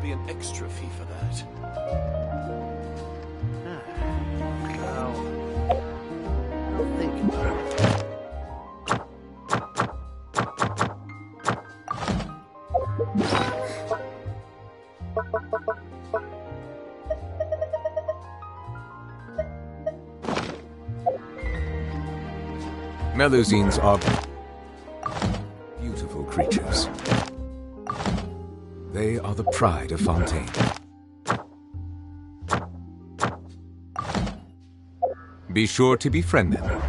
be an extra fee for that. I'll think about it. Melusines are beautiful creatures. They are the pride of Fontaine. Be sure to befriend them.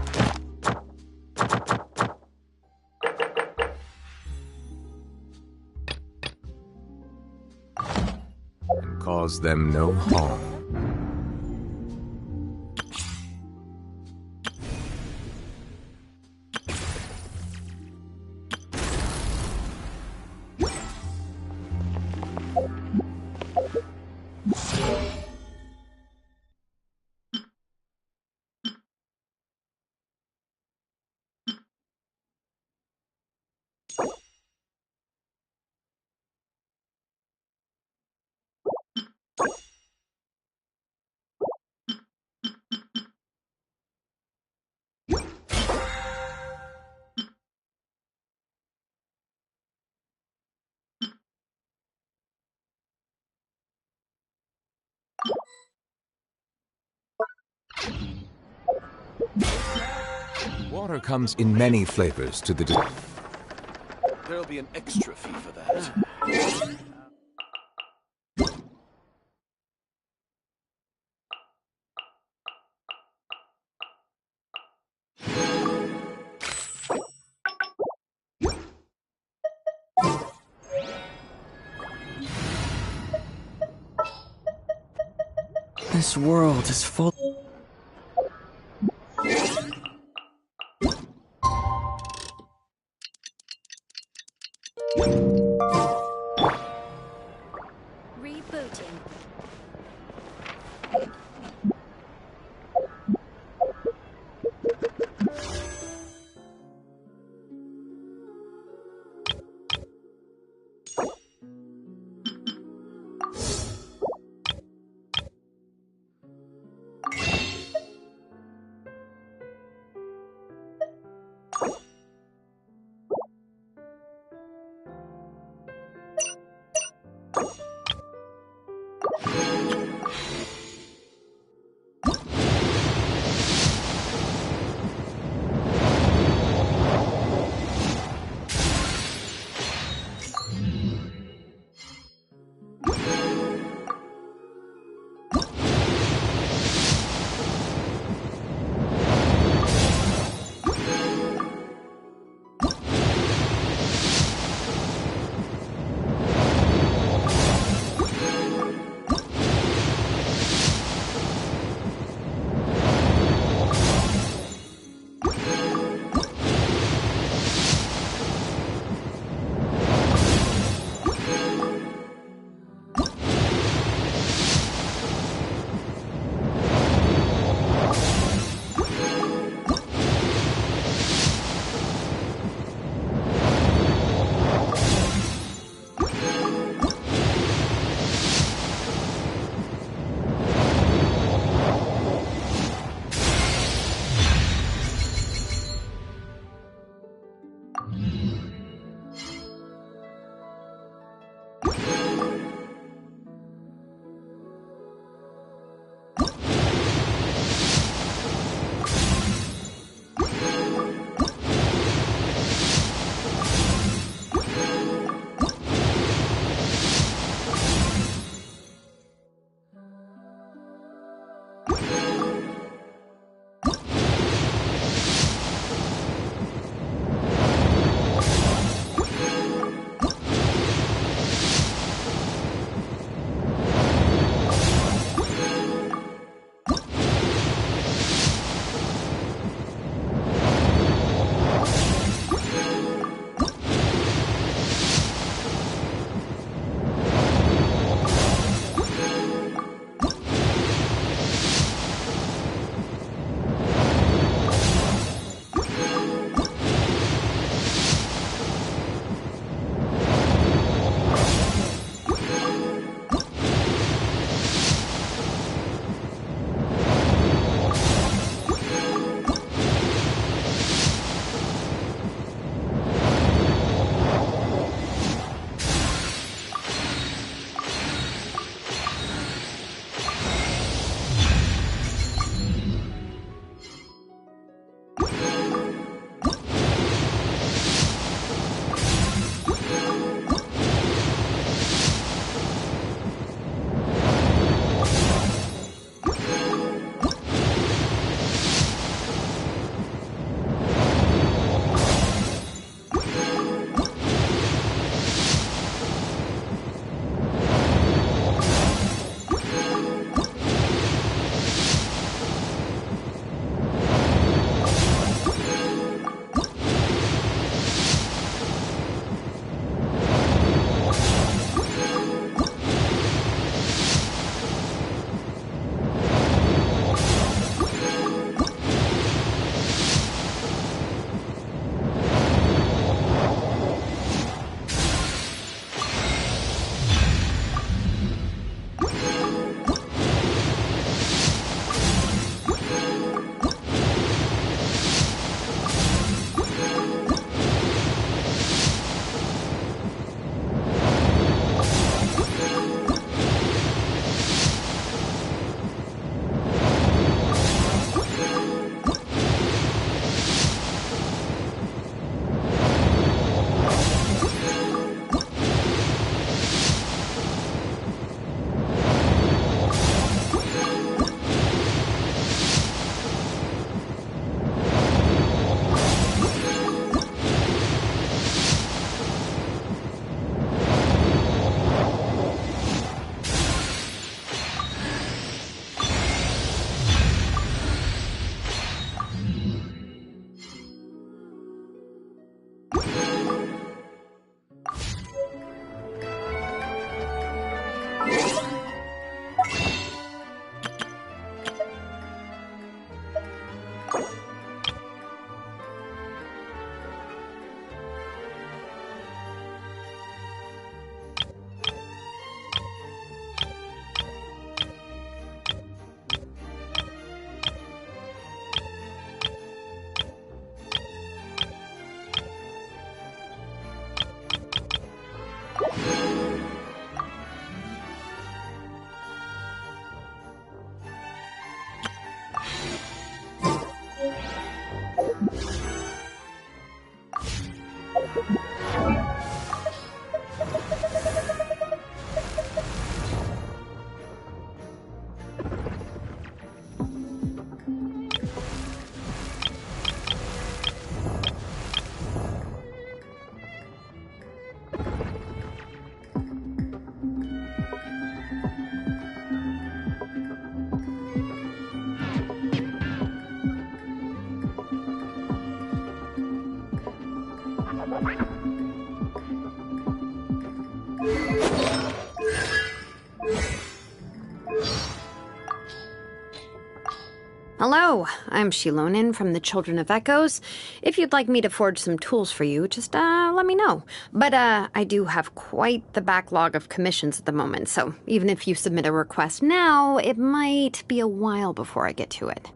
And cause them no harm. Water comes in many flavors to the There'll be an extra fee for that. This world is full. Rebooting. Hello, I'm Shilonin from the Children of Echoes. If you'd like me to forge some tools for you, just let me know. But I do have quite the backlog of commissions at the moment, so even if you submit a request now, it might be a while before I get to it.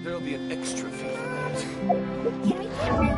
There'll be an extra fee for that. Can we play?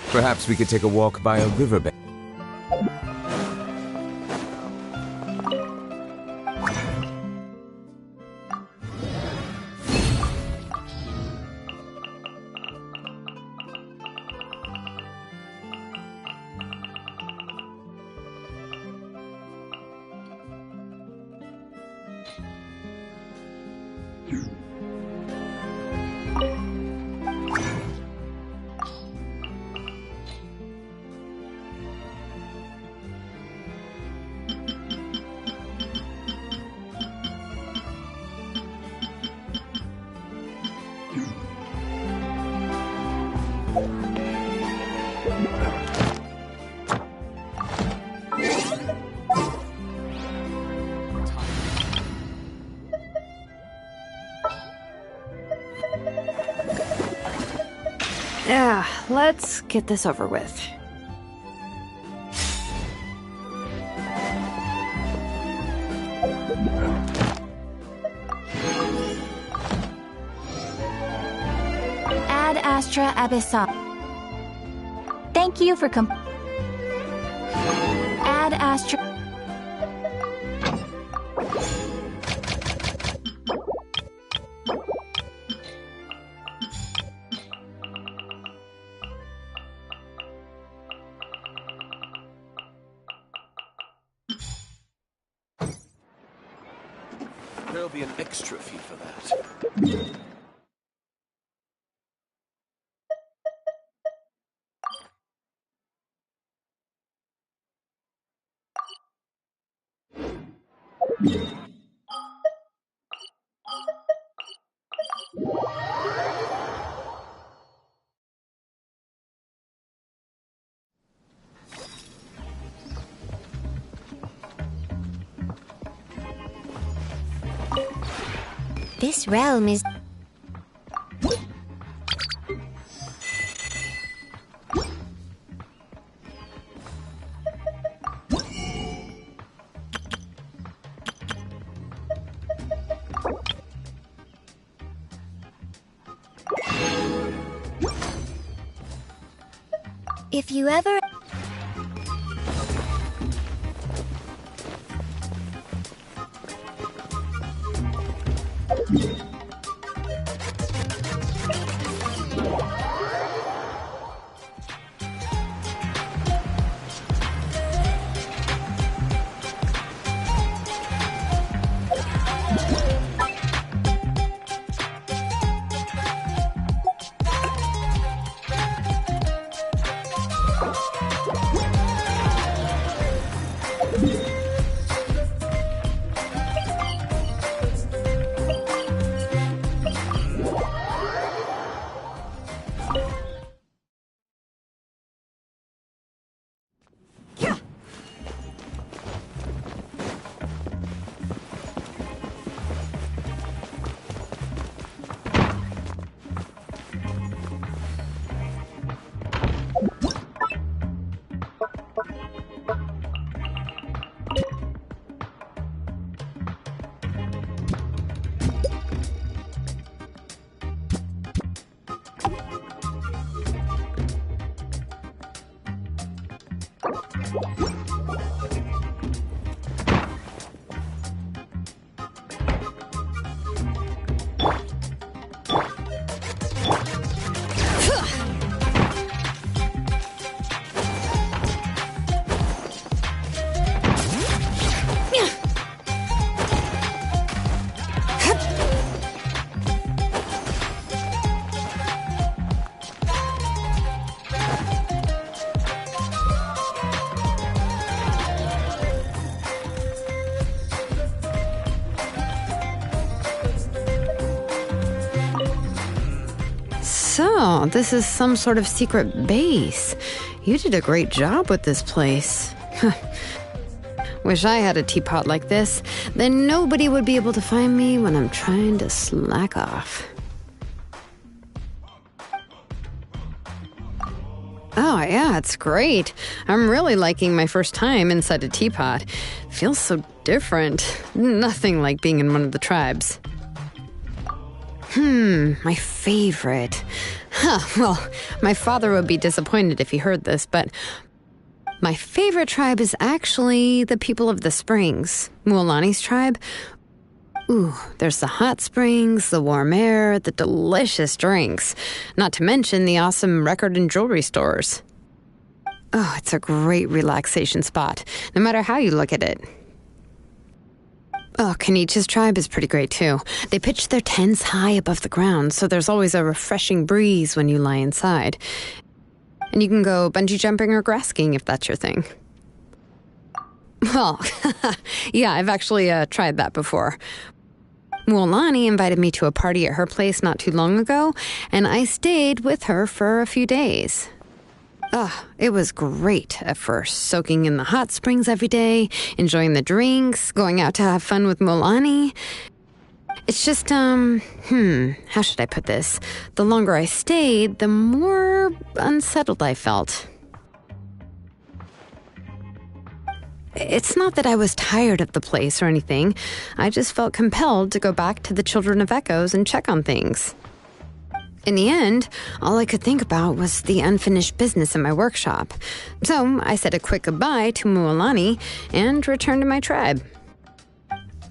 Perhaps we could take a walk by a riverbank. Yeah, let's get this over with. Ad Astra Abyssal. Thank you for Ad Astra. There'll be an extra fee for that. This realm is... If you ever... So, this is some sort of secret base. You did a great job with this place. Wish I had a teapot like this. Then nobody would be able to find me when I'm trying to slack off. Oh, yeah, it's great. I'm really liking my first time inside a teapot. Feels so different. Nothing like being in one of the tribes. My favorite. Well, my father would be disappointed if he heard this, but my favorite tribe is actually the people of the springs. Mualani's tribe. Ooh, there's the hot springs, the warm air, the delicious drinks. Not to mention the awesome record and jewelry stores. Oh, it's a great relaxation spot, no matter how you look at it. Oh, Kenichi's tribe is pretty great, too. They pitch their tents high above the ground, so there's always a refreshing breeze when you lie inside. And you can go bungee jumping or grass skiing if that's your thing. Well, yeah, I've actually tried that before. Mualani invited me to a party at her place not too long ago, and I stayed with her for a few days. It was great at first, soaking in the hot springs every day, enjoying the drinks, going out to have fun with Mualani. It's just, how should I put this? The longer I stayed, the more unsettled I felt. It's not that I was tired of the place or anything. I just felt compelled to go back to the Children of Echoes and check on things. In the end, all I could think about was the unfinished business in my workshop. So I said a quick goodbye to Mualani and returned to my tribe.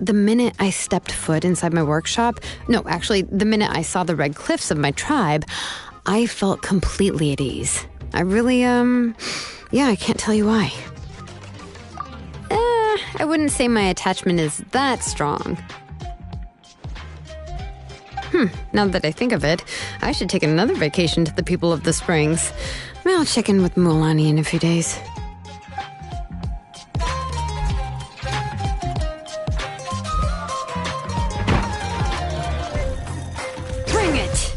The minute I stepped foot inside my workshop, the minute I saw the red cliffs of my tribe, I felt completely at ease. I really, I can't tell you why. I wouldn't say my attachment is that strong. Now that I think of it, I should take another vacation to the people of the springs. I'll check in with Mualani in a few days. Bring it!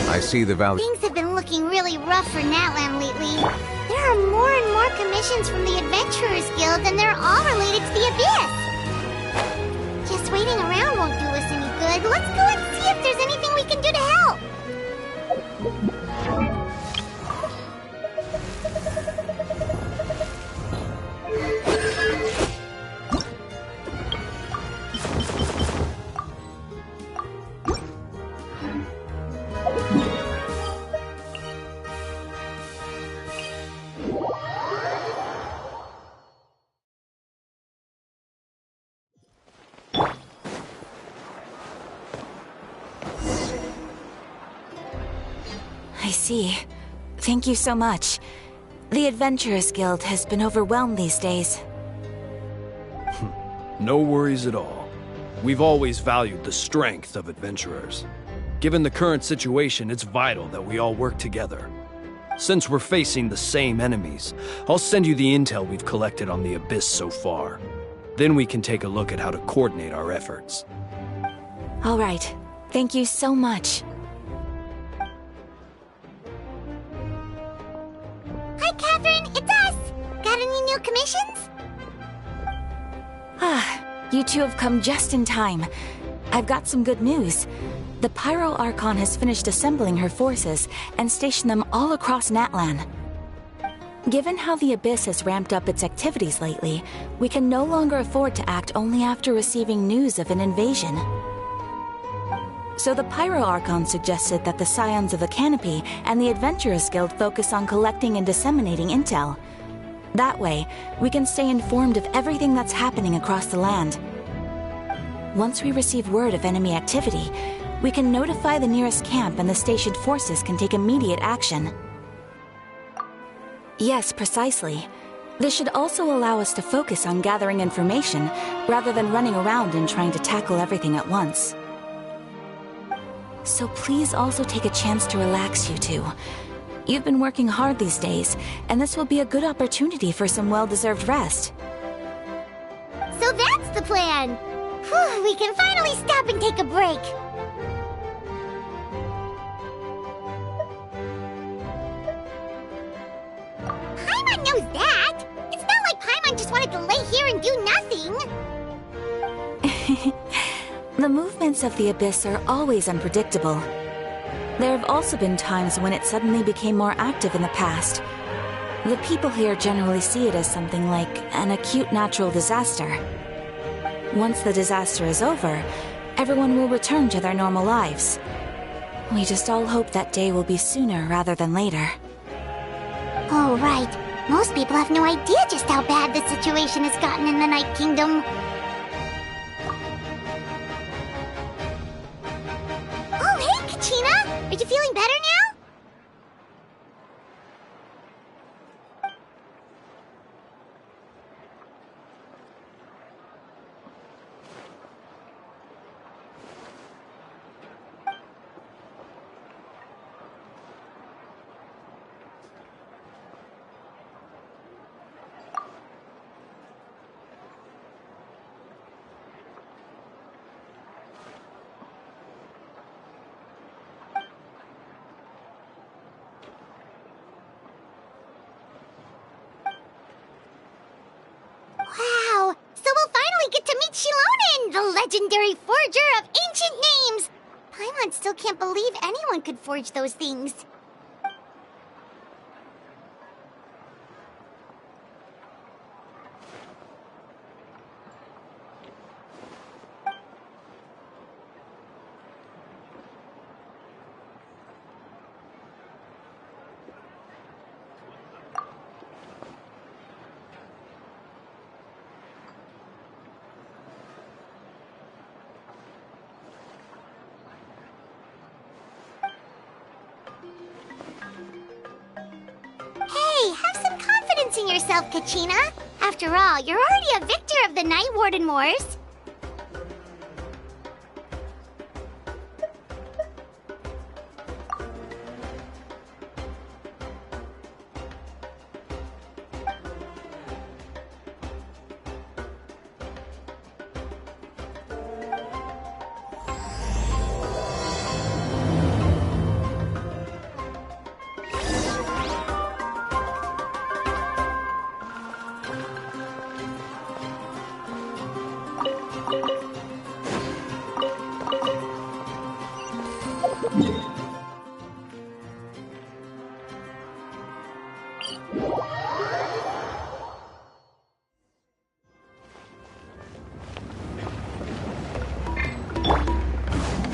I see the value. Things have been looking really rough for Natlan lately. There are more and more commissions from the Adventurers Guild, and they're all related to the Abyss. Just waiting around won't do us any good. Let's go and see if there's anything we can do to help. I see. Thank you so much. The Adventurers Guild has been overwhelmed these days. No worries at all. We've always valued the strength of adventurers. Given the current situation, it's vital that we all work together. Since we're facing the same enemies, I'll send you the intel we've collected on the Abyss so far. Then we can take a look at how to coordinate our efforts. All right. Thank you so much. Hi, Catherine. It's us. Got any new commissions? You two have come just in time. I've got some good news. The Pyro Archon has finished assembling her forces and stationed them all across Natlan. Given how the Abyss has ramped up its activities lately, we can no longer afford to act only after receiving news of an invasion. So the Pyro Archon suggested that the Scions of the Canopy and the Adventurers Guild focus on collecting and disseminating intel. That way, we can stay informed of everything that's happening across the land. Once we receive word of enemy activity, we can notify the nearest camp and the stationed forces can take immediate action. Yes, precisely. This should also allow us to focus on gathering information, rather than running around and trying to tackle everything at once. So please also take a chance to relax, you two. You've been working hard these days, and this will be a good opportunity for some well-deserved rest. So that's the plan. Whew, we can finally stop and take a break. Paimon knows that. It's not like Paimon just wanted to lay here and do nothing. The movements of the Abyss are always unpredictable. There have also been times when it suddenly became more active in the past. The people here generally see it as something like an acute natural disaster. Once the disaster is over, everyone will return to their normal lives. We just all hope that day will be sooner rather than later. Oh, right. Most people have no idea just how bad the situation has gotten in the Night Kingdom. Oh, hey, Kachina! Are you feeling better now? finally get to meet Shilonen, the legendary forger of ancient names! Paimon still can't believe anyone could forge those things. Hey, have some confidence in yourself, Kachina. After all, you're already a victor of the Night Warden Wars.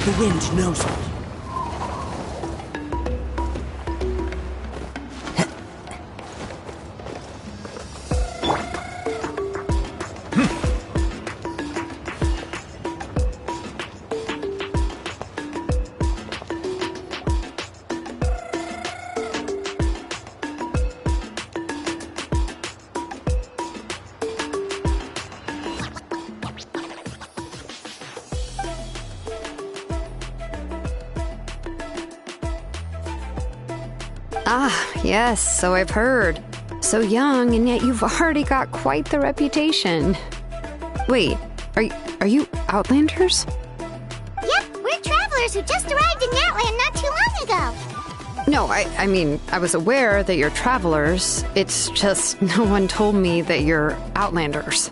The wind knows me. Ah, yes, so I've heard. So young, and yet you've already got quite the reputation. Wait, are you Outlanders? Yep, we're travelers who just arrived in Natland not too long ago. No, I mean, I was aware that you're travelers. It's just no one told me that you're Outlanders.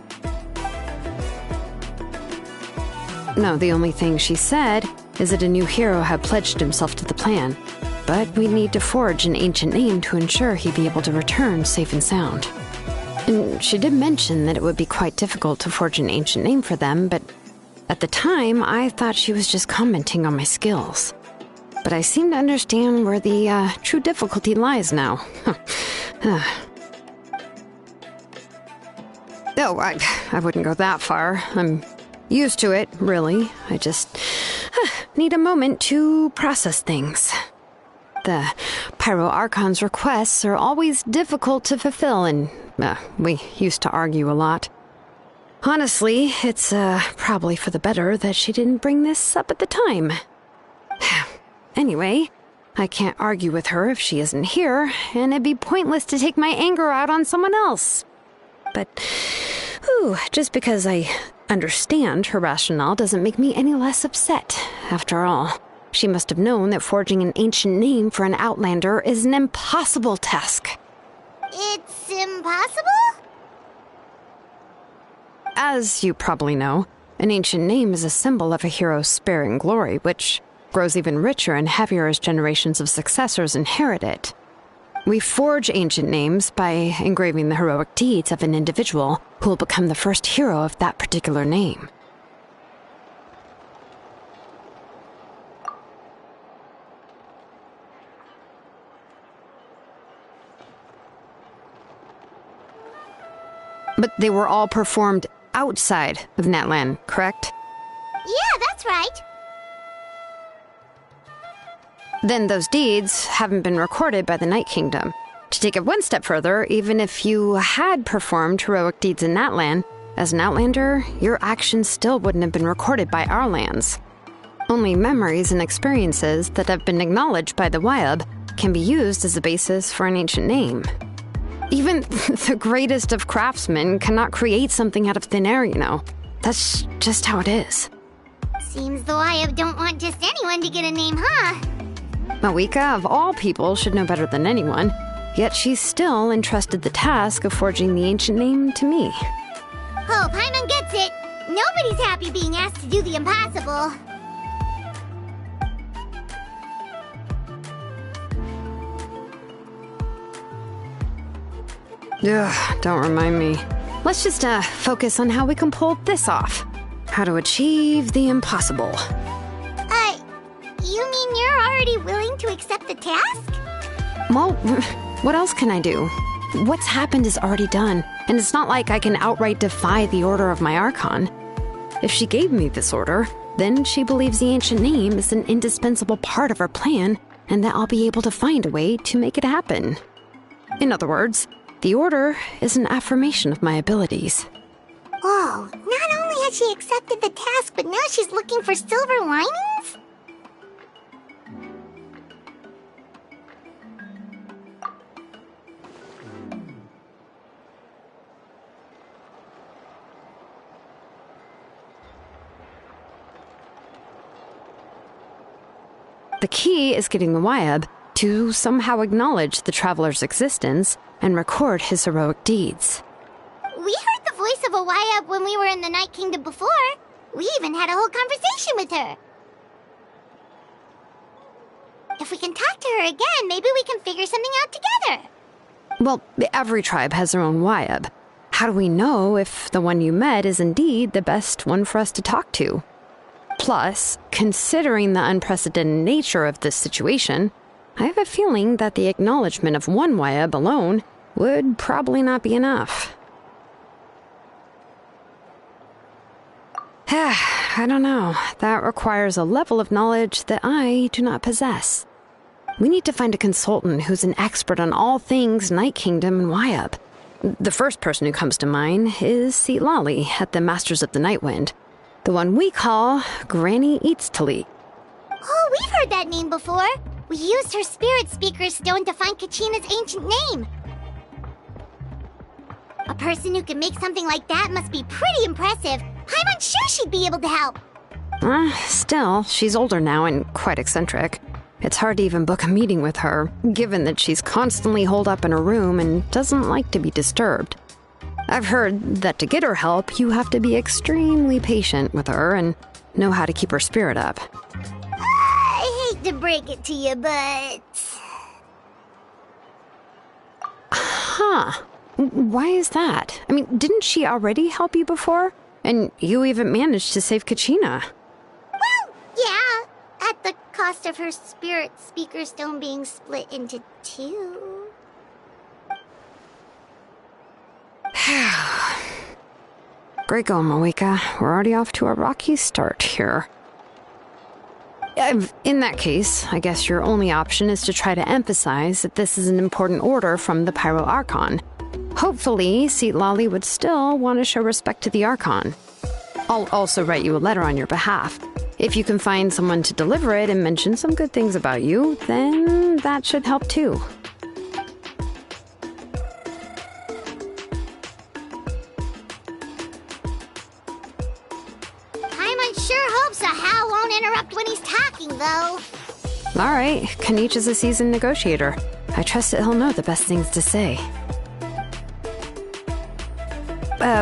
No, the only thing she said is that a new hero had pledged himself to the plan. But we need to forge an ancient name to ensure he'd be able to return safe and sound. And she did mention that it would be quite difficult to forge an ancient name for them, but at the time, I thought she was just commenting on my skills. But I seem to understand where the true difficulty lies now. No, I wouldn't go that far. I'm used to it, really. I just need a moment to process things. The Pyro Archon's requests are always difficult to fulfill, and we used to argue a lot. Honestly, it's probably for the better that she didn't bring this up at the time. Anyway, I can't argue with her if she isn't here, and it'd be pointless to take my anger out on someone else. But, just because I understand her rationale doesn't make me any less upset, after all. She must have known that forging an ancient name for an Outlander is an impossible task. It's impossible? As you probably know, an ancient name is a symbol of a hero's spirit and glory, which grows even richer and heavier as generations of successors inherit it. We forge ancient names by engraving the heroic deeds of an individual who will become the first hero of that particular name. But they were all performed outside of Natlan, correct? Yeah, that's right. Then those deeds haven't been recorded by the Night Kingdom. To take it one step further, even if you had performed heroic deeds in Natlan, as an Outlander, your actions still wouldn't have been recorded by our lands. Only memories and experiences that have been acknowledged by the Wyab can be used as a basis for an ancient name. Even the greatest of craftsmen cannot create something out of thin air, you know. That's just how it is. Seems the Wyab don't want just anyone to get a name, huh? Mawika, of all people, should know better than anyone, yet she's still entrusted the task of forging the ancient name to me. Hope Paimon gets it. Nobody's happy being asked to do the impossible. Ugh, don't remind me. Let's just focus on how we can pull this off. How to achieve the impossible. You mean you're already willing to accept the task? Well, what else can I do? What's happened is already done, and it's not like I can outright defy the order of my Archon. If she gave me this order, then she believes the ancient name is an indispensable part of her plan, and that I'll be able to find a way to make it happen. In other words, the order is an affirmation of my abilities. Whoa, not only has she accepted the task, but now she's looking for silver linings? The key is getting the Wyab to somehow acknowledge the traveler's existence and record his heroic deeds. We heard the voice of a Wyab when we were in the Night Kingdom before. We even had a whole conversation with her. If we can talk to her again, maybe we can figure something out together. Well, every tribe has their own Wyab. How do we know if the one you met is indeed the best one for us to talk to? Plus, considering the unprecedented nature of this situation, I have a feeling that the acknowledgement of one Wyab alone would probably not be enough. I don't know. That requires a level of knowledge that I do not possess. We need to find a consultant who's an expert on all things Night Kingdom and Wyab. The first person who comes to mind is Lali at the Masters of the Nightwind. The one we call Granny Eatstali. Oh, we've heard that name before. We used her spirit speaker stone to find Kachina's ancient name. A person who can make something like that must be pretty impressive. I'm unsure she'd be able to help. Still, she's older now and quite eccentric. It's hard to even book a meeting with her, given that she's constantly holed up in her room and doesn't like to be disturbed. I've heard that to get her help, you have to be extremely patient with her and know how to keep her spirit up. I hate to break it to you, but... Huh. Why is that? I mean, didn't she already help you before? And you even managed to save Kachina. Well, yeah. At the cost of her spirit speaker stone being split into two. Great going, Moeka. We're already off to a rocky start here. In that case, I guess your only option is to try to emphasize that this is an important order from the Pyro Archon. Hopefully, Lali would still want to show respect to the Archon. I'll also write you a letter on your behalf. If you can find someone to deliver it and mention some good things about you, then that should help too. Hal won't interrupt when he's talking, though. All right, Kanich is a seasoned negotiator. I trust that he'll know the best things to say.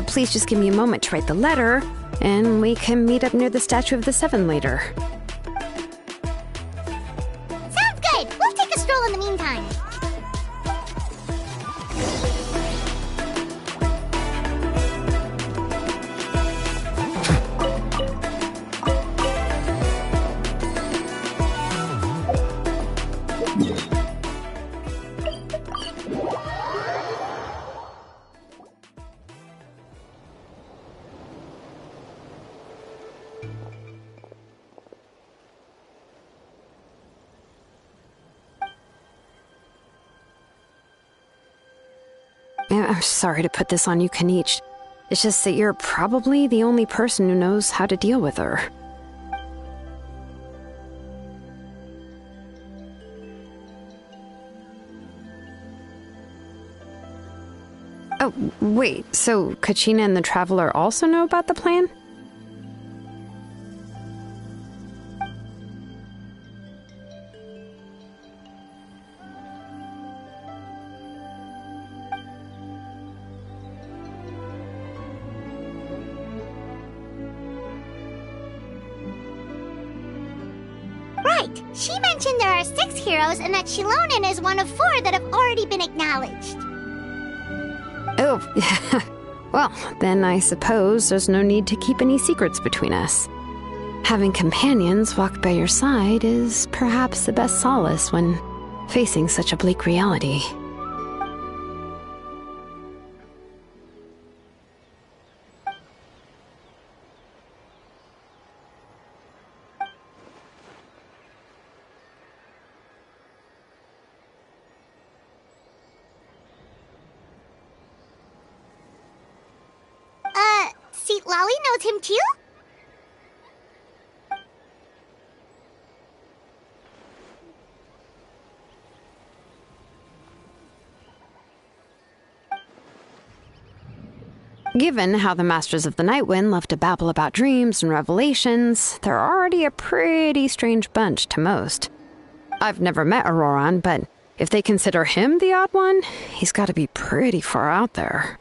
Please just give me a moment to write the letter, and we can meet up near the Statue of the Seven later. Sounds good! We'll take a stroll in the meantime. I'm sorry to put this on you, Kanich. It's just that you're probably the only person who knows how to deal with her. Oh, wait, so Kachina and the Traveler also know about the plan? Right. She mentioned there are 6 heroes and that Shilonen is one of 4 that have already been acknowledged. Oh, well, then I suppose there's no need to keep any secrets between us. Having companions walk by your side is perhaps the best solace when facing such a bleak reality. See, Lolly knows him too? Given how the Masters of the Nightwind love to babble about dreams and revelations, they're already a pretty strange bunch to most. I've never met Auroran, but if they consider him the odd one, he's got to be pretty far out there.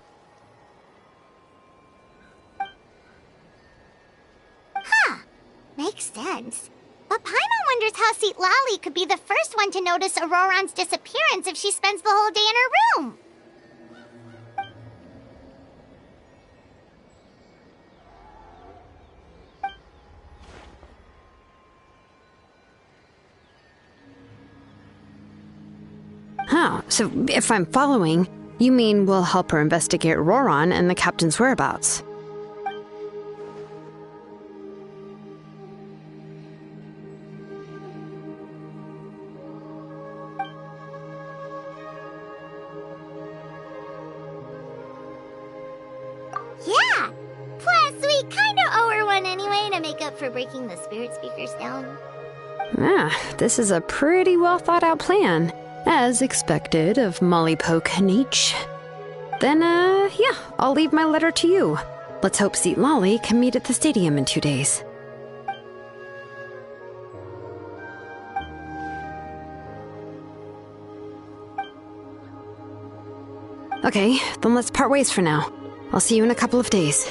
Makes sense. But Paimon wonders how Seat Lolly could be the first one to notice Auroran's disappearance if she spends the whole day in her room. Oh, so if I'm following, you mean we'll help her investigate Auroran and the captain's whereabouts? Yeah! Plus, we kinda owe her one anyway to make up for breaking the spirit speakers down. This is a pretty well thought out plan, as expected of Molly Poke Nietzsche. Then, yeah, I'll leave my letter to you. Let's hope Seat Lolly can meet at the stadium in 2 days. Okay, then let's part ways for now. I'll see you in a couple of days.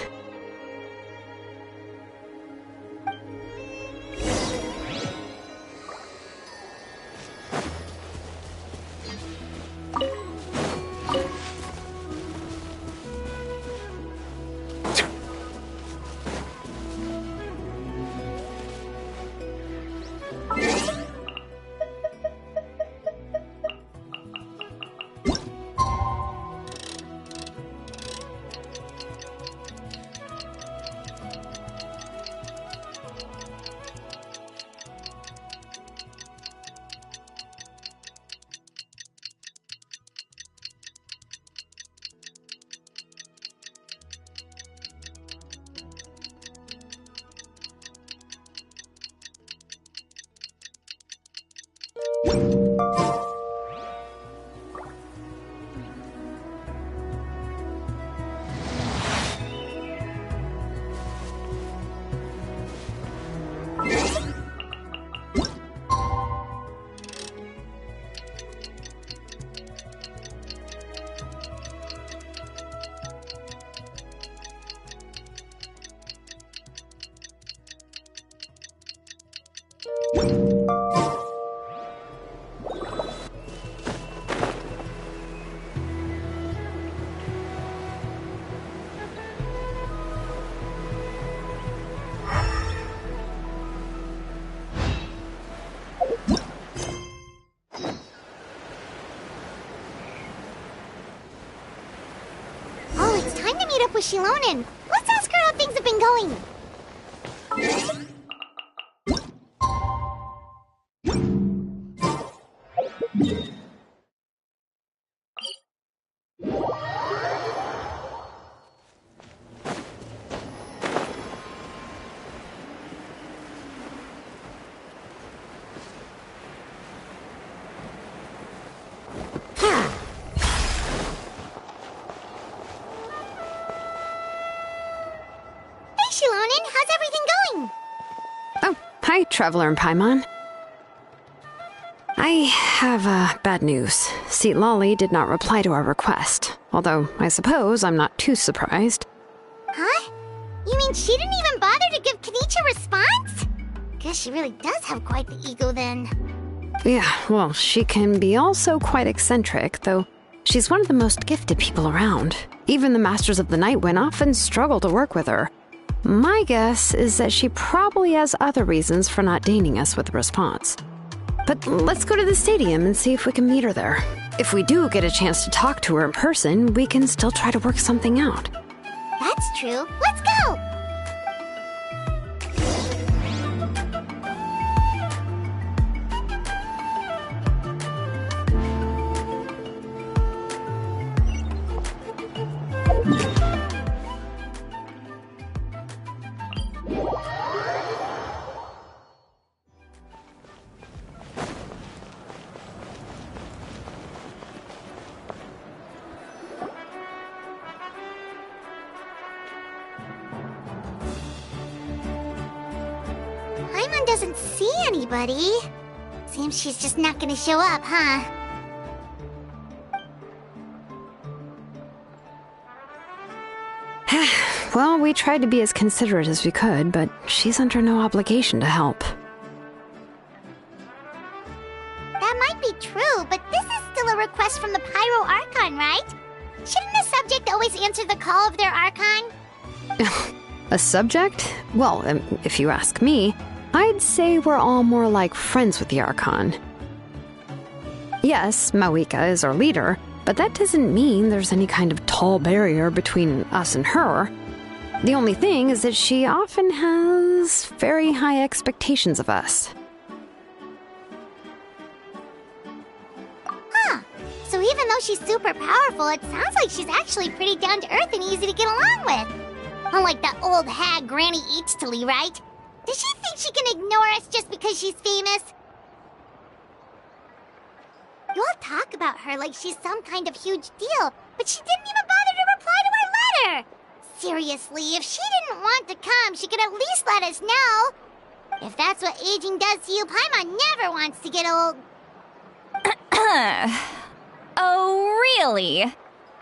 With Shilonen. Let's ask her how things have been going. Shilonen, how's everything going? Oh, hi, Traveler and Paimon. I have bad news. Seat Lolly did not reply to our request, although I suppose I'm not too surprised. Huh? You mean she didn't even bother to give Kenichi a response? Guess she really does have quite the ego then. Yeah, well, she can be also quite eccentric, though she's one of the most gifted people around. Even the Masters of the Night Wind often struggle to work with her. My guess is that she probably has other reasons for not deigning us with a response. But let's go to the stadium and see if we can meet her there. If we do get a chance to talk to her in person, we can still try to work something out. That's true. Let's go! Paimon doesn't see anybody. Seems she's just not gonna show up, huh? Well, we tried to be as considerate as we could, but she's under no obligation to help. That might be true, but this is still a request from the Pyro Archon, right? Shouldn't a subject always answer the call of their Archon? A subject? Well, if you ask me, I'd say we're all more like friends with the Archon. Yes, Mawika is our leader, but that doesn't mean there's any kind of tall barrier between us and her. The only thing is that she often has very high expectations of us. Huh. So even though she's super powerful, it sounds like she's actually pretty down to earth and easy to get along with. Unlike that old hag Granny Eatstily, right? Does she think she can ignore us just because she's famous? You all talk about her like she's some kind of huge deal, but she didn't even bother to reply to our letter! Seriously, if she didn't want to come, she could at least let us know. If that's what aging does to you, Paimon never wants to get old. Oh, really?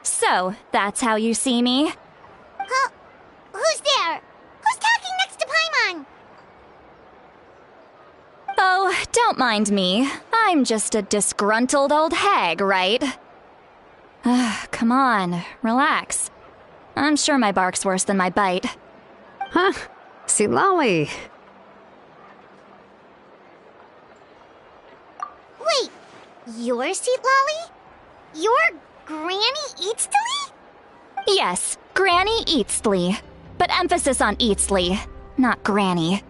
So, that's how you see me? Huh? Who's there? Who's talking next to Paimon? Oh, don't mind me. I'm just a disgruntled old hag, right? Come on, relax. I'm sure my bark's worse than my bite. Huh? See, Lolly. Wait, you're Seat Lolly? You're Granny Eatstily? Yes, Granny Eatstly. But emphasis on Eatstly, not Granny.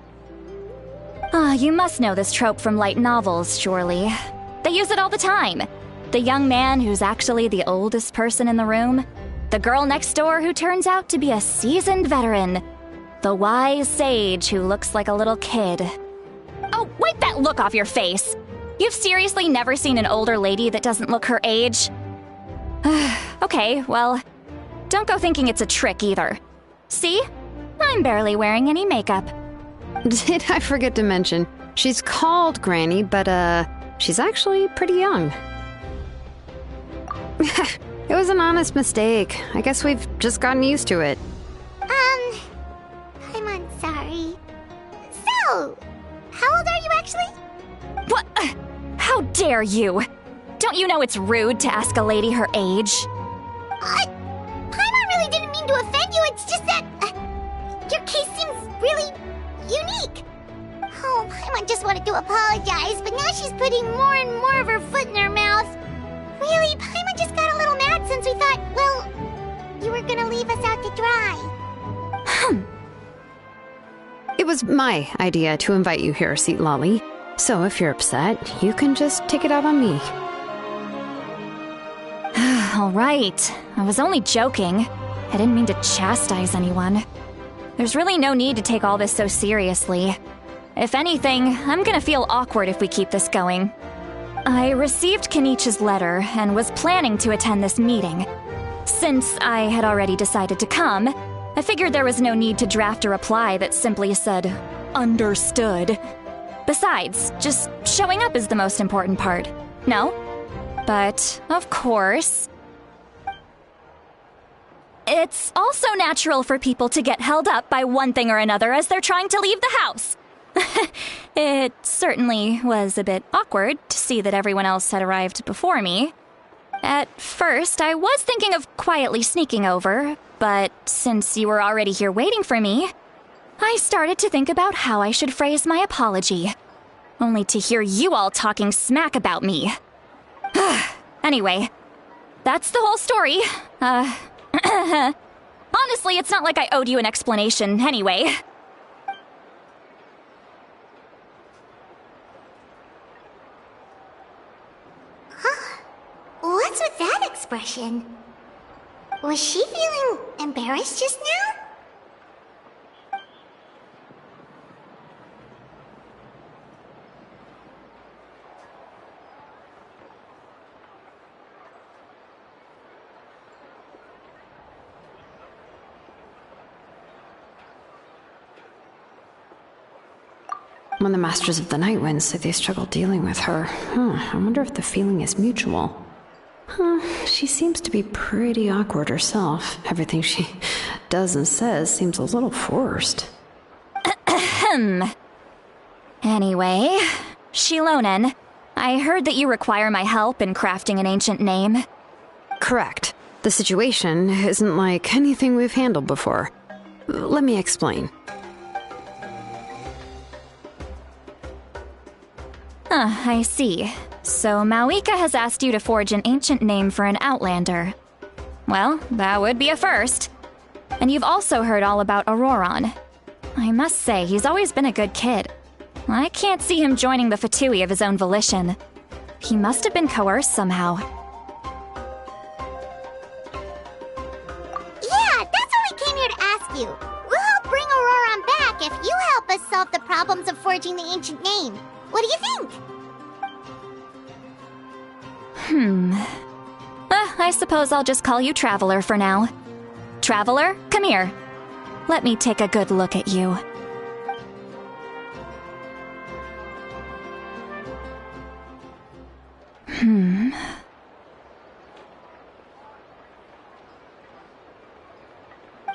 You must know this trope from light novels, surely. They use it all the time. The young man who's actually the oldest person in the room. The girl next door who turns out to be a seasoned veteran. The wise sage who looks like a little kid. Oh, wipe that look off your face! You've seriously never seen an older lady that doesn't look her age? Okay, well, don't go thinking it's a trick either. See? I'm barely wearing any makeup. Did I forget to mention, she's called Granny, but she's actually pretty young. It was an honest mistake. I guess we've just gotten used to it. I'm sorry. So, how old are you actually? What? How dare you? Don't you know it's rude to ask a lady her age? Paimon really didn't mean to offend you, it's just that your case seems really unique. Oh, Paimon just wanted to apologize, but now she's putting more and more of her foot in her mouth. Really, Paimon just got a little mad since we thought, well, you were gonna leave us out to dry. It was my idea to invite you here, Seat Lolly. So if you're upset, you can just take it out on me. All right. I was only joking. I didn't mean to chastise anyone. There's really no need to take all this so seriously. If anything, I'm gonna feel awkward if we keep this going. I received Kenichi's letter and was planning to attend this meeting. Since I had already decided to come, I figured there was no need to draft a reply that simply said, "Understood." Besides, just showing up is the most important part, no? But, of course, it's also natural for people to get held up by one thing or another as they're trying to leave the house. It certainly was a bit awkward to see that everyone else had arrived before me. At first, I was thinking of quietly sneaking over, but since you were already here waiting for me, I started to think about how I should phrase my apology, only to hear you all talking smack about me. Anyway, that's the whole story. Honestly, it's not like I owed you an explanation anyway. What's with that expression? Was she feeling embarrassed just now? When the Masters of the Night Wind say they struggle dealing with her, I wonder if the feeling is mutual. She seems to be pretty awkward herself. Everything she does and says seems a little forced. Anyway, Shilonen, I heard that you require my help in crafting an ancient name. Correct. The situation isn't like anything we've handled before. Let me explain. I see. So Mawika has asked you to forge an ancient name for an Outlander. Well, that would be a first. And you've also heard all about Auroron. I must say, he's always been a good kid. I can't see him joining the Fatui of his own volition. He must have been coerced somehow. Yeah, that's what we came here to ask you. We'll help bring Auroron back if you help us solve the problems of forging the ancient name. What do you think? I suppose I'll just call you Traveler for now. Traveler, come here. Let me take a good look at you.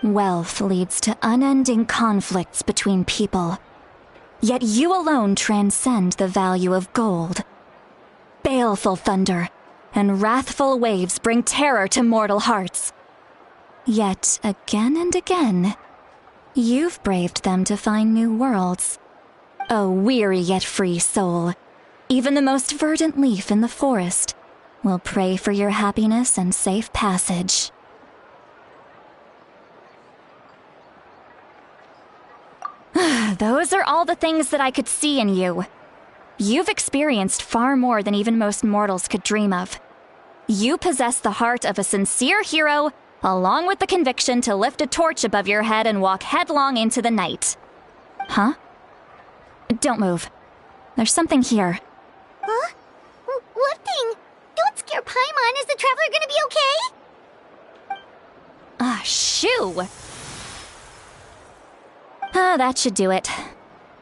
Wealth leads to unending conflicts between people. Yet you alone transcend the value of gold. Baleful thunder and wrathful waves bring terror to mortal hearts. Yet again and again, you've braved them to find new worlds. O weary yet free soul, even the most verdant leaf in the forest will pray for your happiness and safe passage. Those are all the things that I could see in you. You've experienced far more than even most mortals could dream of. You possess the heart of a sincere hero, along with the conviction to lift a torch above your head and walk headlong into the night. Huh? Don't move. There's something here. Huh? What thing? Don't scare Paimon. Is the Traveler gonna be okay? Shoo! That should do it.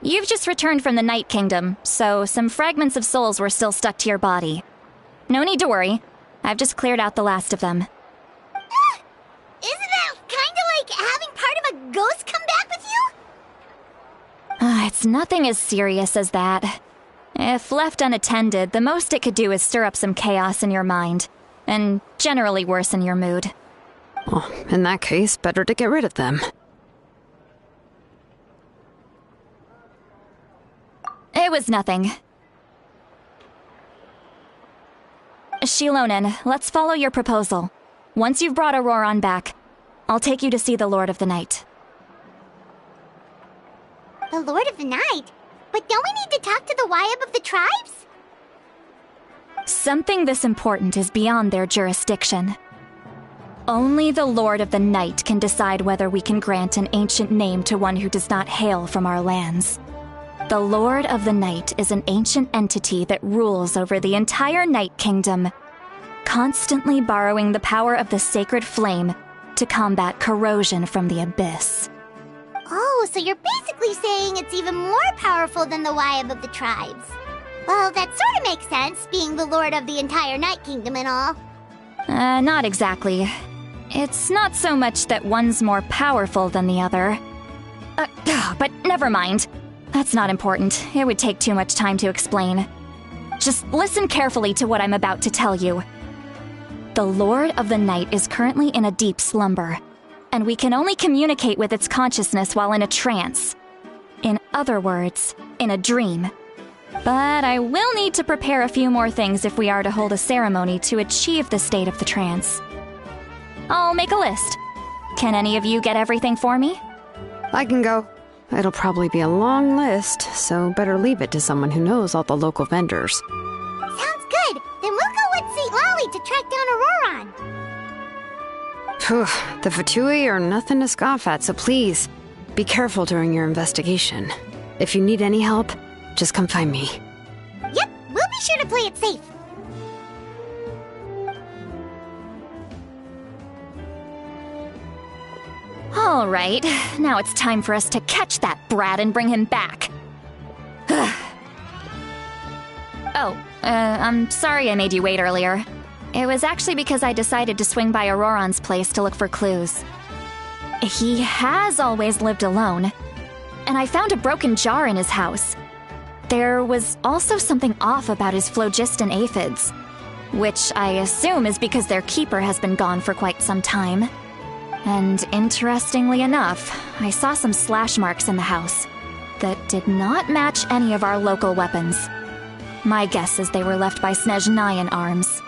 You've just returned from the Night Kingdom, so some fragments of souls were still stuck to your body. No need to worry. I've just cleared out the last of them. Isn't that kinda like having part of a ghost come back with you? It's nothing as serious as that. If left unattended, the most it could do is stir up some chaos in your mind, and generally worsen your mood. Well, in that case, better to get rid of them. It was nothing. Shilonen, let's follow your proposal. Once you've brought Auroron back, I'll take you to see the Lord of the Night. The Lord of the Night? But don't we need to talk to the Wyab of the tribes? Something this important is beyond their jurisdiction. Only the Lord of the Night can decide whether we can grant an ancient name to one who does not hail from our lands. The Lord of the Night is an ancient entity that rules over the entire Night Kingdom, constantly borrowing the power of the sacred flame to combat corrosion from the abyss. Oh, so you're basically saying it's even more powerful than the Wyab of the tribes. Well, that sort of makes sense, being the Lord of the entire Night Kingdom and all. Not exactly. It's not so much that one's more powerful than the other. But never mind. That's not important. It would take too much time to explain. Just listen carefully to what I'm about to tell you. The Lord of the Night is currently in a deep slumber, and we can only communicate with its consciousness while in a trance. In other words, in a dream. But I will need to prepare a few more things if we are to hold a ceremony to achieve the state of the trance. I'll make a list. Can any of you get everything for me? I can go. It'll probably be a long list, so better leave it to someone who knows all the local vendors. Sounds good. Then we'll go with St. Lolly to track down Auroron. Phew, the Fatui are nothing to scoff at, so please, be careful during your investigation. If you need any help, just come find me. Yep, we'll be sure to play it safe. All right, now it's time for us to catch that brat and bring him back. I'm sorry I made you wait earlier. It was actually because I decided to swing by Auroron's place to look for clues. He has always lived alone, and I found a broken jar in his house. There was also something off about his phlogiston aphids, which I assume is because their keeper has been gone for quite some time. And interestingly enough, I saw some slash marks in the house that did not match any of our local weapons. My guess is they were left by Snezhnayan arms.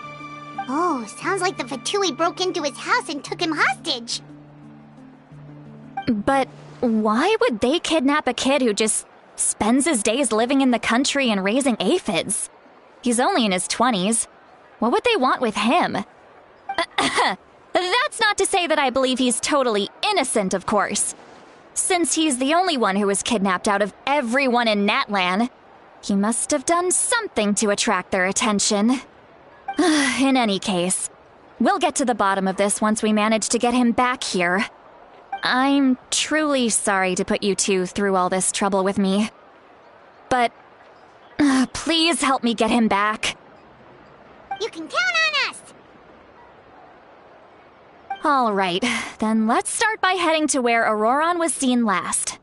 Oh, sounds like the Fatui broke into his house and took him hostage. But why would they kidnap a kid who just spends his days living in the country and raising aphids? He's only in his 20s. What would they want with him? That's not to say that I believe he's totally innocent, of course. Since he's the only one who was kidnapped out of everyone in Natlan, he must have done something to attract their attention. In any case, we'll get to the bottom of this once we manage to get him back here. I'm truly sorry to put you two through all this trouble with me. But please help me get him back. You can count on us! All right, then let's start by heading to where Auroron was seen last.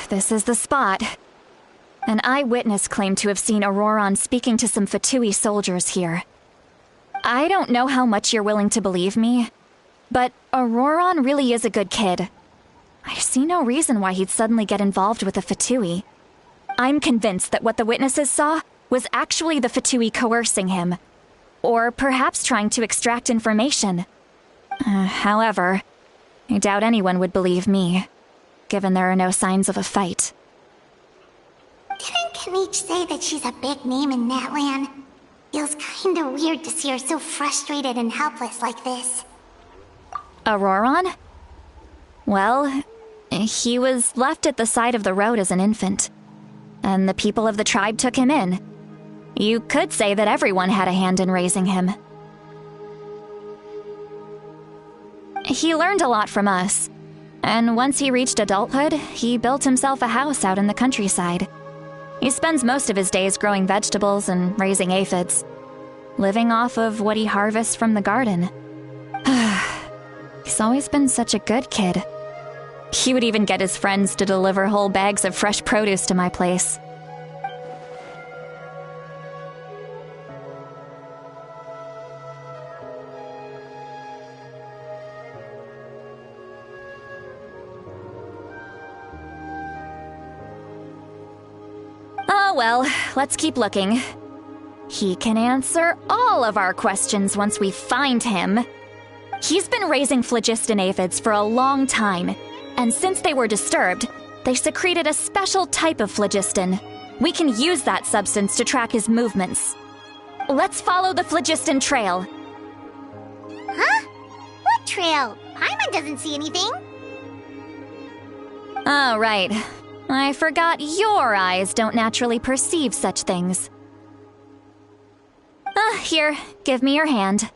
This is the spot. An eyewitness claimed to have seen Auroron speaking to some Fatui soldiers here. I don't know how much you're willing to believe me, but Auroron really is a good kid. I see no reason why he'd suddenly get involved with the Fatui. I'm convinced that what the witnesses saw was actually the Fatui coercing him, or perhaps trying to extract information. However, I doubt anyone would believe me, given there are no signs of a fight. Didn't Kanich say that she's a big name in Natlan? Feels kinda weird to see her so frustrated and helpless like this. Auroron? Well, he was left at the side of the road as an infant, and the people of the tribe took him in. You could say that everyone had a hand in raising him. He learned a lot from us, and once he reached adulthood, he built himself a house out in the countryside. He spends most of his days growing vegetables and raising aphids, living off of what he harvests from the garden. He's always been such a good kid. He would even get his friends to deliver whole bags of fresh produce to my place. Oh well, let's keep looking. He can answer all of our questions once we find him. He's been raising phlogiston aphids for a long time, and since they were disturbed, they secreted a special type of phlogiston. We can use that substance to track his movements. Let's follow the phlogiston trail. Huh? What trail? Paimon doesn't see anything. Oh, right. I forgot your eyes don't naturally perceive such things. Here, give me your hand.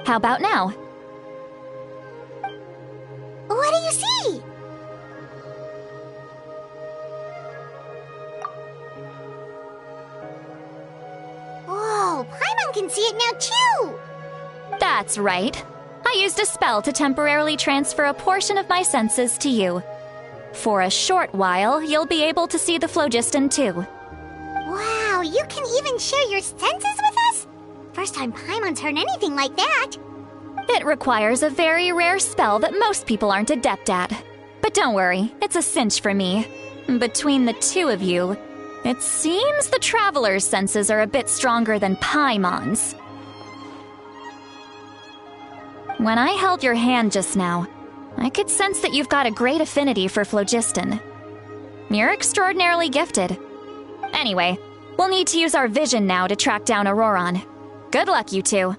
How about now? What do you see? Whoa, Paimon can see it now too! That's right. I used a spell to temporarily transfer a portion of my senses to you. For a short while, you'll be able to see the phlogiston too. Wow, you can even share your senses with us? First time Paimon's heard anything like that. It requires a very rare spell that most people aren't adept at. But don't worry, it's a cinch for me. Between the two of you, it seems the Traveler's senses are a bit stronger than Paimon's. When I held your hand just now, I could sense that you've got a great affinity for phlogiston. You're extraordinarily gifted. Anyway, we'll need to use our vision now to track down Auroron. Good luck, you two.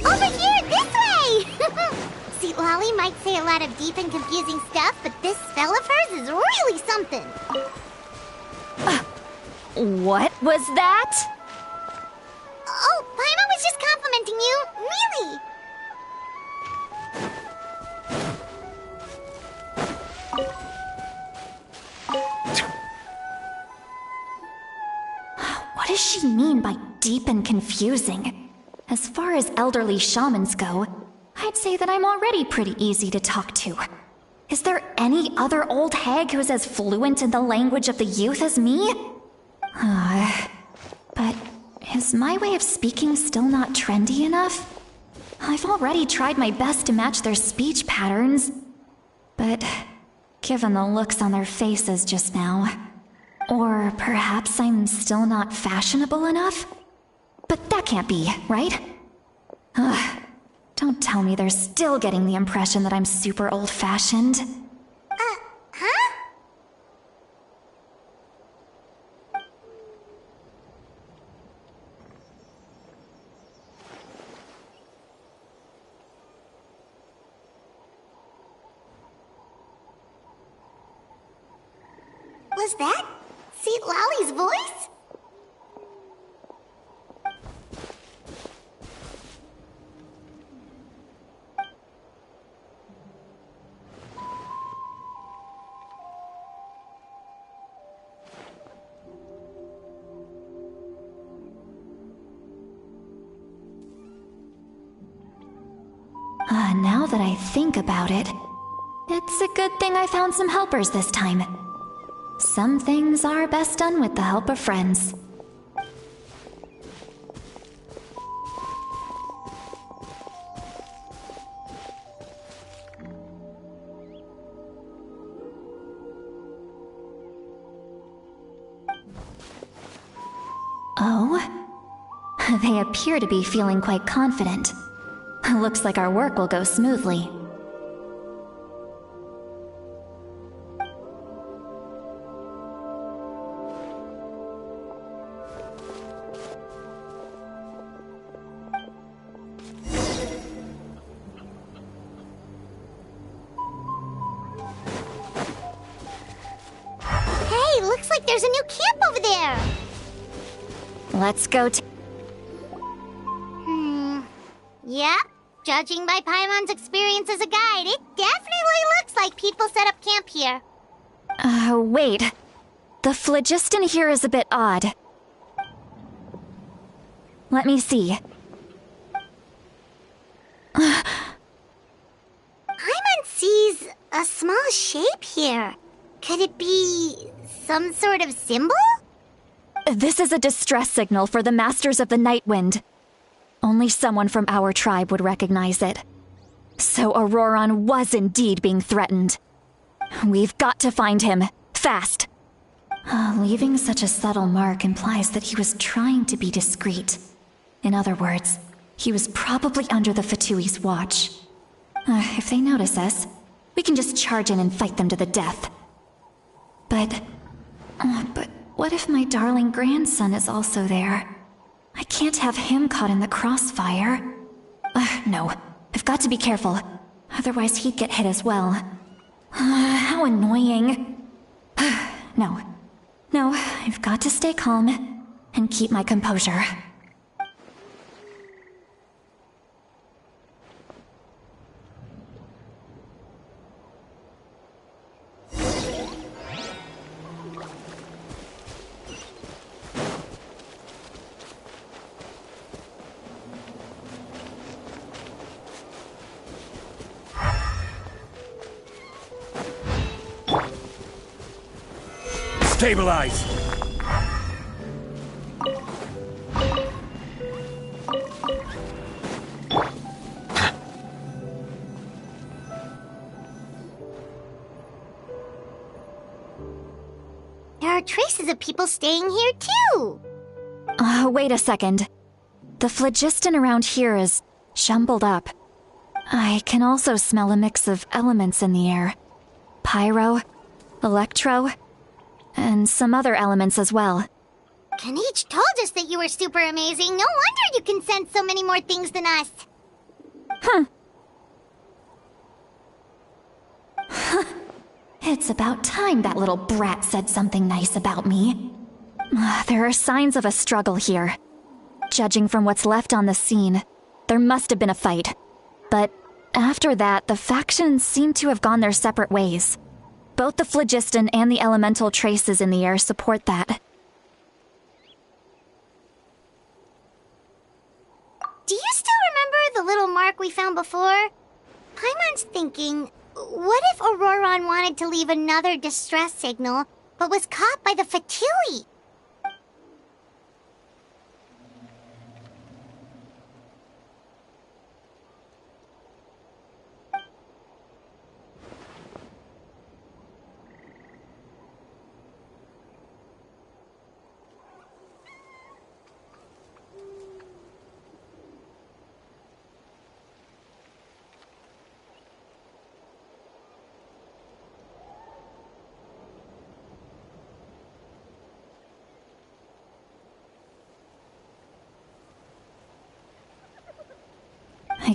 Over here, this way! See, Lolly might say a lot of deep and confusing stuff, but this spell of hers is really something. What was that? Oh, Paimon was just complimenting you, really. What does she mean by deep and confusing? As far as elderly shamans go, I'd say that I'm already pretty easy to talk to. Is there any other old hag who's as fluent in the language of the youth as me? But is my way of speaking still not trendy enough? I've already tried my best to match their speech patterns. But given the looks on their faces just now, or perhaps I'm still not fashionable enough? But that can't be, right? Don't tell me they're still getting the impression that I'm super old-fashioned. Huh? Was that Seat Lolly's voice? Now that I think about it, it's a good thing I found some helpers this time. Some things are best done with the help of friends. Oh? They appear to be feeling quite confident. Looks like our work will go smoothly. Hey, looks like there's a new camp over there. Let's go to... Yep. Judging by Paimon's experience as a guide, it definitely looks like people set up camp here. Wait. The phlogiston here is a bit odd. Let me see. a small shape here. Could it be some sort of symbol? This is a distress signal for the Masters of the Night Wind. Only someone from our tribe would recognize it. So Auroron was indeed being threatened. We've got to find him, fast. Leaving such a subtle mark implies that he was trying to be discreet. In other words, he was probably under the Fatui's watch. If they notice us, we can just charge in and fight them to the death. But what if my darling grandson is also there? I can't have him caught in the crossfire. No, I've got to be careful. Otherwise he'd get hit as well. How annoying. No, I've got to stay calm and keep my composure. Stabilize! There are traces of people staying here too! Wait a second. The phlogiston around here is jumbled up. I can also smell a mix of elements in the air. Pyro, electro, and some other elements as well. Kanich told us that you were super amazing. No wonder you can sense so many more things than us. It's about time that little brat said something nice about me. There are signs of a struggle here. Judging from what's left on the scene, there must have been a fight. But after that, the factions seem to have gone their separate ways. Both the phlogiston and the elemental traces in the air support that. Do you still remember the little mark we found before? Paimon's thinking, what if Auroron wanted to leave another distress signal, but was caught by the Fatui?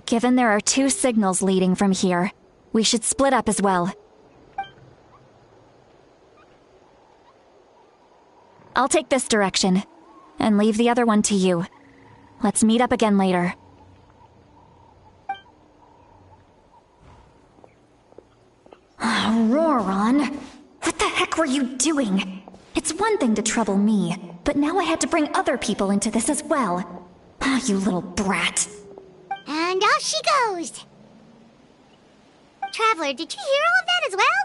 Given there are two signals leading from here, we should split up as well. I'll take this direction, and leave the other one to you. Let's meet up again later. Auroron! What the heck were you doing? It's one thing to trouble me, but now I had to bring other people into this as well. You little brat. And off she goes! Traveler, did you hear all of that as well?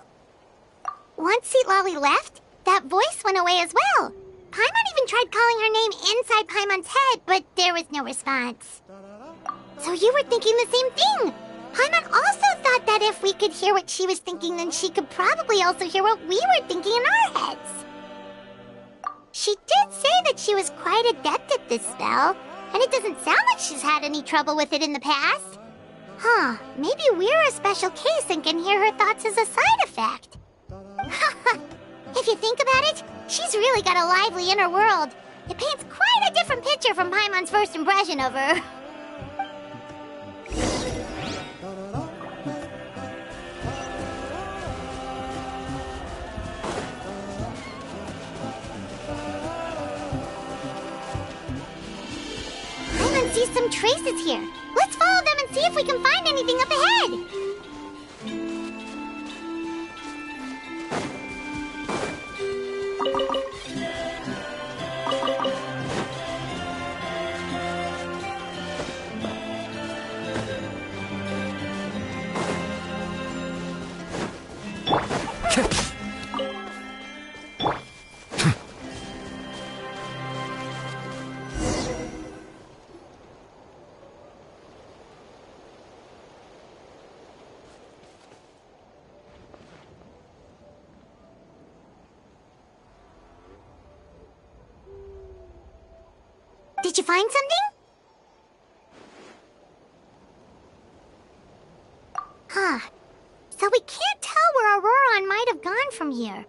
Once Seatlolly left, that voice went away as well. Paimon even tried calling her name inside Paimon's head, but there was no response. So you were thinking the same thing! Paimon also thought that if we could hear what she was thinking, then she could probably also hear what we were thinking in our heads. She did say that she was quite adept at this spell, and it doesn't sound like she's had any trouble with it in the past. Maybe we're a special case and can hear her thoughts as a side effect. If you think about it, she's really got a lively inner world. It paints quite a different picture from Paimon's first impression of her. Paimon sees some traces here. Let's follow them and see if we can find anything up ahead. Did you find something? Huh. So we can't tell where Auroron might have gone from here.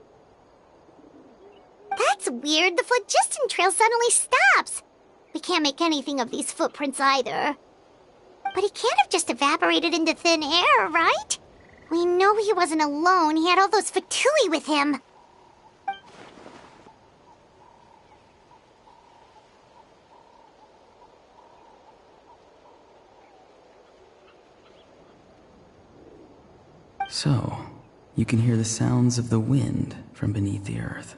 That's weird. The phlogiston trail suddenly stops. We can't make anything of these footprints either. But he can't have just evaporated into thin air, right? We know he wasn't alone. He had all those Fatui with him. So, you can hear the sounds of the wind from beneath the earth.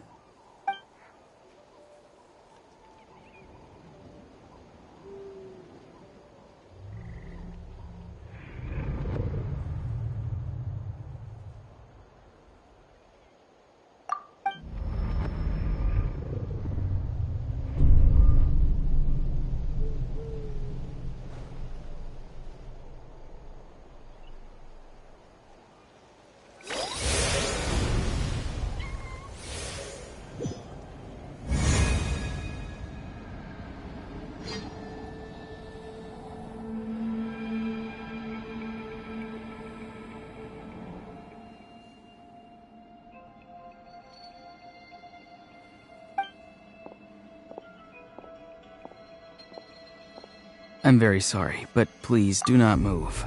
I'm very sorry, but please do not move.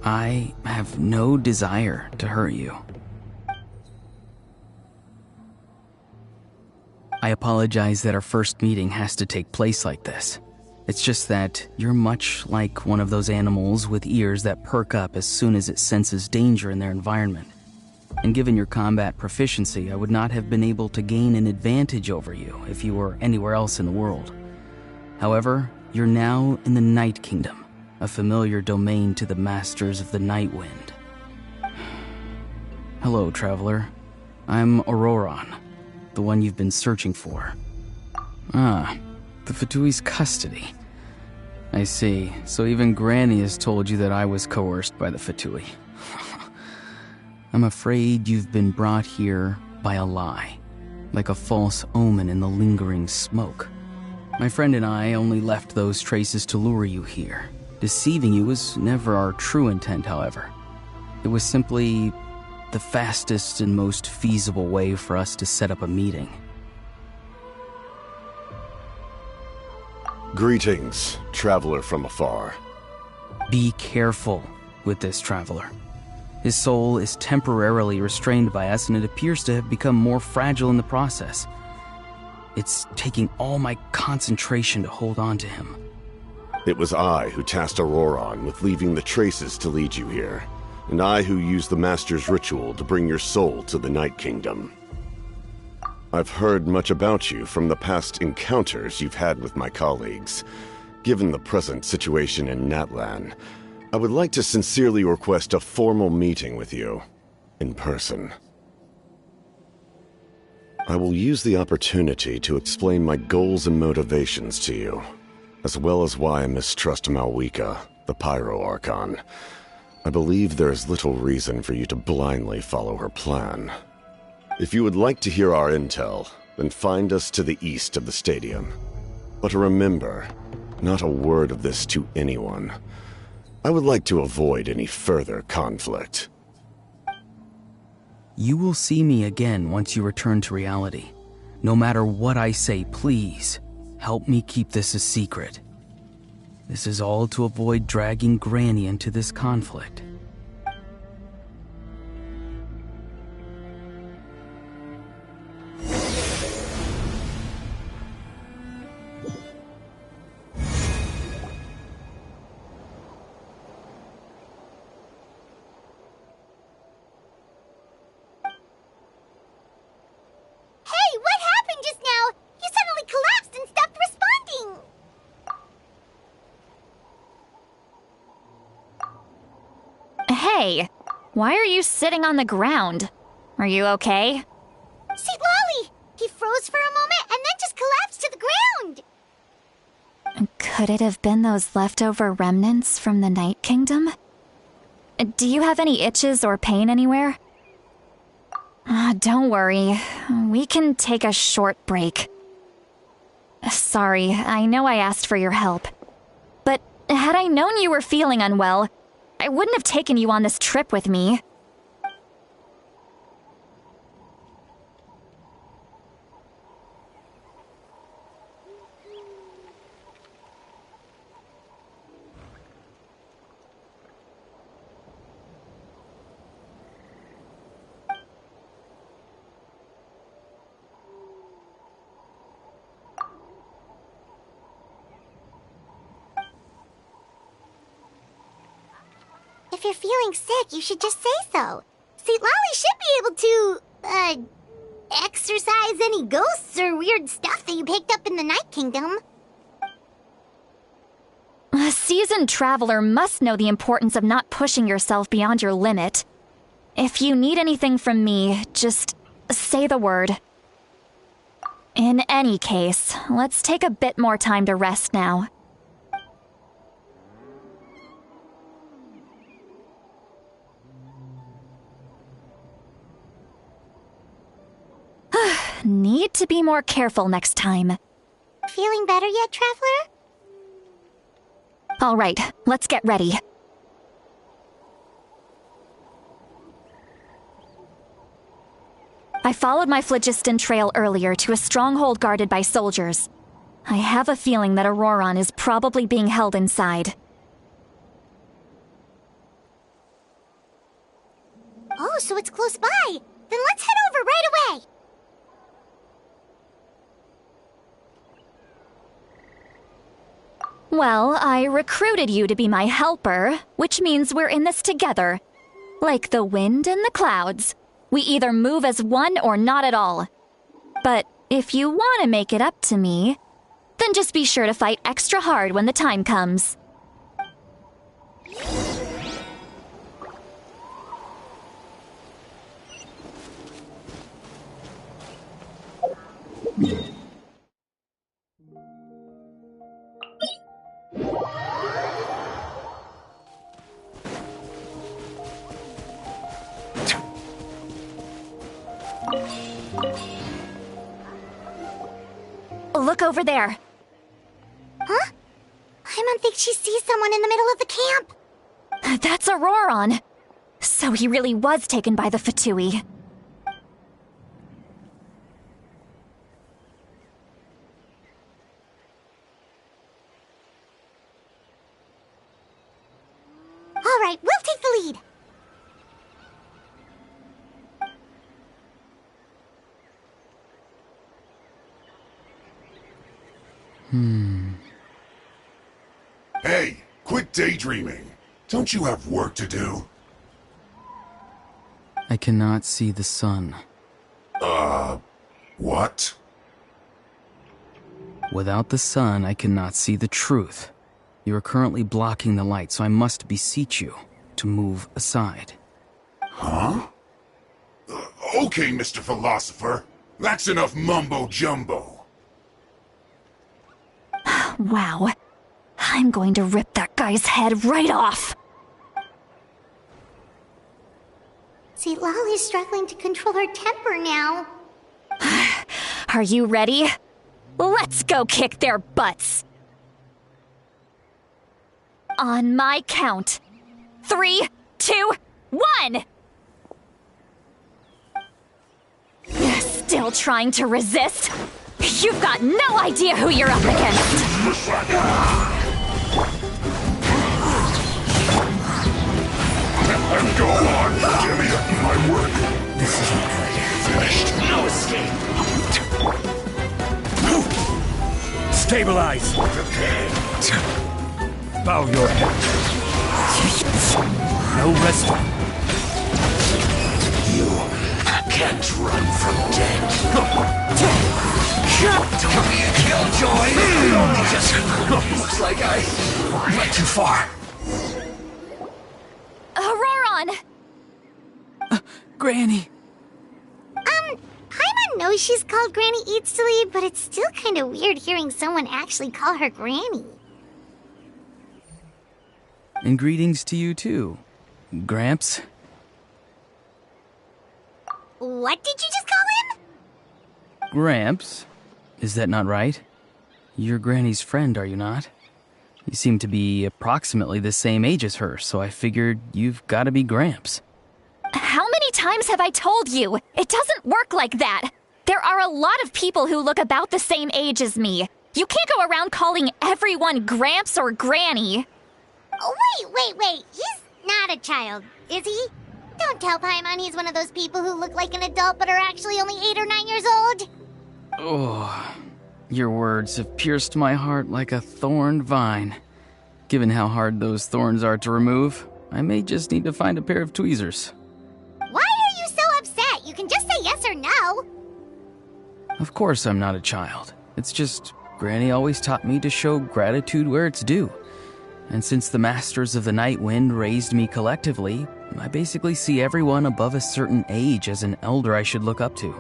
I have no desire to hurt you. I apologize that our first meeting has to take place like this. It's just that you're much like one of those animals with ears that perk up as soon as it senses danger in their environment. And given your combat proficiency, I would not have been able to gain an advantage over you if you were anywhere else in the world. However, you're now in the Night Kingdom, a familiar domain to the Masters of the Night Wind. Hello, traveler. I'm Auroron, the one you've been searching for. Ah, the Fatui's custody. I see. So even Granny has told you that I was coerced by the Fatui. I'm afraid you've been brought here by a lie, like a false omen in the lingering smoke. My friend and I only left those traces to lure you here. Deceiving you was never our true intent, however. It was simply the fastest and most feasible way for us to set up a meeting. Greetings, traveler from afar. Be careful with this traveler. His soul is temporarily restrained by us, and it appears to have become more fragile in the process. It's taking all my concentration to hold on to him. It was I who tasked Auroron with leaving the traces to lead you here, and I who used the Master's ritual to bring your soul to the Night Kingdom. I've heard much about you from the past encounters you've had with my colleagues. Given the present situation in Natlan, I would like to sincerely request a formal meeting with you, in person. I will use the opportunity to explain my goals and motivations to you, as well as why I mistrust Malwika, the Pyro Archon. I believe there is little reason for you to blindly follow her plan. If you would like to hear our intel, then find us to the east of the stadium. But remember, not a word of this to anyone. I would like to avoid any further conflict. You will see me again once you return to reality. No matter what I say, please, help me keep this a secret. This is all to avoid dragging Granny into this conflict. Hey, why are you sitting on the ground? Are you okay? See, Lolly! He froze for a moment and then just collapsed to the ground! Could it have been those leftover remnants from the Night Kingdom? Do you have any itches or pain anywhere? Don't worry. We can take a short break. Sorry, I know I asked for your help. But had I known you were feeling unwell, I wouldn't have taken you on this trip with me. If you're feeling sick, you should just say so. St. Lolly should be able to, exorcise any ghosts or weird stuff that you picked up in the Night Kingdom. A seasoned traveler must know the importance of not pushing yourself beyond your limit. If you need anything from me, just say the word. In any case, let's take a bit more time to rest now. Need to be more careful next time. Feeling better yet, Traveler? All right, let's get ready. I followed my phlogiston trail earlier to a stronghold guarded by soldiers. I have a feeling that Auroron is probably being held inside. Oh, so it's close by. Then let's head over right away. Well, I recruited you to be my helper, which means we're in this together. Like the wind and the clouds. We either move as one or not at all. But if you want to make it up to me, then just be sure to fight extra hard when the time comes. Look over there. Huh? I don't think she sees someone in the middle of the camp. That's Auroron. So he really was taken by the Fatui. All right, we'll take the lead. Hey, quit daydreaming. Don't you have work to do? I cannot see the sun. What? Without the sun, I cannot see the truth. You are currently blocking the light, so I must beseech you to move aside. Huh? Okay, Mr. Philosopher. That's enough mumbo-jumbo. Wow. I'm going to rip that guy's head right off. St. Lolly's struggling to control her temper now. Are you ready? Let's go kick their butts. On my count. 3, 2, 1! Still trying to resist? You've got no idea who you're up against! Go on, give me my work. This isn't good. Finished. No escape. Stabilize. Bow your head. No resting. You can't run from death. Don't be a killjoy. It only just looks like I went too far. Auroron! Granny! Paimon knows she's called Granny Eatsley, but it's still kind of weird hearing someone actually call her Granny. And greetings to you too, Gramps. What did you just call him? Gramps? Is that not right? You're Granny's friend, are you not? You seem to be approximately the same age as her, so I figured you've got to be Gramps. How many times have I told you? It doesn't work like that. There are a lot of people who look about the same age as me. You can't go around calling everyone Gramps or Granny. Oh, wait. He's not a child, is he? Don't tell Paimon he's one of those people who look like an adult but are actually only 8 or 9 years old. Oh, your words have pierced my heart like a thorned vine. Given how hard those thorns are to remove, I may just need to find a pair of tweezers. Why are you so upset? You can just say yes or no. Of course I'm not a child. It's just Granny always taught me to show gratitude where it's due. And since the Masters of the Night Wind raised me collectively, I basically see everyone above a certain age as an elder I should look up to.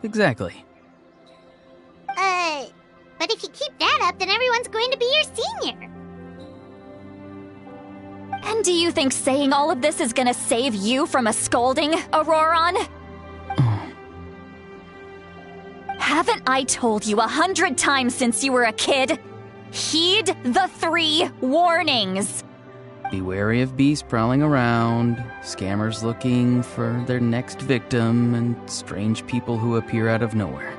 Exactly. But if you keep that up, then everyone's going to be your senior. And do you think saying all of this is gonna save you from a scolding, Auroron? Haven't I told you 100 times since you were a kid? Heed the 3 warnings. Be wary of beasts prowling around, scammers looking for their next victim, and strange people who appear out of nowhere.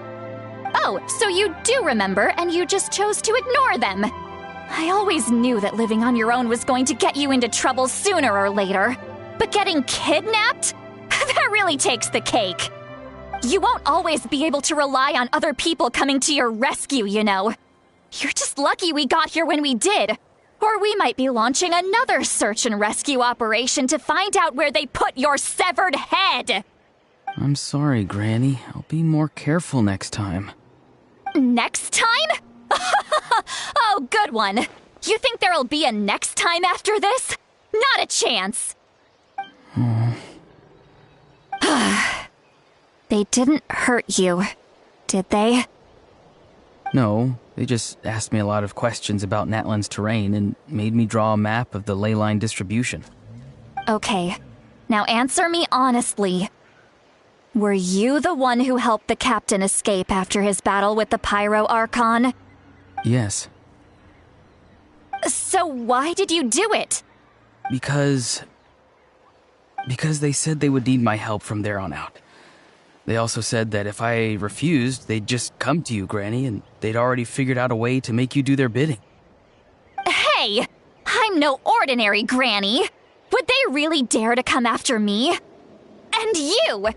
Oh, so you do remember, and you just chose to ignore them. I always knew that living on your own was going to get you into trouble sooner or later. But getting kidnapped? That really takes the cake. You won't always be able to rely on other people coming to your rescue, you know. You're just lucky we got here when we did. Or we might be launching another search and rescue operation to find out where they put your severed head. I'm sorry, Granny. I'll be more careful next time. Next time? Oh, good one. You think there'll be a next time after this? Not a chance. They didn't hurt you, did they? No, they just asked me a lot of questions about Natlan's terrain and made me draw a map of the ley line distribution. Okay, now answer me honestly. Were you the one who helped the captain escape after his battle with the Pyro Archon? Yes. So why did you do it? Because they said they would need my help from there on out. They also said that if I refused, they'd just come to you, Granny, and they'd already figured out a way to make you do their bidding. Hey! I'm no ordinary Granny! Would they really dare to come after me? And you!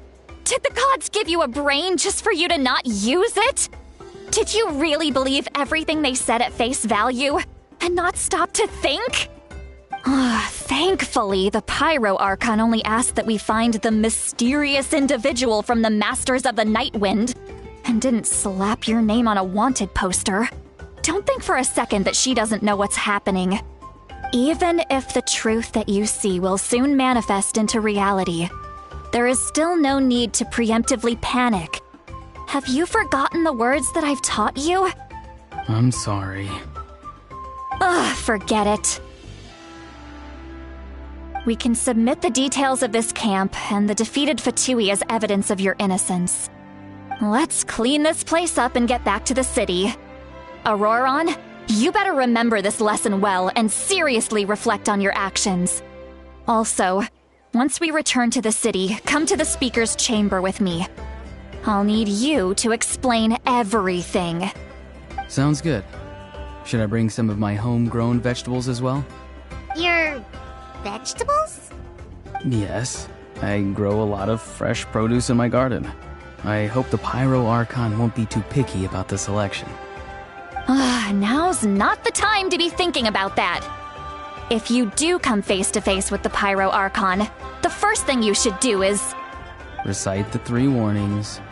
Did the gods give you a brain just for you to not use it? Did you really believe everything they said at face value and not stop to think? Thankfully, the Pyro Archon only asked that we find the mysterious individual from the Masters of the Night Wind and didn't slap your name on a wanted poster. Don't think for a second that she doesn't know what's happening. Even if the truth that you see will soon manifest into reality, there is still no need to preemptively panic. Have you forgotten the words that I've taught you? I'm sorry. Forget it. We can submit the details of this camp and the defeated Fatui as evidence of your innocence. Let's clean this place up and get back to the city. Auroron, you better remember this lesson well and seriously reflect on your actions. Also, once we return to the city, come to the speaker's chamber with me. I'll need you to explain everything. Sounds good. Should I bring some of my homegrown vegetables as well? Your vegetables? Yes. I grow a lot of fresh produce in my garden. I hope the Pyro Archon won't be too picky about the selection. Now's not the time to be thinking about that. If you do come face to face with the Pyro Archon, the first thing you should do is... recite the 3 warnings.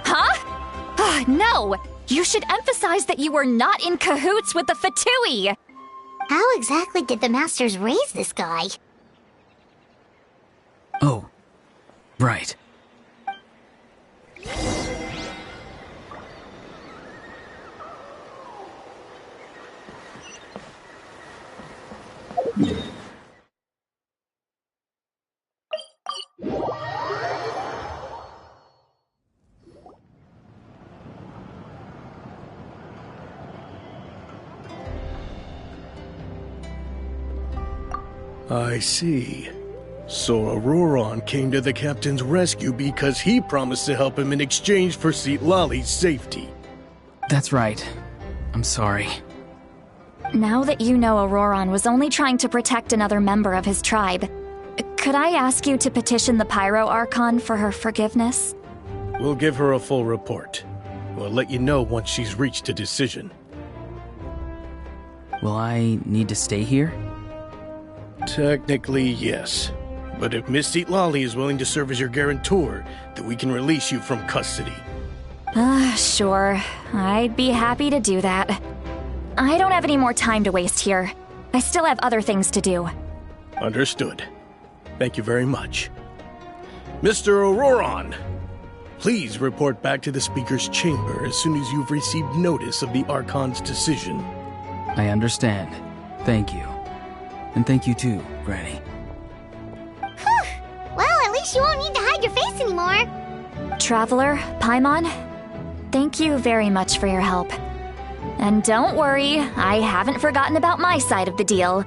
Huh? No! You should emphasize that you were not in cahoots with the Fatui! How exactly did the Masters raise this guy? Oh, right. I see. So Auroron came to the captain's rescue because he promised to help him in exchange for Lali's safety. That's right. I'm sorry. Now that you know Auroron was only trying to protect another member of his tribe, could I ask you to petition the Pyro Archon for her forgiveness? We'll give her a full report. We'll let you know once she's reached a decision. Will I need to stay here? Technically, yes. But if Miss Lali is willing to serve as your guarantor, then we can release you from custody. Sure. I'd be happy to do that. I don't have any more time to waste here. I still have other things to do. Understood. Thank you very much. Mr. Auroron, please report back to the Speaker's chamber as soon as you've received notice of the Archon's decision. I understand. Thank you. And thank you too, Granny. Well, at least you won't need to hide your face anymore. Traveler, Paimon, thank you very much for your help. And don't worry, I haven't forgotten about my side of the deal.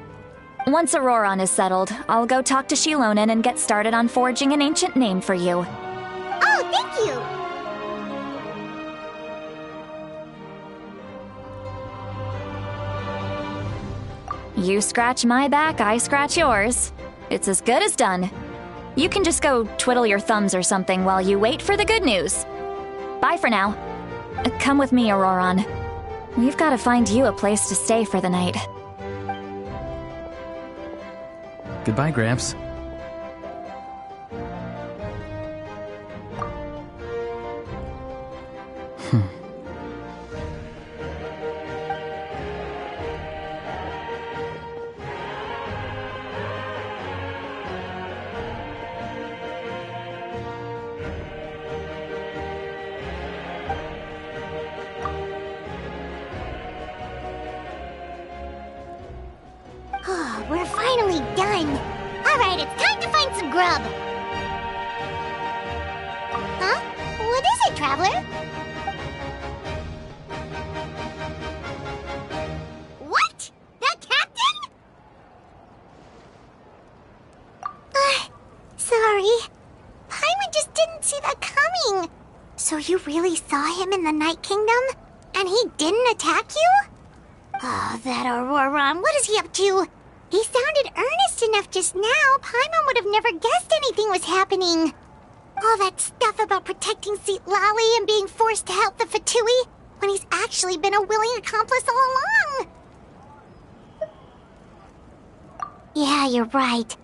Once Auroron is settled, I'll go talk to Shilonen and get started on forging an ancient name for you. Oh, thank you! You scratch my back, I scratch yours. It's as good as done. You can just go twiddle your thumbs or something while you wait for the good news. Bye for now. Come with me, Auroron. We've got to find you a place to stay for the night. Goodbye, Gramps. We're finally done. Alright, it's time to find some grub. Huh? What is it, Traveler? What? The captain? Sorry. Paimon just didn't see that coming. So you really saw him in the Night Kingdom? And he didn't attack you? Oh, that Auroron, what is he up to? He sounded earnest enough just now. Paimon would have never guessed anything was happening. All that stuff about protecting Lali and being forced to help the Fatui, when he's actually been a willing accomplice all along. Yeah, you're right.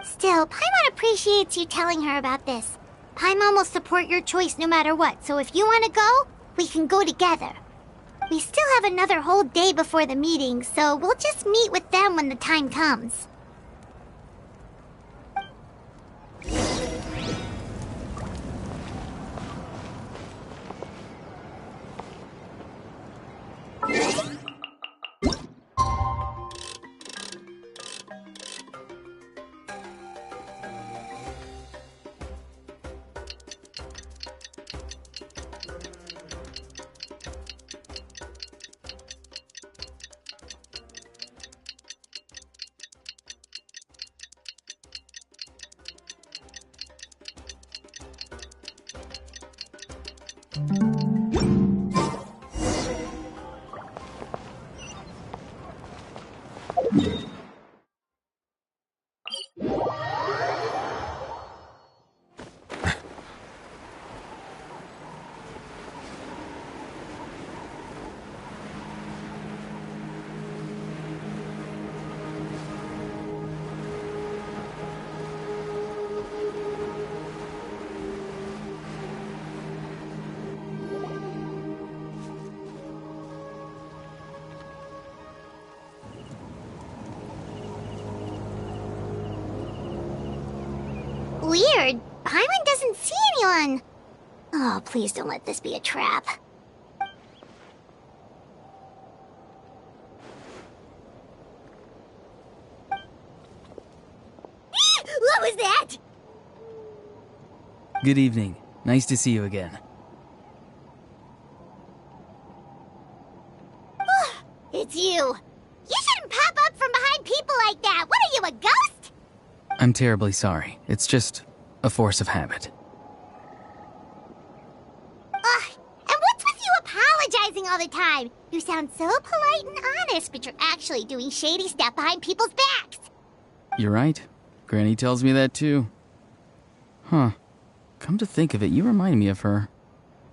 Still, Paimon appreciates you telling her about this. Paimon will support your choice no matter what, so if you want to go, we can go together. We still have another whole day before the meeting, so we'll just meet with them when the time comes. Weird. Paimon doesn't see anyone. Oh, please don't let this be a trap. What was that? Good evening. Nice to see you again. It's you. You shouldn't pop up from behind people like that! What are you, a ghost? I'm terribly sorry. It's just a force of habit. Ugh, and what's with you apologizing all the time? You sound so polite and honest, but you're actually doing shady stuff behind people's backs. You're right. Granny tells me that too. Huh. Come to think of it, you remind me of her.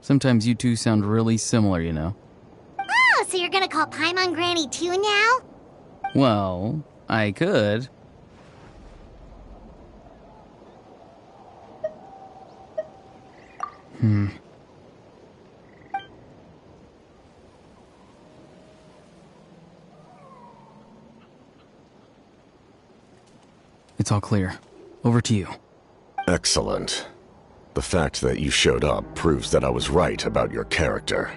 Sometimes you two sound really similar, you know. Oh, so you're gonna call Paimon Granny too now? Well, I could. It's all clear. Over to you. Excellent. The fact that you showed up proves that I was right about your character.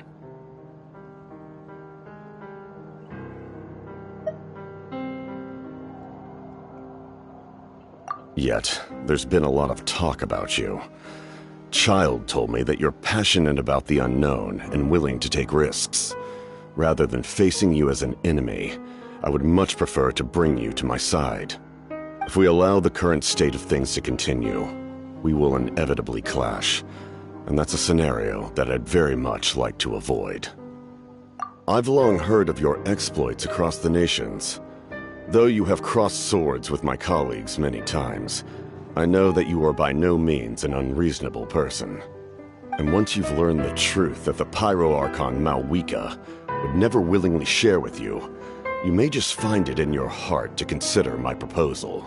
Yet, there's been a lot of talk about you. Child told me that you're passionate about the unknown and willing to take risks. Rather than facing you as an enemy, I would much prefer to bring you to my side. If we allow the current state of things to continue, we will inevitably clash, and that's a scenario that I'd very much like to avoid. I've long heard of your exploits across the nations. Though you have crossed swords with my colleagues many times, I know that you are by no means an unreasonable person. And once you've learned the truth that the Pyro Archon Malwika would never willingly share with you, you may just find it in your heart to consider my proposal.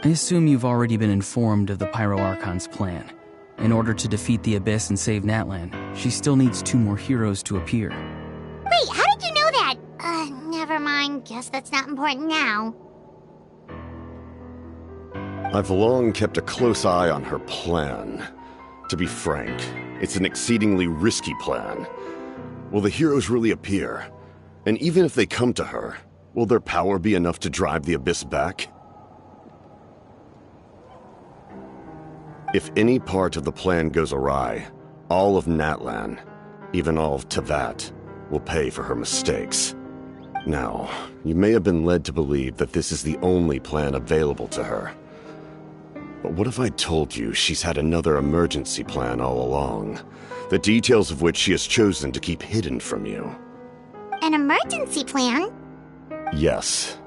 I assume you've already been informed of the Pyro Archon's plan. In order to defeat the Abyss and save Natlan, she still needs 2 more heroes to appear. Wait, how did you know that? Never mind. Guess that's not important now. I've long kept a close eye on her plan. To be frank, it's an exceedingly risky plan. Will the heroes really appear? And even if they come to her, will their power be enough to drive the Abyss back? If any part of the plan goes awry, all of Natlan, even all of Tevat, will pay for her mistakes. Now, you may have been led to believe that this is the only plan available to her. But what if I told you she's had another emergency plan all along, the details of which she has chosen to keep hidden from you? An emergency plan? Yes.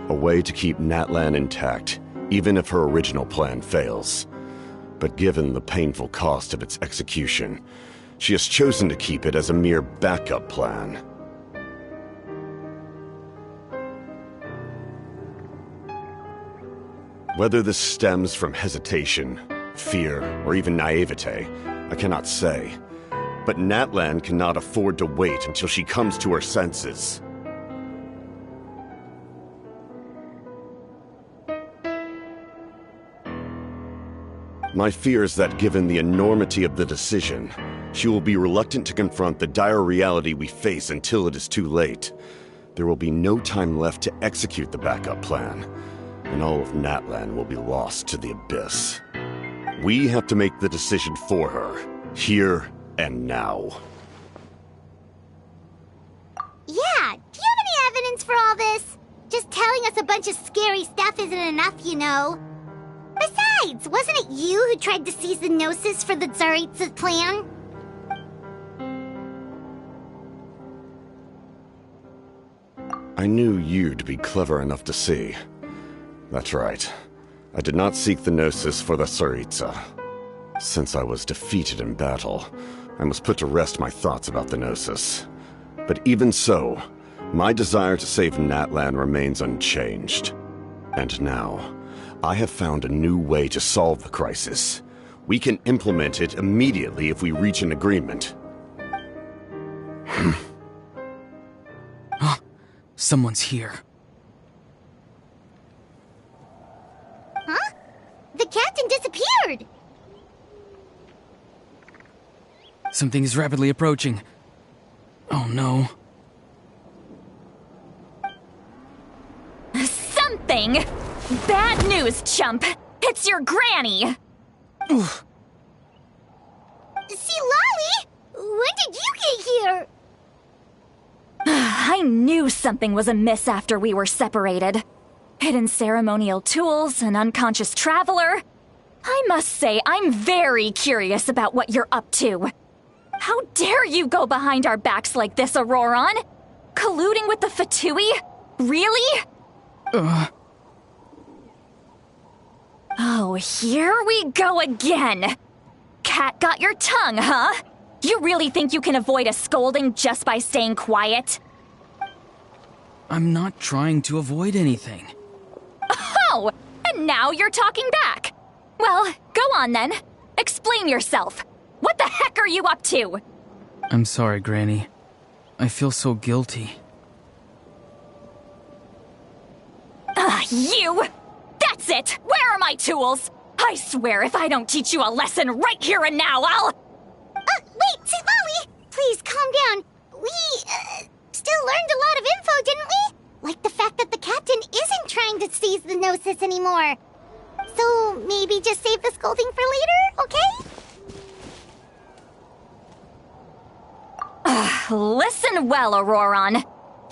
A way to keep Natlan intact, even if her original plan fails. But given the painful cost of its execution, she has chosen to keep it as a mere backup plan. Whether this stems from hesitation, fear, or even naivete, I cannot say. But Natlan cannot afford to wait until she comes to her senses. My fear is that given the enormity of the decision, she will be reluctant to confront the dire reality we face until it is too late. There will be no time left to execute the backup plan, and all of Natlan will be lost to the Abyss. We have to make the decision for her, here and now. Yeah, do you have any evidence for all this? Just telling us a bunch of scary stuff isn't enough, you know. Besides, wasn't it you who tried to seize the Gnosis for the Tsaritsa's plan? I knew you'd be clever enough to see. That's right. I did not seek the Gnosis for the Tsaritsa. Since I was defeated in battle, I must put to rest my thoughts about the Gnosis. But even so, my desire to save Natlan remains unchanged. And now, I have found a new way to solve the crisis. We can implement it immediately if we reach an agreement. Someone's here. Huh? The captain disappeared! Something is rapidly approaching. Oh no. Something? Bad news, chump! It's your granny! Oof. See, Lolly? When did you get here? I knew something was amiss after we were separated. Hidden ceremonial tools, an unconscious traveler. I must say, I'm very curious about what you're up to. How dare you go behind our backs like this, Auroron? Colluding with the Fatui? Really? Oh, here we go again. Cat got your tongue, huh? You really think you can avoid a scolding just by staying quiet? I'm not trying to avoid anything. Oh, and now you're talking back. Well, go on then. Explain yourself. What the heck are you up to? I'm sorry, Granny. I feel so guilty. You! That's it! Where are my tools? I swear if I don't teach you a lesson right here and now, I'll... Wait, Lolly! Please, calm down. We, still learned a lot of info, didn't we? Like the fact that the captain isn't trying to seize the Gnosis anymore. So, maybe just save the scolding for later, okay? Listen well, Auroron.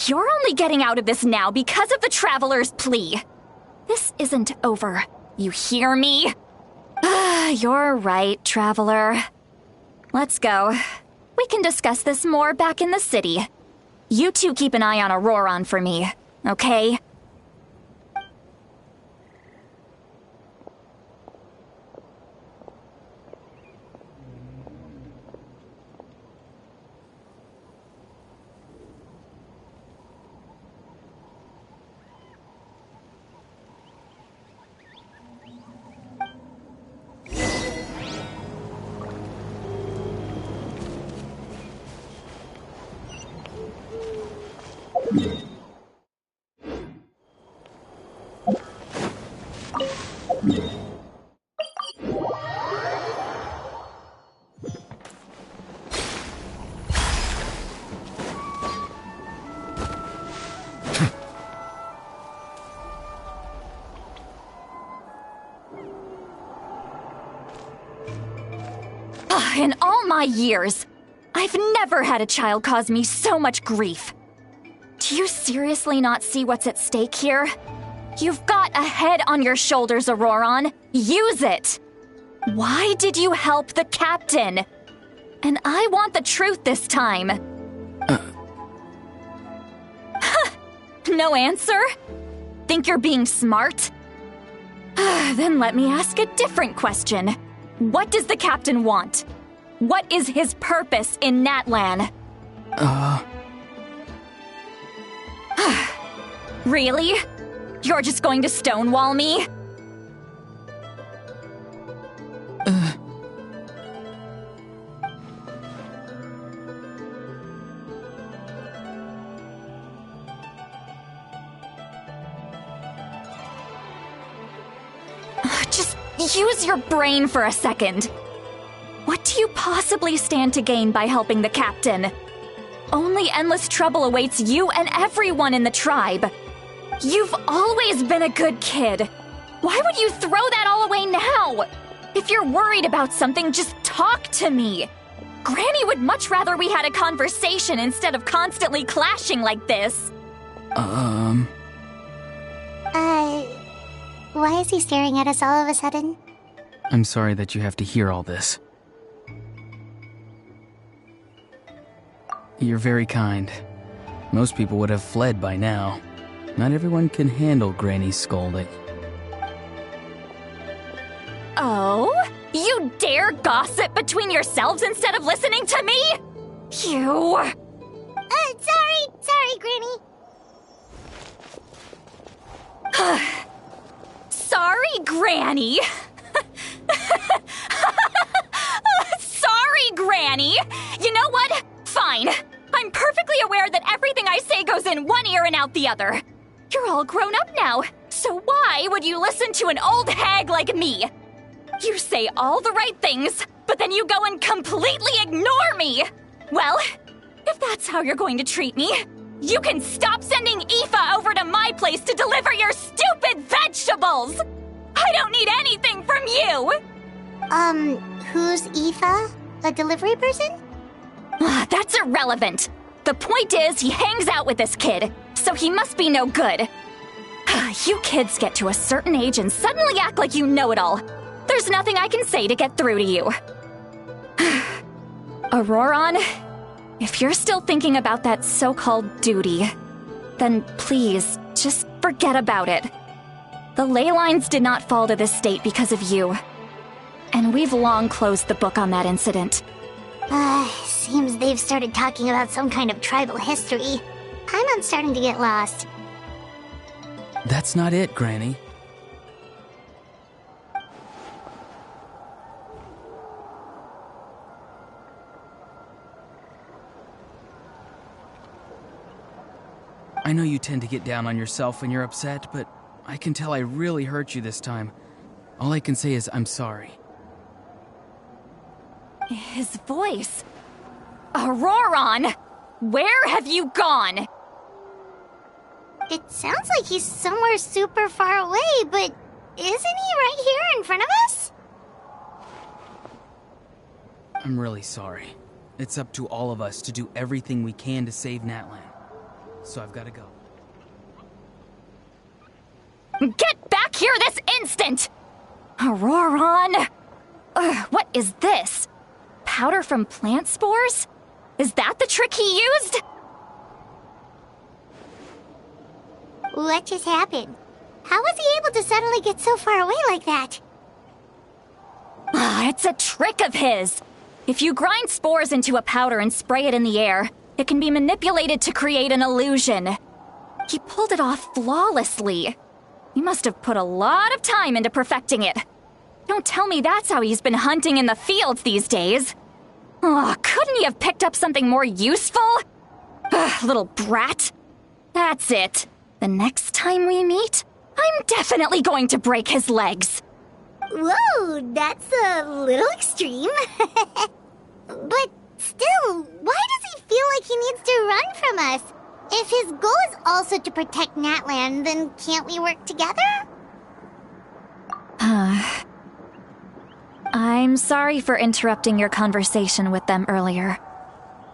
You're only getting out of this now because of the Traveler's plea. This isn't over. You hear me? You're right, Traveler. Let's go. We can discuss this more back in the city. You two keep an eye on Auroron for me, okay? In all my years, I've never had a child cause me so much grief. Do you seriously not see what's at stake here? You've got a head on your shoulders, Auroron. Use it! Why did you help the captain? And I want the truth this time. No answer? Think you're being smart? Then let me ask a different question. What does the captain want? What is his purpose in Natlan? Really? You're just going to stonewall me? Just use your brain for a second. What do you possibly stand to gain by helping the captain? Only endless trouble awaits you and everyone in the tribe. You've always been a good kid. Why would you throw that all away now? If you're worried about something, just talk to me. Granny would much rather we had a conversation instead of constantly clashing like this. Why is he staring at us all of a sudden? I'm sorry that you have to hear all this. You're very kind. Most people would have fled by now. Not everyone can handle Granny's scolding. Oh? You dare gossip between yourselves instead of listening to me? You... Sorry, Granny. Sorry, Granny. Sorry, Granny. You know what? Fine. I'm perfectly aware that everything I say goes in one ear and out the other. You're all grown up now, so why would you listen to an old hag like me? You say all the right things, but then you go and completely ignore me. Well, if that's how you're going to treat me, you can stop sending Aoife over to my place to deliver your stupid vegetables! I don't need anything from you! Who's Aoife? A delivery person? That's irrelevant. The point is, he hangs out with this kid, so he must be no good. You kids get to a certain age and suddenly act like you know it all. There's nothing I can say to get through to you. Auroron, if you're still thinking about that so-called duty, then please, just forget about it. The ley lines did not fall to this state because of you. And we've long closed the book on that incident. Seems they've started talking about some kind of tribal history. I'm starting to get lost. That's not it, Granny. I know you tend to get down on yourself when you're upset, but I can tell I really hurt you this time. All I can say is I'm sorry. His voice. Auroron! Where have you gone? It sounds like he's somewhere super far away, but isn't he right here in front of us? I'm really sorry. It's up to all of us to do everything we can to save Natlan. So I've got to go. Get back here this instant! Auroron! What is this? Powder from plant spores? Is that the trick he used? What just happened? How was he able to suddenly get so far away like that? It's a trick of his. If you grind spores into a powder and spray it in the air, it can be manipulated to create an illusion. He pulled it off flawlessly. He must have put a lot of time into perfecting it. Don't tell me that's how he's been hunting in the fields these days. Couldn't he have picked up something more useful? Little brat. That's it. The next time we meet, I'm definitely going to break his legs. Whoa, that's a little extreme. But still, why does he feel like he needs to run from us? If his goal is also to protect Natlan, then can't we work together? I'm sorry for interrupting your conversation with them earlier.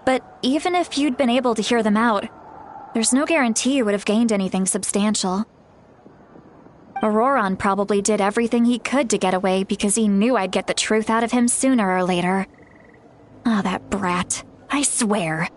But even if you'd been able to hear them out, there's no guarantee you would have gained anything substantial. Auroron probably did everything he could to get away because he knew I'd get the truth out of him sooner or later. That brat. I swear.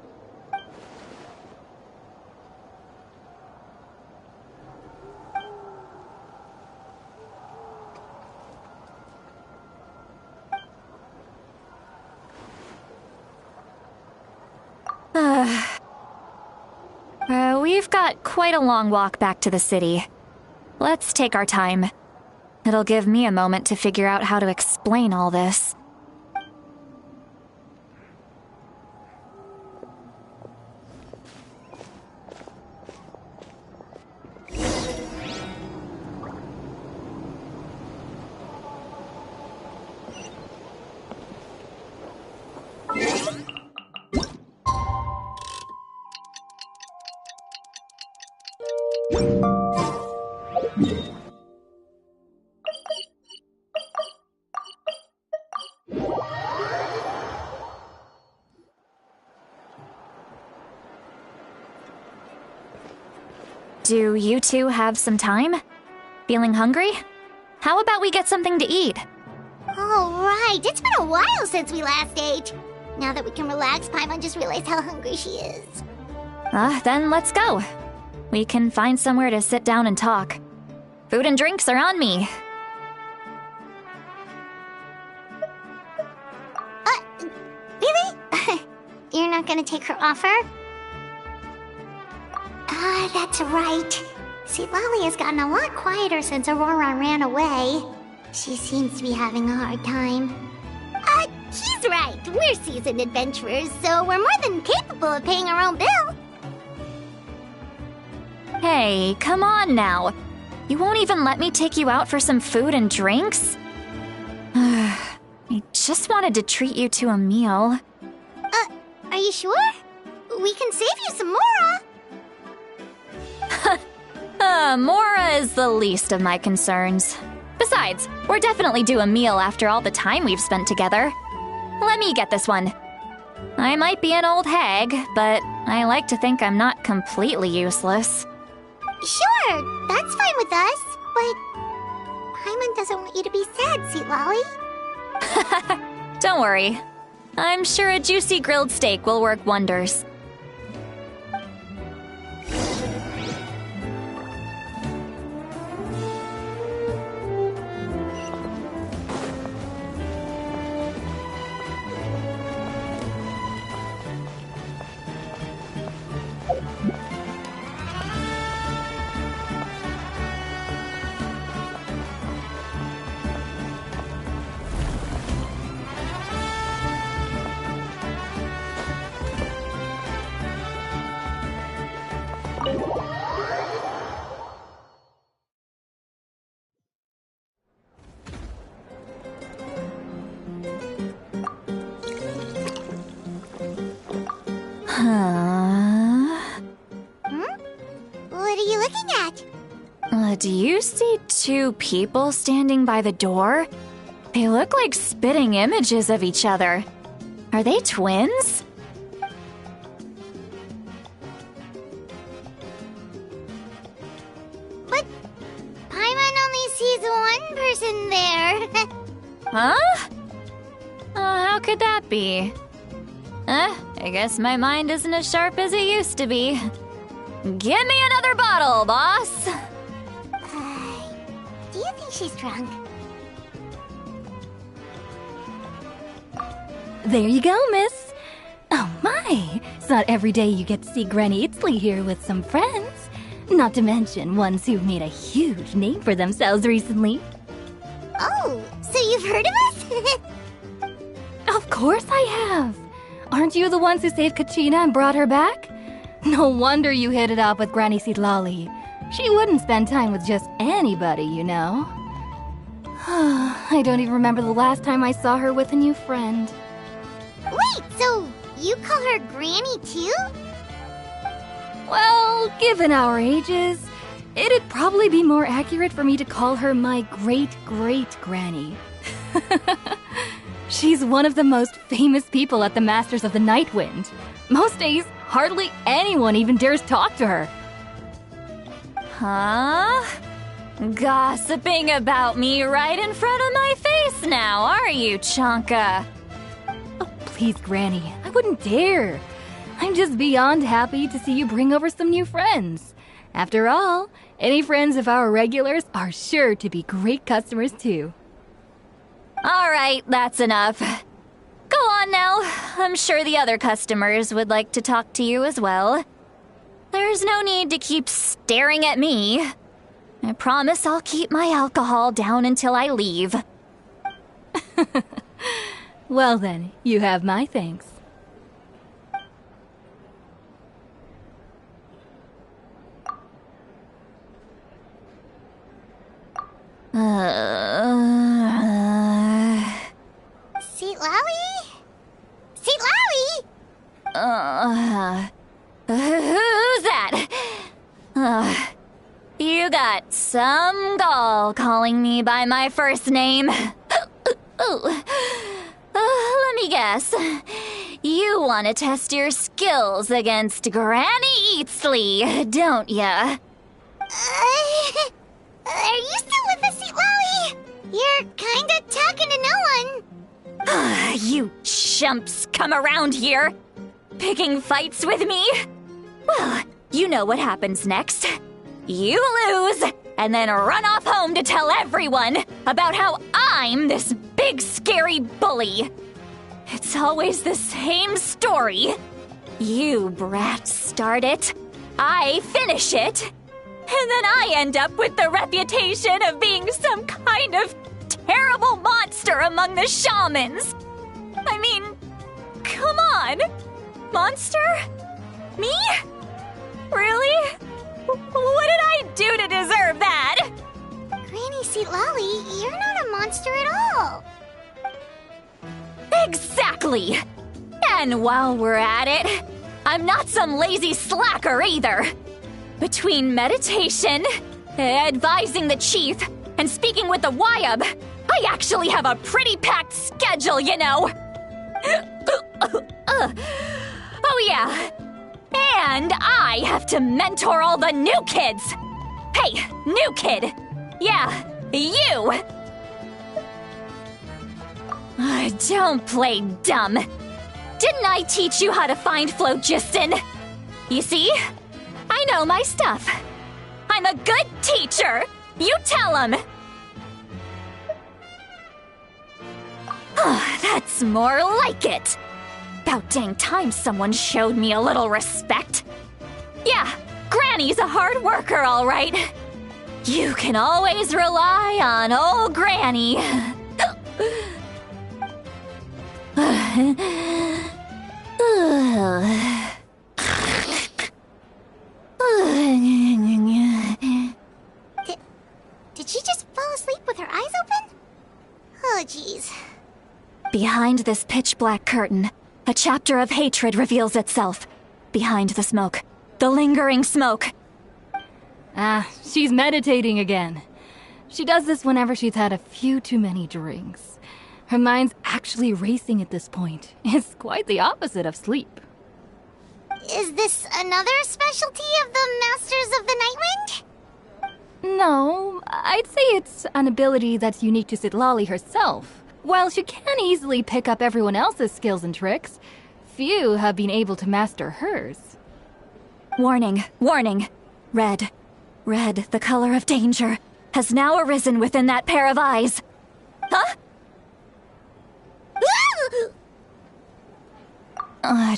We've got quite a long walk back to the city. Let's take our time. It'll give me a moment to figure out how to explain all this. Do you two have some time? Feeling hungry? How about we get something to eat? All right, it's been a while since we last ate. Now that we can relax, Paimon just realized how hungry she is. Then let's go. We can find somewhere to sit down and talk. Food and drinks are on me. Really? You're not gonna take her offer? That's right. See, Lolly has gotten a lot quieter since Auroron ran away. She seems to be having a hard time. She's right. We're seasoned adventurers, so we're more than capable of paying our own bill. Hey, come on now. You won't even let me take you out for some food and drinks? I just wanted to treat you to a meal. Are you sure? We can save you some Mora. Mora is the least of my concerns. Besides, we're definitely due a meal after all the time we've spent together. Let me get this one. I might be an old hag, but I like to think I'm not completely useless. Sure, that's fine with us, but Paimon doesn't want you to be sad, Sweet Lolly. Don't worry. I'm sure a juicy grilled steak will work wonders. What are you looking at? Do you see two people standing by the door? They look like spitting images of each other. Are they twins? But Paimon only sees one person there. Huh? How could that be? I guess my mind isn't as sharp as it used to be. Give me another bottle, boss! Do you think she's drunk? There you go, miss. Oh my, it's not every day you get to see Granny Itzley here with some friends. Not to mention ones who've made a huge name for themselves recently. Oh, so you've heard of us? Of course I have. Aren't you the ones who saved Kachina and brought her back? No wonder you hit it off with Granny Sitlali. She wouldn't spend time with just anybody, you know. I don't even remember the last time I saw her with a new friend. Wait, so you call her Granny too? Well, given our ages, it'd probably be more accurate for me to call her my great-great-granny. She's one of the most famous people at the Masters of the Night Wind. Most days, hardly anyone even dares talk to her. Huh? Gossiping about me right in front of my face now, are you, Chonka? Oh, please, Granny, I wouldn't dare. I'm just beyond happy to see you bring over some new friends. After all, any friends of our regulars are sure to be great customers too. All right, that's enough. Go on now. I'm sure the other customers would like to talk to you as well. There's no need to keep staring at me. I promise I'll keep my alcohol down until I leave. Well then, you have my thanks. Sweet Lolly? Sweet Lolly? Who's that? You got some gall calling me by my first name. Let me guess. You want to test your skills against Granny Eatsley, don't ya? Are you still with us, Sweet Lolly? You're kinda talking to no one. You chumps come around here, picking fights with me? Well, you know what happens next. You lose, and then run off home to tell everyone about how I'm this big scary bully. It's always the same story. You brats start it, I finish it, and then I end up with the reputation of being some kind of terrible monster among the shamans. I mean, come on. Monster? Me? Really? What did I do to deserve that? Granny Sweet Lolly, you're not a monster at all. Exactly! And while we're at it, I'm not some lazy slacker either. Between meditation, advising the chief, and speaking with the Wyab, I actually have a pretty packed schedule, you know. Oh yeah. And I have to mentor all the new kids! Hey, new kid! Yeah, you! Don't play dumb. Didn't I teach you how to find phlogiston? You see? I know my stuff. I'm a good teacher! You tell him! That's more like it. About dang time someone showed me a little respect. Yeah, Granny's a hard worker, all right. You can always rely on old Granny. Did she just fall asleep with her eyes open? Oh, jeez. Behind this pitch-black curtain, a chapter of hatred reveals itself. Behind the smoke. The lingering smoke. She's meditating again. She does this whenever she's had a few too many drinks. Her mind's actually racing at this point. It's quite the opposite of sleep. Is this another specialty of the Masters of the Nightwind? No, I'd say it's an ability that's unique to Citlali herself. While she can easily pick up everyone else's skills and tricks, few have been able to master hers. Warning, warning. Red, the color of danger, has now arisen within that pair of eyes. Huh?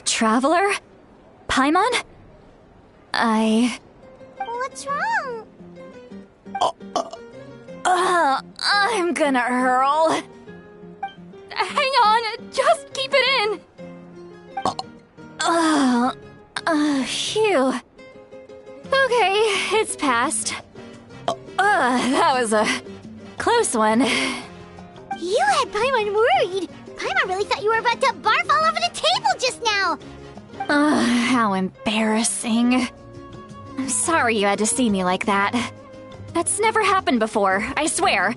Traveler? Paimon? What's wrong? I'm gonna hurl. Hang on, just keep it in. Phew. Okay, it's passed. That was a close one. You had Paimon worried. Paimon really thought you were about to barf all over the table just now. How embarrassing. I'm sorry you had to see me like that. That's never happened before, I swear.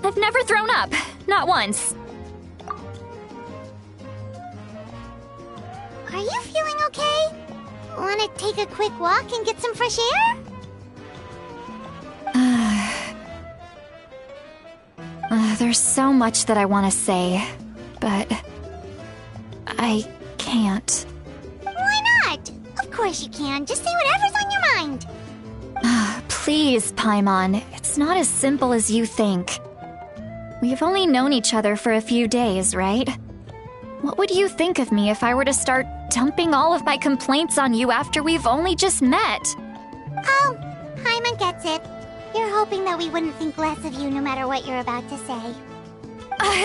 I've never thrown up, not once. Are you feeling okay? Want to take a quick walk and get some fresh air? There's so much that I want to say, but I can't. Why not? Of course you can. Just say whatever's on your mind. Please, Paimon. It's not as simple as you think. We've only known each other for a few days, right? What would you think of me if I were to start dumping all of my complaints on you after we've only just met? Oh, Paimon gets it. You're hoping that we wouldn't think less of you no matter what you're about to say.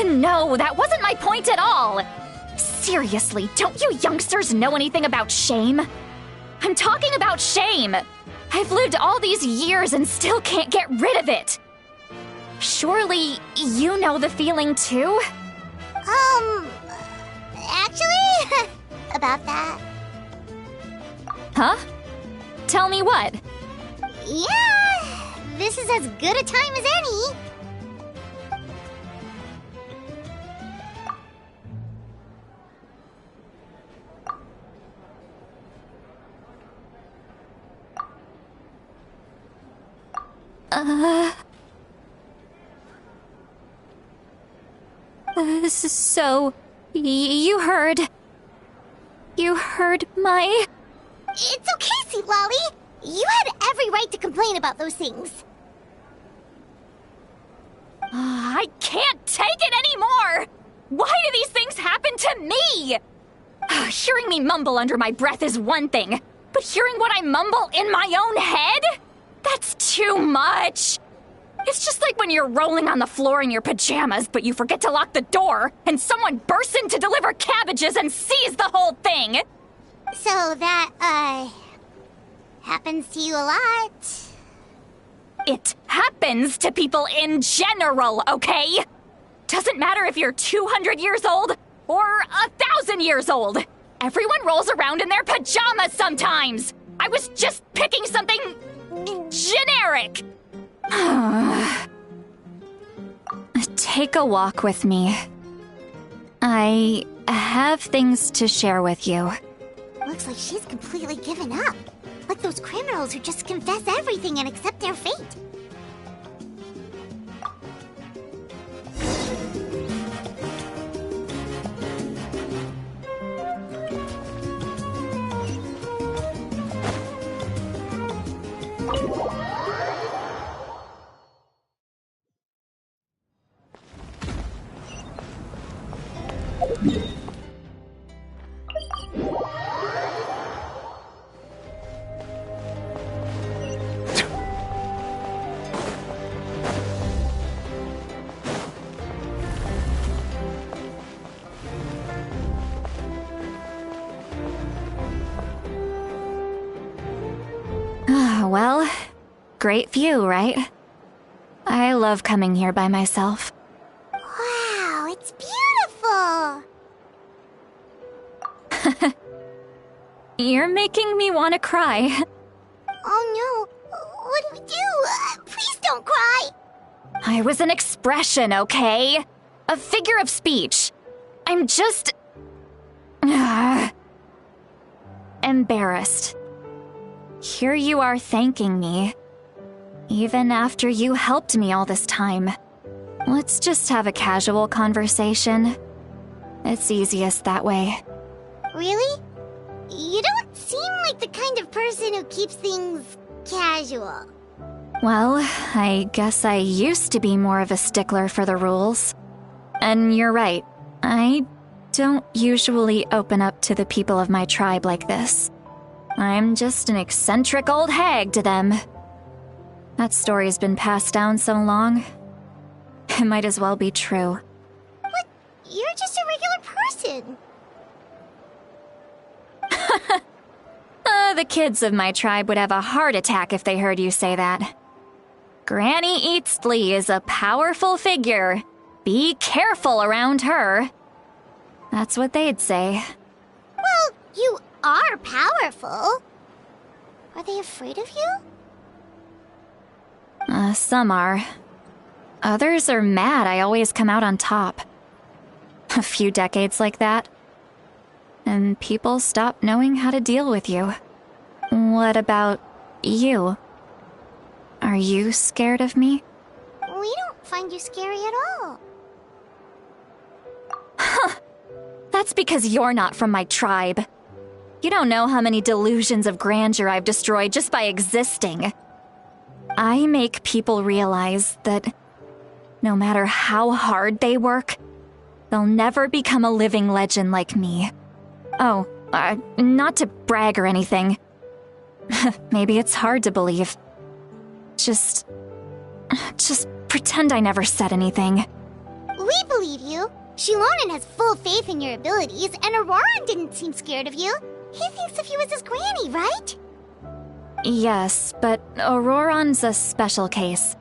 No, that wasn't my point at all! Seriously, don't you youngsters know anything about shame? I'm talking about shame! I've lived all these years and still can't get rid of it! Surely, you know the feeling too? Actually, about that. Huh? Tell me what? Yeah, this is as good a time as any. So, you heard my... It's okay, Citlali. You had every right to complain about those things. I can't take it anymore! Why do these things happen to me? Hearing me mumble under my breath is one thing, but hearing what I mumble in my own head? That's too much! It's just like when you're rolling on the floor in your pajamas, but you forget to lock the door, and someone bursts in to deliver cabbages and sees the whole thing! So that, happens to you a lot. It happens to people in general, okay? Doesn't matter if you're 200 years old or 1,000 years old. Everyone rolls around in their pajamas sometimes. I was just picking something generic. Take a walk with me. I have things to share with you. Looks like she's completely given up. Like those criminals who just confess everything and accept their fate. Well, great view, right? I love coming here by myself. Wow, it's beautiful! You're making me want to cry. Oh no, what do we do? Please don't cry! I was an expression, okay? A figure of speech. I'm just... embarrassed. Here you are thanking me. Even after you helped me all this time. Let's just have a casual conversation. It's easiest that way. Really? You don't seem like the kind of person who keeps things casual. Well, I guess I used to be more of a stickler for the rules. And you're right, I don't usually open up to the people of my tribe like this. I'm just an eccentric old hag to them. That story's been passed down so long, it might as well be true. But you're just a regular person. The kids of my tribe would have a heart attack if they heard you say that. Granny Eatsley is a powerful figure. Be careful around her. That's what they'd say. Well, you are powerful. Are they afraid of you? Some are. Others are mad I always come out on top. A few decades like that, and people stop knowing how to deal with you. What about you? Are you scared of me? We don't find you scary at all. Huh. That's because you're not from my tribe. You don't know how many delusions of grandeur I've destroyed just by existing. I make people realize that no matter how hard they work, they'll never become a living legend like me. Oh, not to brag or anything. Maybe it's hard to believe. Just pretend I never said anything. We believe you. Shilonen has full faith in your abilities, and Auroran didn't seem scared of you. He thinks of you as his granny, right? Yes, but Auroran's a special case.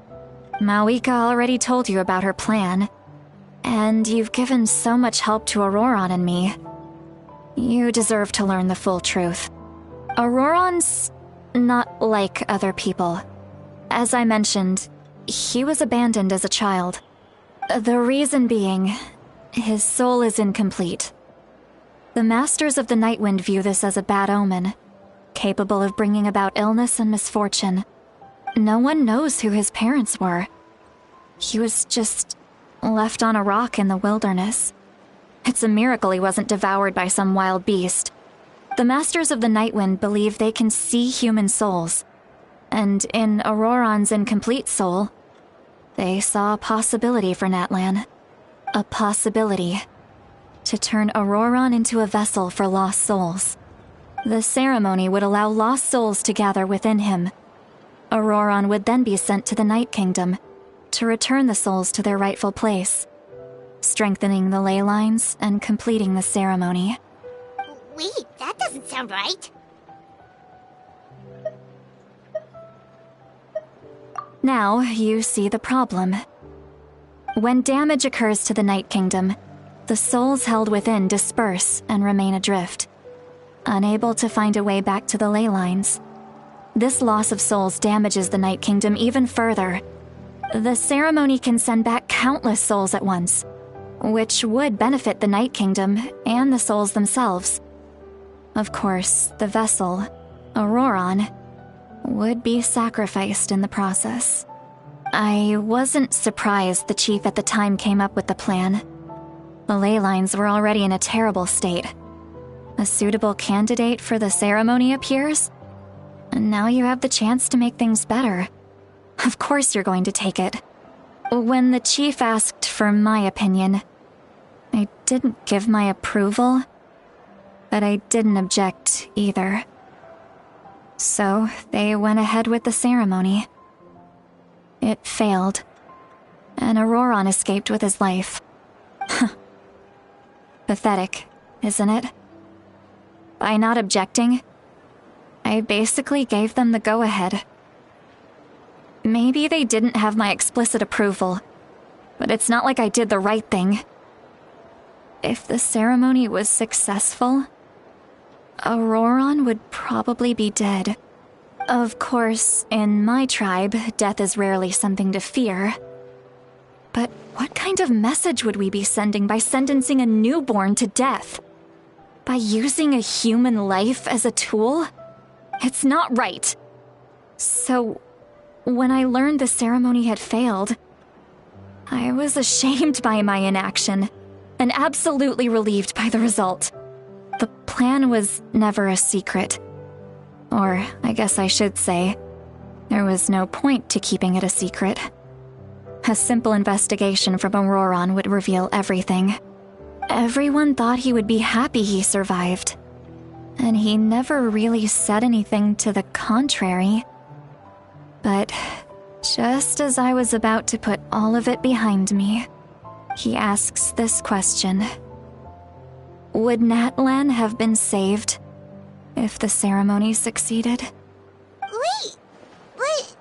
Mawika already told you about her plan. And you've given so much help to Auroran and me. You deserve to learn the full truth. Auroran's not like other people. As I mentioned, he was abandoned as a child. The reason being, his soul is incomplete. The Masters of the Nightwind view this as a bad omen, capable of bringing about illness and misfortune. No one knows who his parents were. He was just left on a rock in the wilderness. It's a miracle he wasn't devoured by some wild beast. The Masters of the Nightwind believe they can see human souls, and in Auroran's incomplete soul, they saw a possibility for Natlan. A possibility to turn Auroran into a vessel for lost souls. The ceremony would allow lost souls to gather within him. Auroran would then be sent to the Night Kingdom to return the souls to their rightful place, strengthening the ley lines and completing the ceremony. Wait, that doesn't sound right. Now you see the problem. When damage occurs to the Night Kingdom, the souls held within disperse and remain adrift, unable to find a way back to the ley lines. This loss of souls damages the Night Kingdom even further. The ceremony can send back countless souls at once, which would benefit the Night Kingdom and the souls themselves. Of course, the vessel, Auroron, would be sacrificed in the process. I wasn't surprised the chief at the time came up with the plan. The ley lines were already in a terrible state. A suitable candidate for the ceremony appears, and now you have the chance to make things better. Of course you're going to take it. When the chief asked for my opinion, I didn't give my approval, but I didn't object either. So they went ahead with the ceremony. It failed, and Auroron escaped with his life. Pathetic, isn't it? By not objecting, I basically gave them the go-ahead. Maybe they didn't have my explicit approval, but it's not like I did the right thing. If the ceremony was successful, Auroron would probably be dead. Of course, in my tribe, death is rarely something to fear. But what kind of message would we be sending by sentencing a newborn to death? By using a human life as a tool? It's not right. So, when I learned the ceremony had failed, I was ashamed by my inaction, and absolutely relieved by the result. The plan was never a secret. Or, I guess I should say, there was no point to keeping it a secret. A simple investigation from Auroron would reveal everything. Everyone thought he would be happy he survived, and he never really said anything to the contrary. But just as I was about to put all of it behind me, he asks this question. Would Natlan have been saved if the ceremony succeeded? Wait, but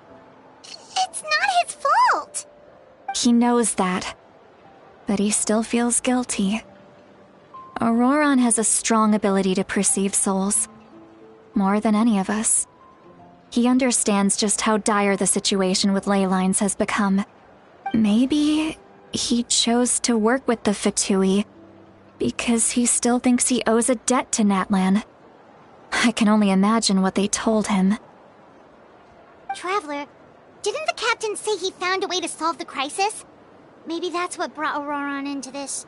it's not his fault. He knows that, but he still feels guilty. Auroron has a strong ability to perceive souls, more than any of us. He understands just how dire the situation with ley lines has become. Maybe he chose to work with the Fatui because he still thinks he owes a debt to Natlan. I can only imagine what they told him. Traveler, didn't the captain say he found a way to solve the crisis? Maybe that's what brought Auroron into this.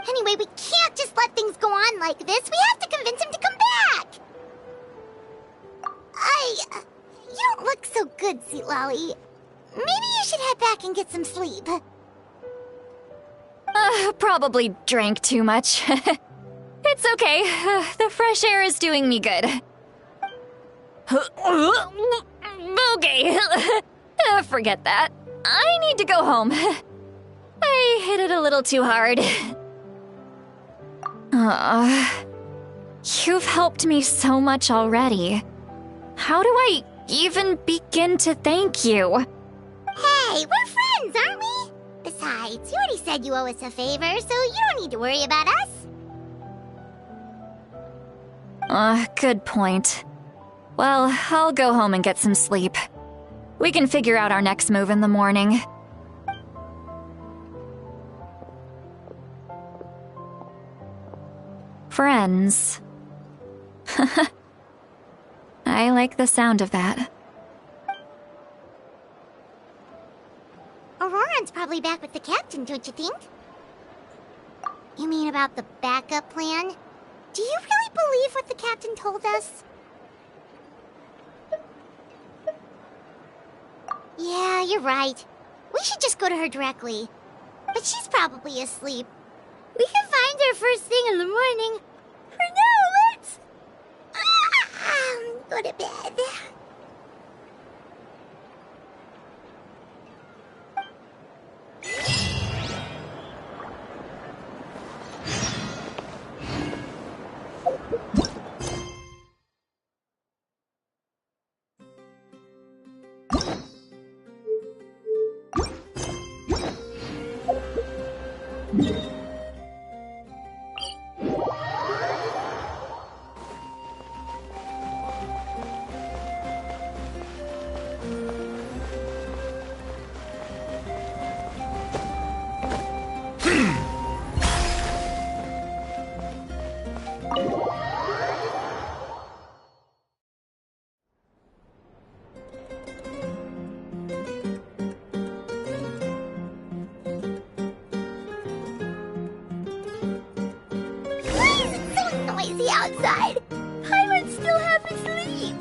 Anyway, we can't just let things go on like this. We have to convince him to come back! You don't look so good, Sweet Lolly. Maybe you should head back and get some sleep. Probably drank too much. It's okay. The fresh air is doing me good. Okay. Forget that. I need to go home. I hit it a little too hard. You've helped me so much already. How do I even begin to thank you? Hey, we're friends, aren't we? Besides, you already said you owe us a favor, so you don't need to worry about us. Good point. Well, I'll go home and get some sleep. We can figure out our next move in the morning. Friends. I like the sound of that. Auroron's probably back with the captain, don't you think? You mean about the backup plan? Do you really believe what the captain told us? Yeah, you're right. We should just go to her directly. But she's probably asleep. We can find her first thing in the morning. For now, let's... go to bed. inside. Pirates still half asleep.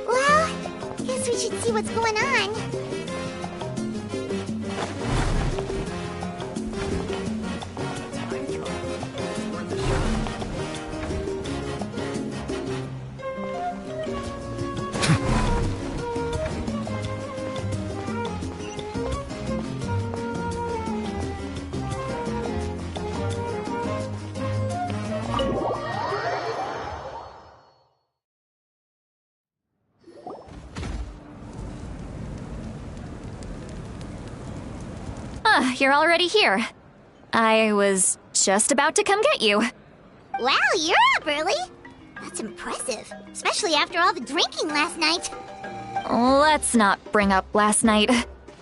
Well, guess we should see what's going on. You're already here. I was just about to come get you. Wow, you're up early. That's impressive, especially after all the drinking last night. Let's not bring up last night.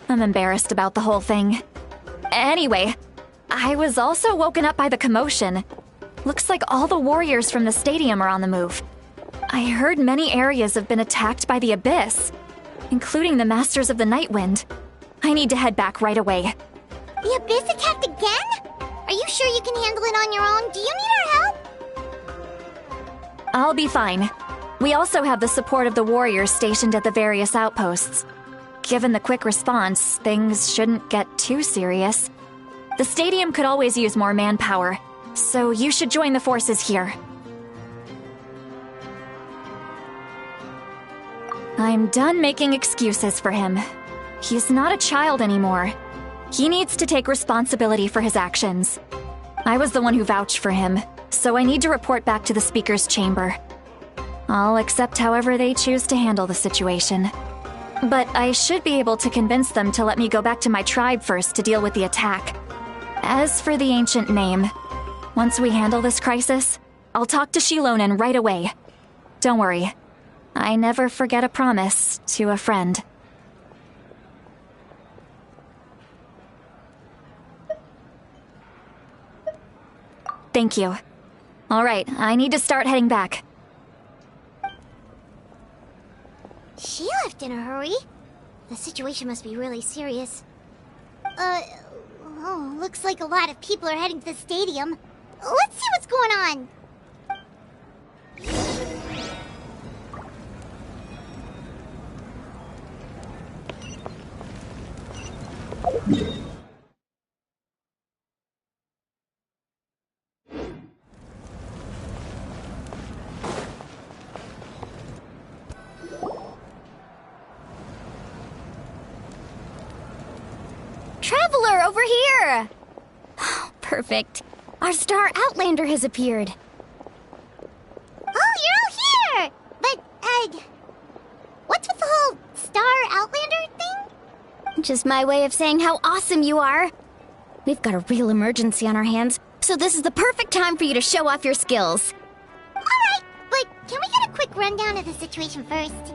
I'm embarrassed about the whole thing. Anyway, I was also woken up by the commotion. Looks like all the warriors from the stadium are on the move. I heard many areas have been attacked by the Abyss, including the Masters of the Nightwind. I need to head back right away. The Abyss attacked again? Are you sure you can handle it on your own? Do you need our help? I'll be fine. We also have the support of the warriors stationed at the various outposts. Given the quick response, things shouldn't get too serious. The stadium could always use more manpower, so you should join the forces here. I'm done making excuses for him. He's not a child anymore. He needs to take responsibility for his actions. I was the one who vouched for him, so I need to report back to the Speaker's chamber. I'll accept however they choose to handle the situation. But I should be able to convince them to let me go back to my tribe first to deal with the attack. As for the ancient name, once we handle this crisis, I'll talk to Shilonen right away. Don't worry, I never forget a promise to a friend. Thank you. All right, I need to start heading back. She left in a hurry. The situation must be really serious. Oh, looks like a lot of people are heading to the stadium. Let's see what's going on. Traveler, over here! Perfect. Our star Outlander has appeared. Oh, you're all here! But, what's with the whole star Outlander thing? Just my way of saying how awesome you are. We've got a real emergency on our hands, so this is the perfect time for you to show off your skills. Alright, but can we get a quick rundown of the situation first?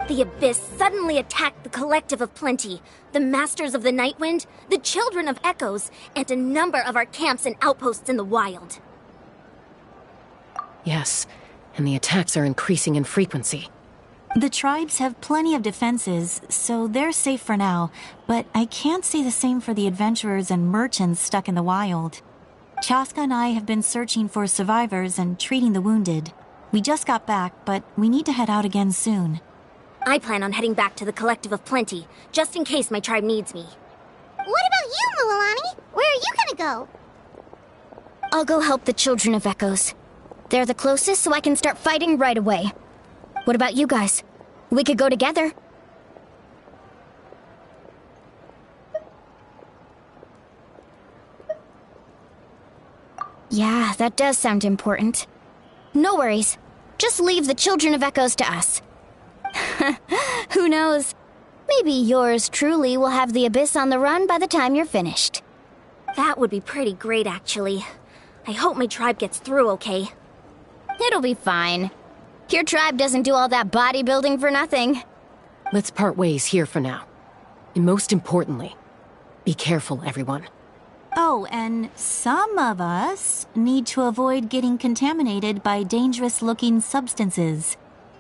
The Abyss suddenly attacked the Collective of Plenty, the Masters of the Nightwind, the Children of Echoes, and a number of our camps and outposts in the wild. Yes, and the attacks are increasing in frequency. The tribes have plenty of defenses, so they're safe for now, but I can't say the same for the adventurers and merchants stuck in the wild. Chaska and I have been searching for survivors and treating the wounded. We just got back, but we need to head out again soon. I plan on heading back to the Collective of Plenty, just in case my tribe needs me. What about you, Mualani? Where are you gonna go? I'll go help the Children of Echoes. They're the closest, so I can start fighting right away. What about you guys? We could go together. Yeah, that does sound important. No worries. Just leave the Children of Echoes to us. Who knows? Maybe yours truly will have the Abyss on the run by the time you're finished. That would be pretty great, actually. I hope my tribe gets through okay. It'll be fine. Your tribe doesn't do all that bodybuilding for nothing. Let's part ways here for now. And most importantly, be careful, everyone. Oh, and some of us need to avoid getting contaminated by dangerous-looking substances.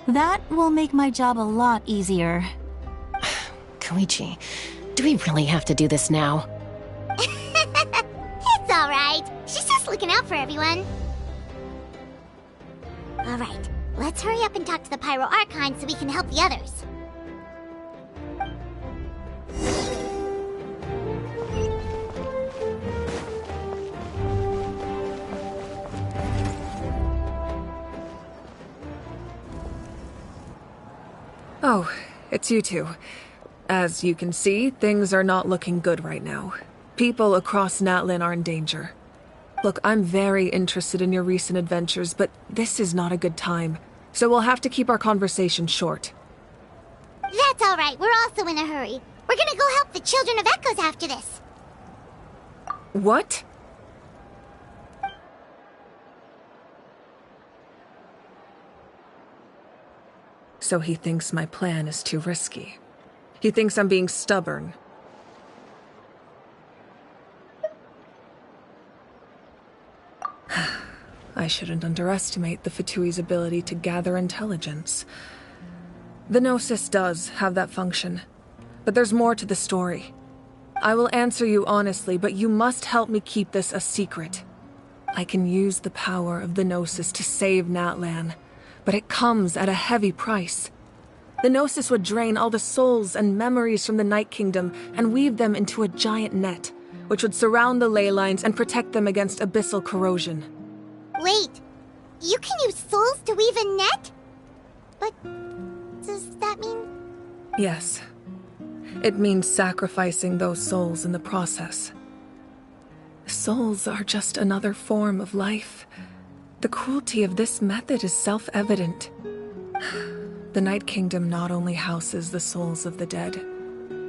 That will make my job a lot easier. Koichi, do we really have to do this now? It's alright. She's just looking out for everyone. Alright, let's hurry up and talk to the Pyro Archon so we can help the others. Oh, it's you two. As you can see, things are not looking good right now. People across Natlin are in danger. Look, I'm very interested in your recent adventures, but this is not a good time. So we'll have to keep our conversation short. That's alright, we're also in a hurry. We're gonna go help the Children of Echoes after this. What? So he thinks my plan is too risky. He thinks I'm being stubborn. I shouldn't underestimate the Fatui's ability to gather intelligence. The Gnosis does have that function, but there's more to the story. I will answer you honestly, but you must help me keep this a secret. I can use the power of the Gnosis to save Natlan, but it comes at a heavy price. The Gnosis would drain all the souls and memories from the Night Kingdom and weave them into a giant net, which would surround the ley lines and protect them against abyssal corrosion. Wait, you can use souls to weave a net? But does that mean... Yes. It means sacrificing those souls in the process. Souls are just another form of life. The cruelty of this method is self-evident. The Night Kingdom not only houses the souls of the dead,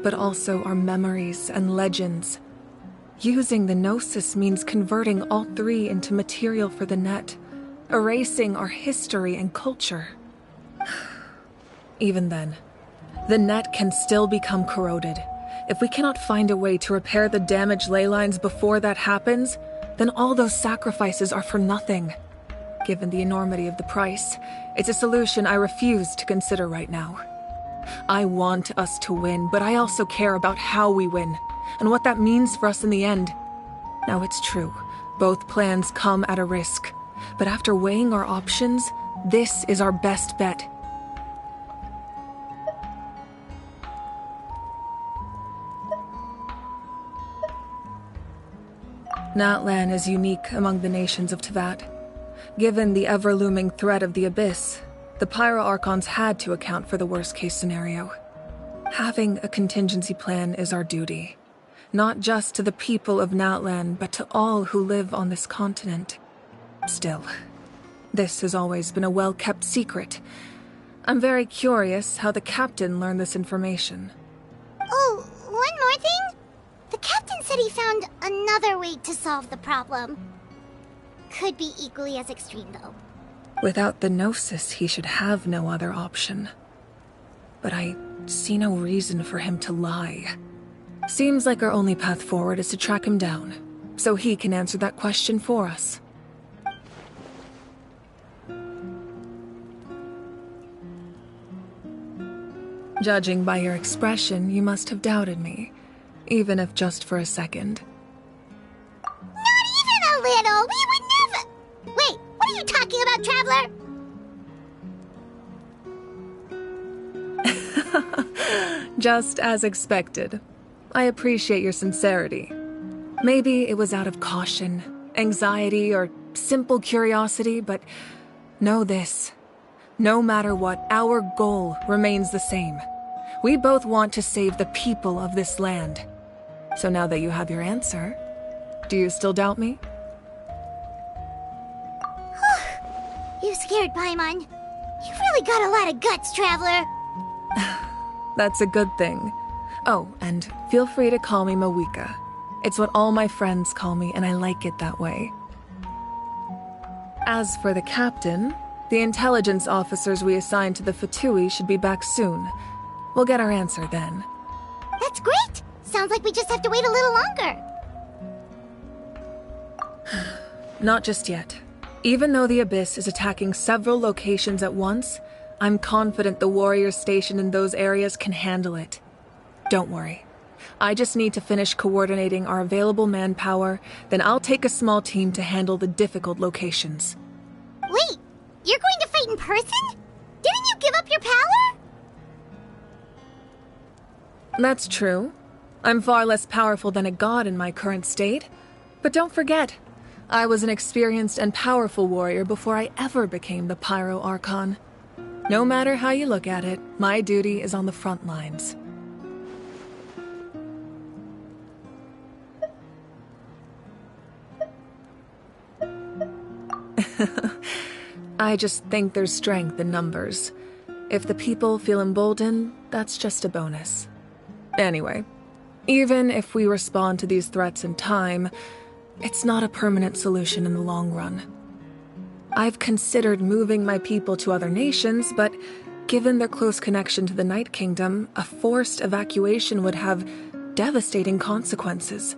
but also our memories and legends. Using the Gnosis means converting all three into material for the net, erasing our history and culture. Even then, the net can still become corroded. If we cannot find a way to repair the damaged ley lines before that happens, then all those sacrifices are for nothing. Given the enormity of the price, it's a solution I refuse to consider right now. I want us to win, but I also care about how we win, and what that means for us in the end. Now it's true, both plans come at a risk, but after weighing our options, this is our best bet. Natlan is unique among the nations of Teyvat. Given the ever-looming threat of the Abyss, the Pyro Archons had to account for the worst-case scenario. Having a contingency plan is our duty, not just to the people of Natlan, but to all who live on this continent. Still, this has always been a well-kept secret. I'm very curious how the captain learned this information. Oh, one more thing? The captain said he found another way to solve the problem. Could be equally as extreme, though. Without the Gnosis, he should have no other option. But I see no reason for him to lie. Seems like our only path forward is to track him down, so he can answer that question for us. Judging by your expression, you must have doubted me, even if just for a second. Not even a little! We would never... Wait, what are you talking about, Traveler? Just as expected. I appreciate your sincerity. Maybe it was out of caution, anxiety, or simple curiosity, but know this. No matter what, our goal remains the same. We both want to save the people of this land. So now that you have your answer, do you still doubt me? You scared Paimon. You've really got a lot of guts, Traveler. That's a good thing. Oh, and feel free to call me Mawika. It's what all my friends call me, and I like it that way. As for the captain, the intelligence officers we assigned to the Fatui should be back soon. We'll get our answer then. That's great! Sounds like we just have to wait a little longer. Not just yet. Even though the Abyss is attacking several locations at once, I'm confident the warriors stationed in those areas can handle it. Don't worry. I just need to finish coordinating our available manpower, then I'll take a small team to handle the difficult locations. Wait, You're going to fight in person? Didn't you give up your power? That's true. I'm far less powerful than a god in my current state. But don't forget, I was an experienced and powerful warrior before I ever became the Pyro Archon. No matter how you look at it, my duty is on the front lines. I just think there's strength in numbers. If the people feel emboldened, that's just a bonus. Anyway, even if we respond to these threats in time, it's not a permanent solution in the long run. I've considered moving my people to other nations, but given their close connection to the Night Kingdom, a forced evacuation would have devastating consequences.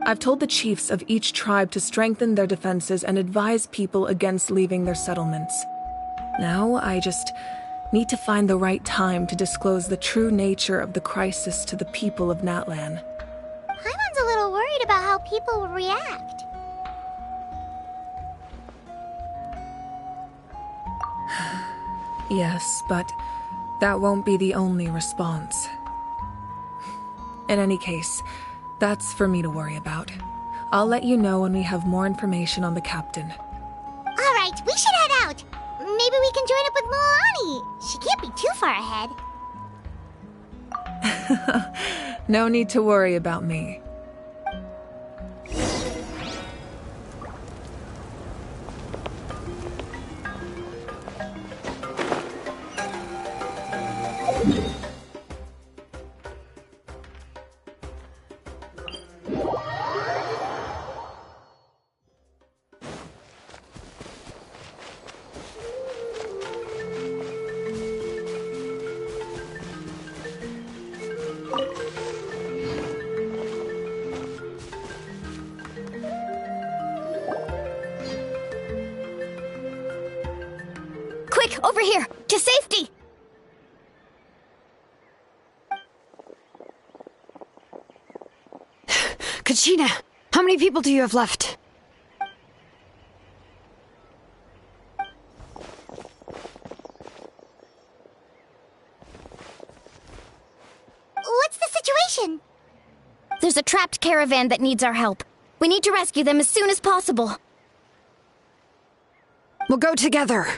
I've told the chiefs of each tribe to strengthen their defenses and advise people against leaving their settlements. Now, I just need to find the right time to disclose the true nature of the crisis to the people of Natlan. Paimon's a little worried about how people will react. Yes, but that won't be the only response. In any case, that's for me to worry about. I'll let you know when we have more information on the captain. Alright, we should head out. Maybe we can join up with Milani. She can't be too far ahead. No need to worry about me. Quick, over here! To safety! Kachina, how many people do you have left? What's the situation? There's a trapped caravan that needs our help. We need to rescue them as soon as possible. We'll go together.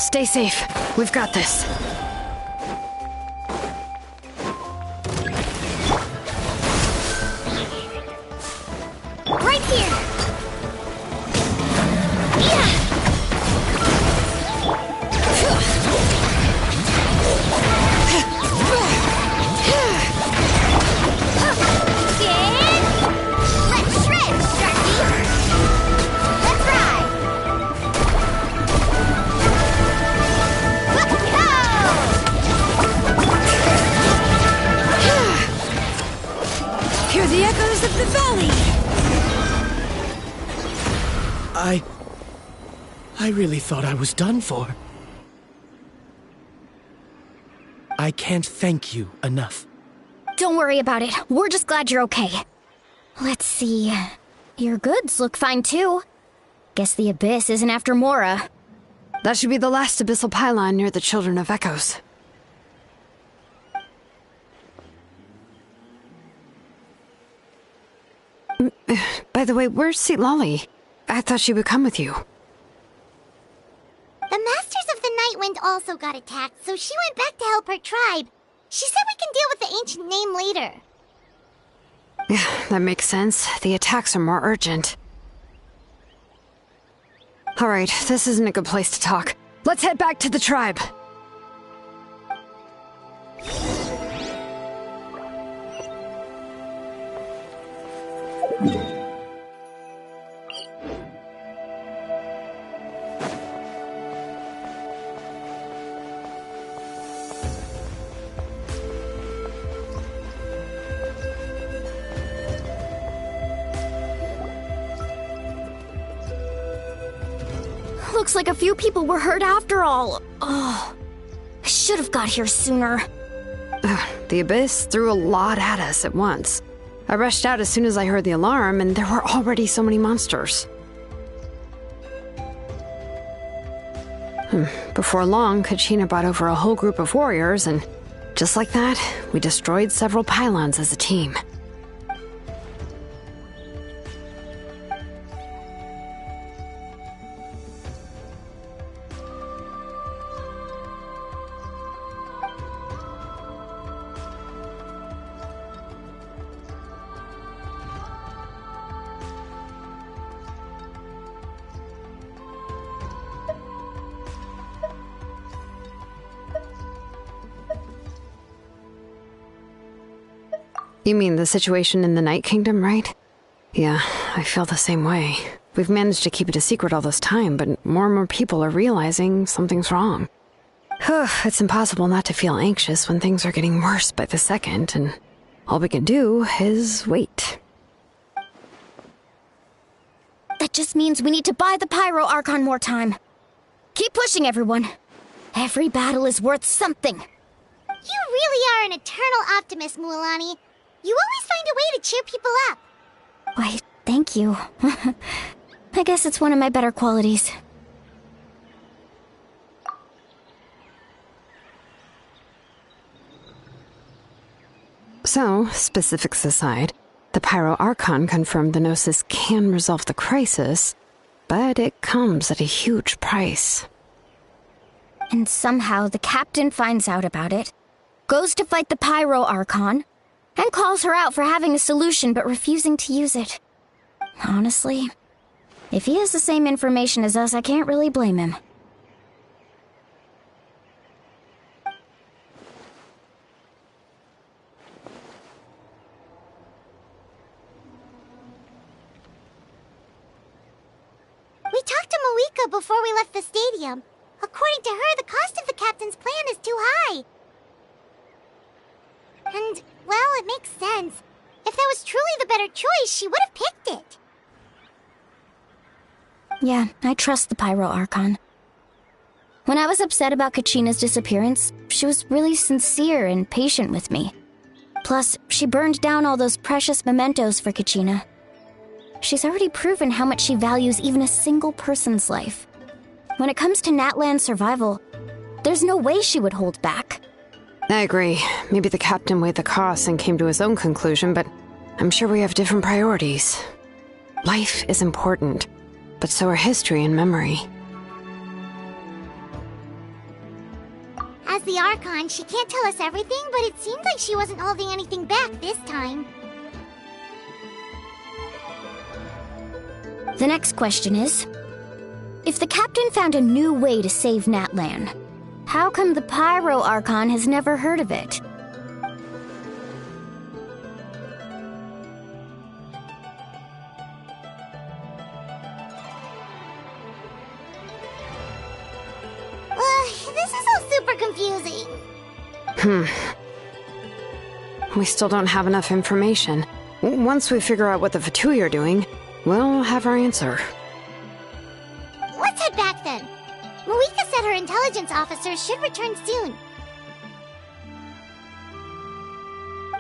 Stay safe. We've got this. Right here! Let's shred, Sharky! Let's ride! Hear the echoes of the valley! I really thought I was done for. I can't thank you enough. Don't worry about it. We're just glad you're okay. Let's see. Your goods look fine too. Guess the Abyss isn't after Mora. That should be the last abyssal pylon near the Children of Echoes. By the way, where's Seat Lolly? I thought she would come with you. The Masters of the Night Wind also got attacked, so she went back to help her tribe. She said we can deal with the ancient name later. Yeah, that makes sense. The attacks are more urgent. Alright, this isn't a good place to talk. Let's head back to the tribe. Looks like a few people were hurt after all. Oh, I should have got here sooner. The Abyss threw a lot at us at once. I rushed out as soon as I heard the alarm, and there were already so many monsters. Before long, Kachina brought over a whole group of warriors, and just like that, we destroyed several pylons as a team. You mean the situation in the Night Kingdom, right? Yeah, I feel the same way. We've managed to keep it a secret all this time, but more and more people are realizing something's wrong. It's impossible not to feel anxious when things are getting worse by the second, and all we can do is wait. That just means we need to buy the Pyro Archon more time. Keep pushing, everyone. Every battle is worth something. You really are an eternal optimist, Mualani. You always find a way to cheer people up. Why, thank you. I guess it's one of my better qualities. So, specifics aside, the Pyro Archon confirmed the Gnosis can resolve the crisis, but it comes at a huge price. And somehow the captain finds out about it, goes to fight the Pyro Archon, and calls her out for having a solution but refusing to use it. Honestly, if he has the same information as us, I can't really blame him. We talked to Moika before we left the stadium. According to her, the cost of the captain's plan is too high. And, well, it makes sense. If that was truly the better choice, she would have picked it. Yeah, I trust the Pyro Archon. When I was upset about Kachina's disappearance, she was really sincere and patient with me. Plus, she burned down all those precious mementos for Kachina. She's already proven how much she values even a single person's life. When it comes to Natlan's survival, there's no way she would hold back. I agree. Maybe the captain weighed the costs and came to his own conclusion, but I'm sure we have different priorities. Life is important, but so are history and memory. As the Archon, she can't tell us everything, but it seemed like she wasn't holding anything back this time. The next question is, if the captain found a new way to save Natlan, how come the Pyro Archon has never heard of it? This is all super confusing. We still don't have enough information. Once we figure out what the Fatui are doing, we'll have our answer. Let's head back then. Moika said her intelligence officers should return soon.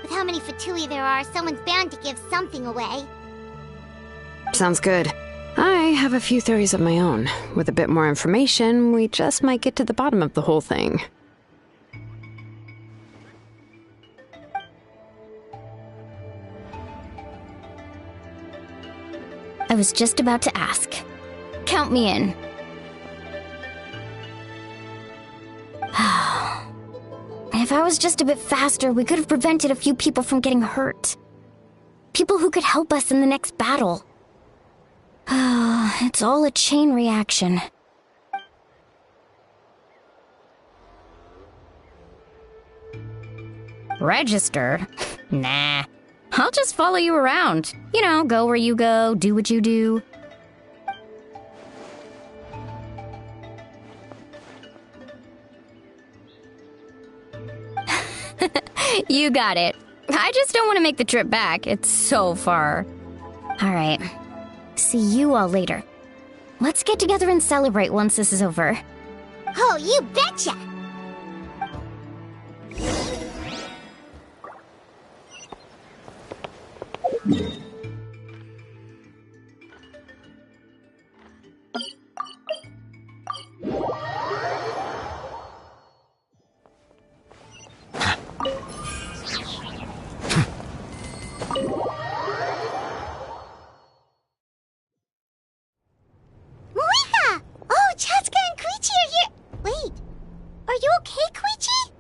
With how many Fatui there are, someone's bound to give something away. Sounds good. I have a few theories of my own. With a bit more information, we just might get to the bottom of the whole thing. I was just about to ask. Count me in. If I was just a bit faster, we could have prevented a few people from getting hurt. People who could help us in the next battle. It's all a chain reaction. Registered? Nah. I'll just follow you around. You know, go where you go, do what you do. You got it. I just don't want to make the trip back. It's so far. All right. See you all later. Let's get together and celebrate once this is over. Oh, you betcha! Moika! Oh, Chatska and Koichi are here! Wait, are you okay, Koichi?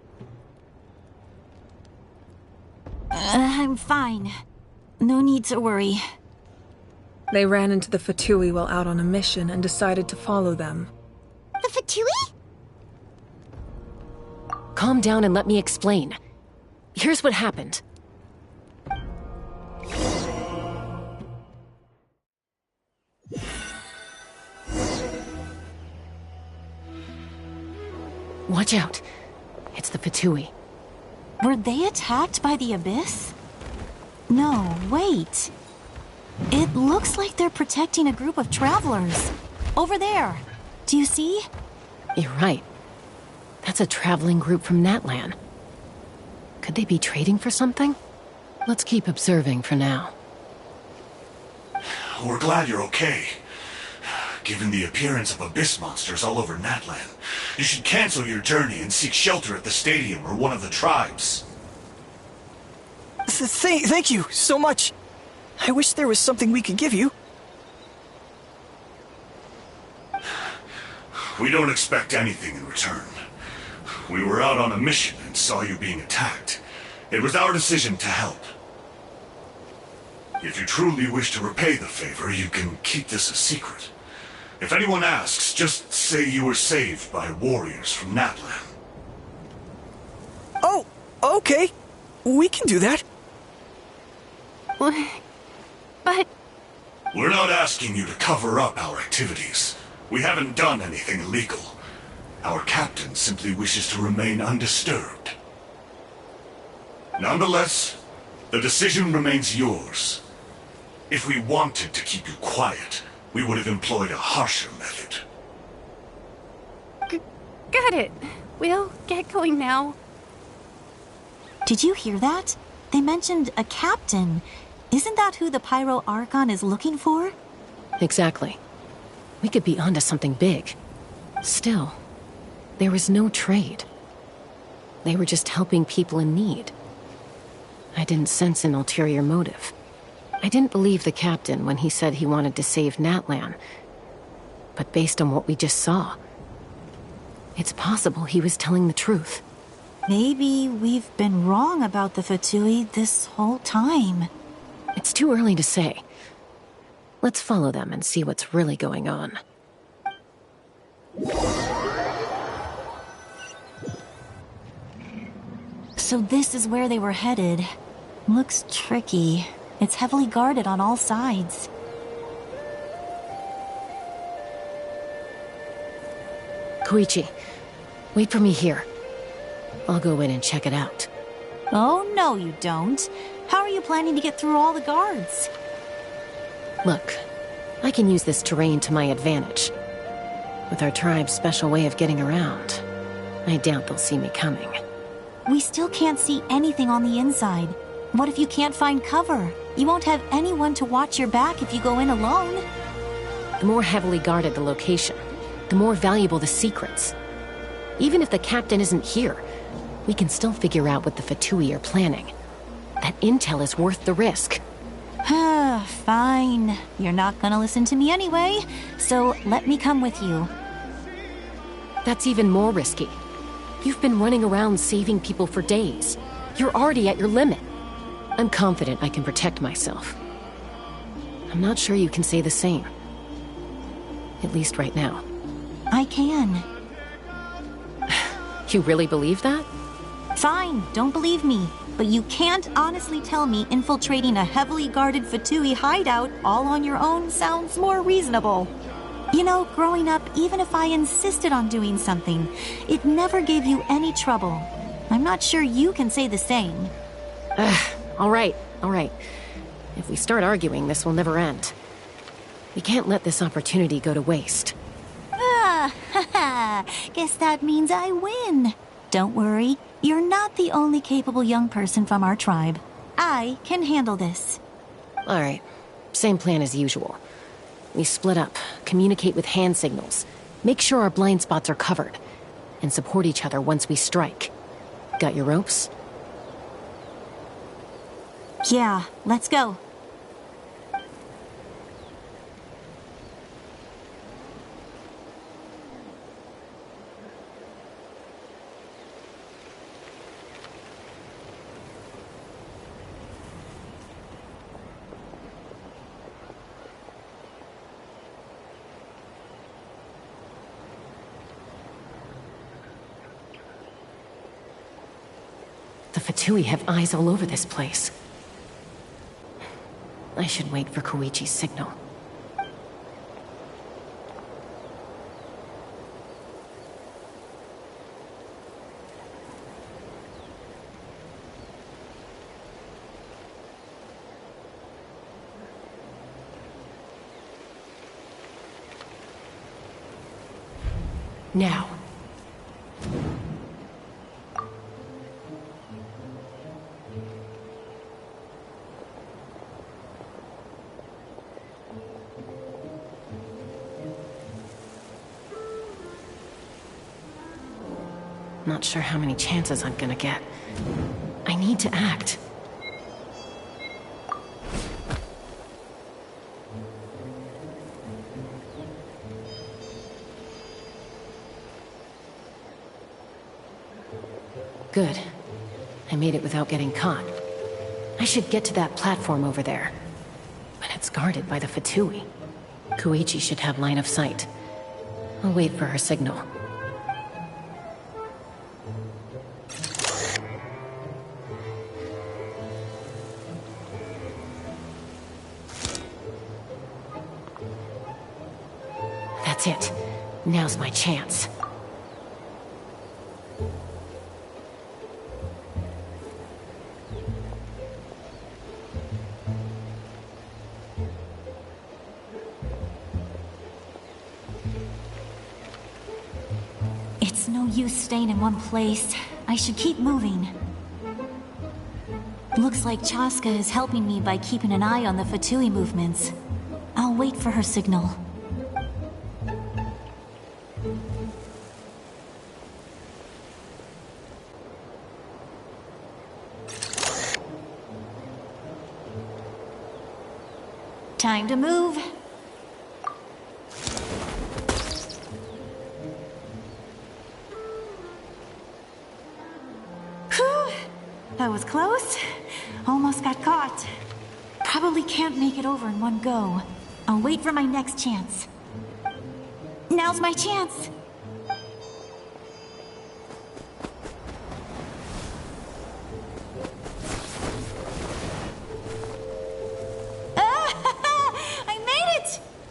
I'm fine. No need to worry. They ran into the Fatui while out on a mission and decided to follow them. The Fatui? Calm down and let me explain. Here's what happened. Watch out. It's the Fatui. Were they attacked by the Abyss? No, wait. It looks like they're protecting a group of travelers. Over there. Do you see? You're right. That's a traveling group from Natlan. Could they be trading for something? Let's keep observing for now. We're glad you're okay. Given the appearance of abyss monsters all over Natlan, you should cancel your journey and seek shelter at the stadium or one of the tribes. Thank you so much. I wish there was something we could give you. We don't expect anything in return. We were out on a mission and saw you being attacked. It was our decision to help. If you truly wish to repay the favor, you can keep this a secret. If anyone asks, just say you were saved by warriors from Natlan. Oh, okay. We can do that. But... We're not asking you to cover up our activities. We haven't done anything illegal. Our captain simply wishes to remain undisturbed. Nonetheless, the decision remains yours. If we wanted to keep you quiet, we would have employed a harsher method. Got it. We'll get going now. Did you hear that? They mentioned a captain. Isn't that who the Pyro Archon is looking for? Exactly. We could be onto something big. Still, there was no trade. They were just helping people in need. I didn't sense an ulterior motive. I didn't believe the captain when he said he wanted to save Natlan. But based on what we just saw, it's possible he was telling the truth. Maybe we've been wrong about the Fatui this whole time. It's too early to say. Let's follow them and see what's really going on. So this is where they were headed. Looks tricky. It's heavily guarded on all sides. Koichi, wait for me here. I'll go in and check it out. Oh, no you don't. How are you planning to get through all the guards? Look, I can use this terrain to my advantage. With our tribe's special way of getting around, I doubt they'll see me coming. We still can't see anything on the inside. What if you can't find cover? You won't have anyone to watch your back if you go in alone. The more heavily guarded the location, the more valuable the secrets. Even if the captain isn't here, we can still figure out what the Fatui are planning. That intel is worth the risk. Fine. You're not gonna listen to me anyway, so let me come with you. That's even more risky. You've been running around saving people for days. You're already at your limit. I'm confident I can protect myself. I'm not sure you can say the same. At least right now. I can. You really believe that? Fine, don't believe me. But you can't honestly tell me infiltrating a heavily guarded Fatui hideout all on your own sounds more reasonable. You know, growing up, even if I insisted on doing something, it never gave you any trouble. I'm not sure you can say the same. All right. If we start arguing, this will never end. We can't let this opportunity go to waste. Guess that means I win. Don't worry, you're not the only capable young person from our tribe. I can handle this. All right, same plan as usual. We split up, communicate with hand signals, make sure our blind spots are covered, and support each other once we strike. Got your ropes? Yeah, let's go. The Fatui have eyes all over this place. I should wait for Koichi's signal. Now. Not sure how many chances I'm gonna get. I need to act. Good. I made it without getting caught. I should get to that platform over there. But it's guarded by the Fatui. Koichi should have line of sight. I'll wait for her signal. That's it. Now's my chance. It's no use staying in one place. I should keep moving. Looks like Chaska is helping me by keeping an eye on the Fatui movements. I'll wait for her signal. Time to move. Whew! That was close. Almost got caught. Probably can't make it over in one go. I'll wait for my next chance. Now's my chance.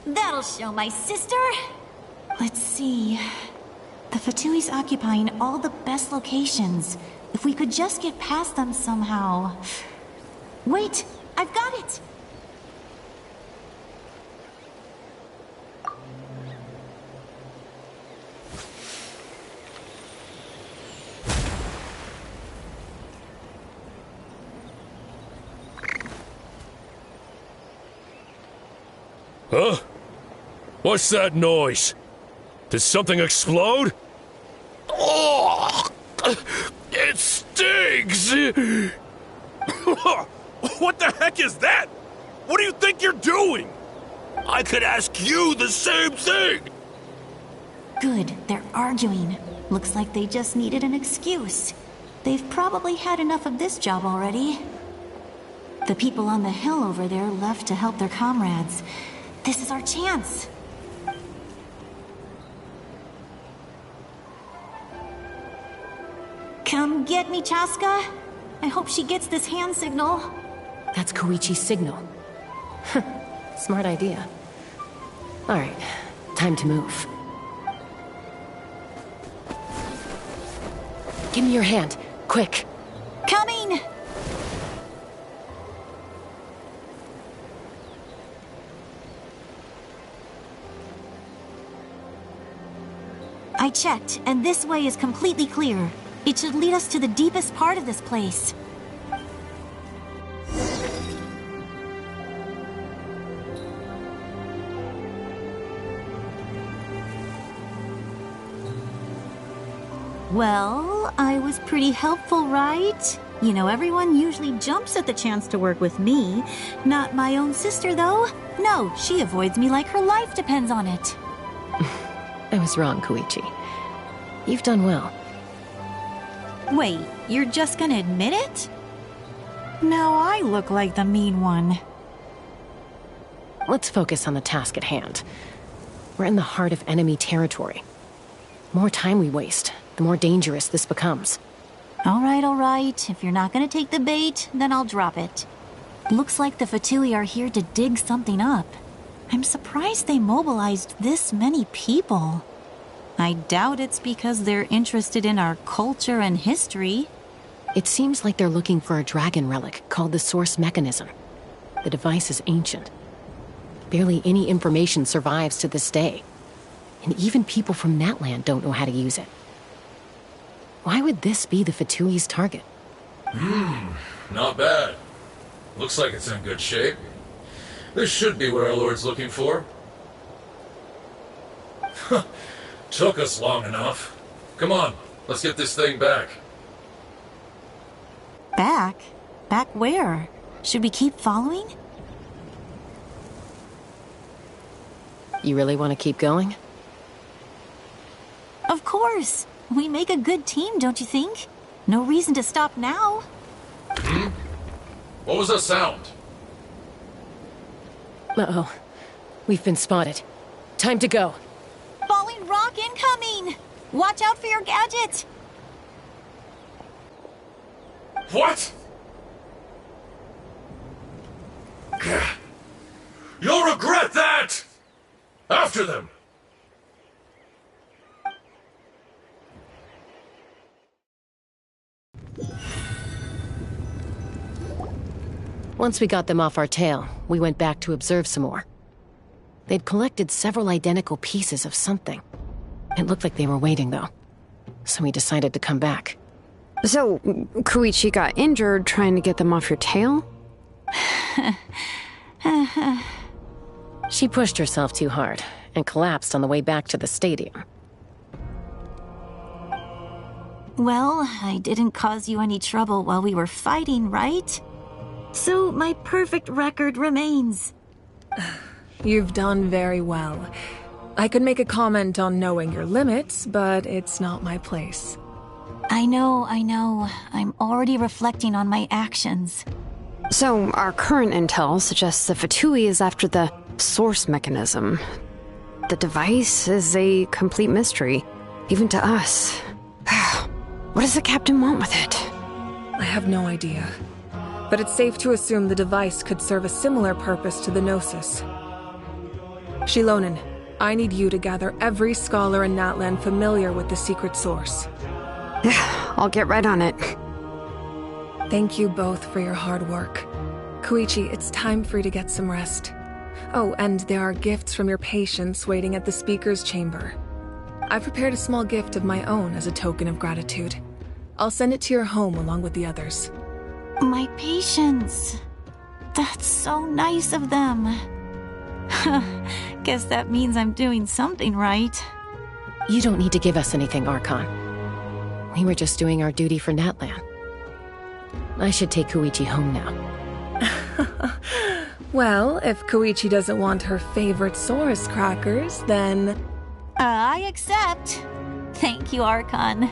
That'll show my sister. Let's see. The Fatui's occupying all the best locations. If we could just get past them somehow. Wait, I've got it. Huh? What's that noise? Did something explode? Oh! It stings! What the heck is that? What do you think you're doing? I could ask you the same thing! Good, they're arguing. Looks like they just needed an excuse. They've probably had enough of this job already. The people on the hill over there left to help their comrades. This is our chance. Come get me, Chaska. I hope she gets this hand signal. That's Koichi's signal. Smart idea. Alright, time to move. Give me your hand, quick. Coming! I checked, and this way is completely clear. It should lead us to the deepest part of this place. Well, I was pretty helpful, right? You know, everyone usually jumps at the chance to work with me. Not my own sister, though. No, she avoids me like her life depends on it. I was wrong, Koichi. You've done well. Wait, you're just gonna admit it? Now I look like the mean one. Let's focus on the task at hand. We're in the heart of enemy territory. The more time we waste, the more dangerous this becomes. All right. If you're not gonna take the bait, then I'll drop it. Looks like the Fatui are here to dig something up. I'm surprised they mobilized this many people. I doubt it's because they're interested in our culture and history. It seems like they're looking for a dragon relic called the Source Mechanism. The device is ancient. Barely any information survives to this day. And even people from Natland don't know how to use it. Why would this be the Fatui's target? Not bad. Looks like it's in good shape. This should be what our Lord's looking for. Took us long enough. Come on, let's get this thing back. Back? Back where? Should we keep following? You really want to keep going? Of course. We make a good team, don't you think? No reason to stop now. What was that sound? Uh-oh. We've been spotted. Time to go. Falling rock incoming! Watch out for your gadget! What? You'll regret that! After them! Once we got them off our tail, we went back to observe some more. They'd collected several identical pieces of something. It looked like they were waiting, though. So we decided to come back. So, Koichi got injured trying to get them off your tail? She pushed herself too hard and collapsed on the way back to the stadium. Well, I didn't cause you any trouble while we were fighting, right? So my perfect record remains. You've done very well. I could make a comment on knowing your limits, but it's not my place. I know. I'm already reflecting on my actions. So, our current intel suggests the Fatui is after the Source Mechanism. The device is a complete mystery, even to us. What does the captain want with it? I have no idea. But it's safe to assume the device could serve a similar purpose to the Gnosis. Shilonen, I need you to gather every scholar in Natland familiar with the secret source. I'll get right on it. Thank you both for your hard work. Koichi, it's time for you to get some rest. Oh, and there are gifts from your patients waiting at the speaker's chamber. I've prepared a small gift of my own as a token of gratitude. I'll send it to your home along with the others. My patience. That's so nice of them. Guess that means I'm doing something right. You don't need to give us anything, Archon. We were just doing our duty for Natland. I should take Koichi home now. Well, if Koichi doesn't want her favorite Saurus crackers, then... I accept. Thank you, Archon.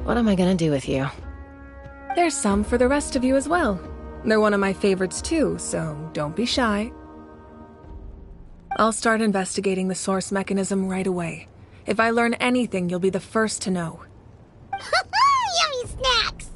What am I gonna do with you? There's some for the rest of you as well. They're one of my favorites too, so don't be shy. I'll start investigating the Source Mechanism right away. If I learn anything, you'll be the first to know. Yummy snacks!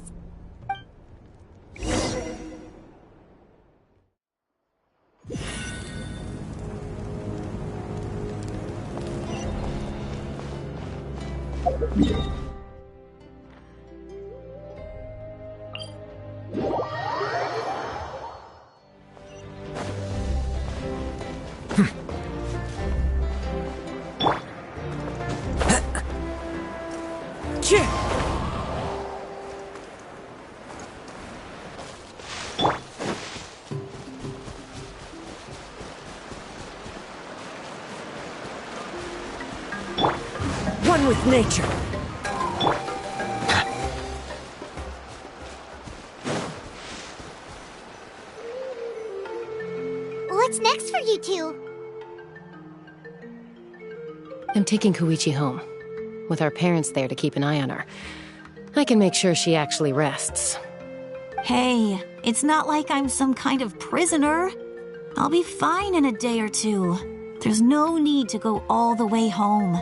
One with nature. What's next for you two? I'm taking Koichi home, with our parents there to keep an eye on her. I can make sure she actually rests. Hey, it's not like I'm some kind of prisoner. I'll be fine in a day or two. There's no need to go all the way home.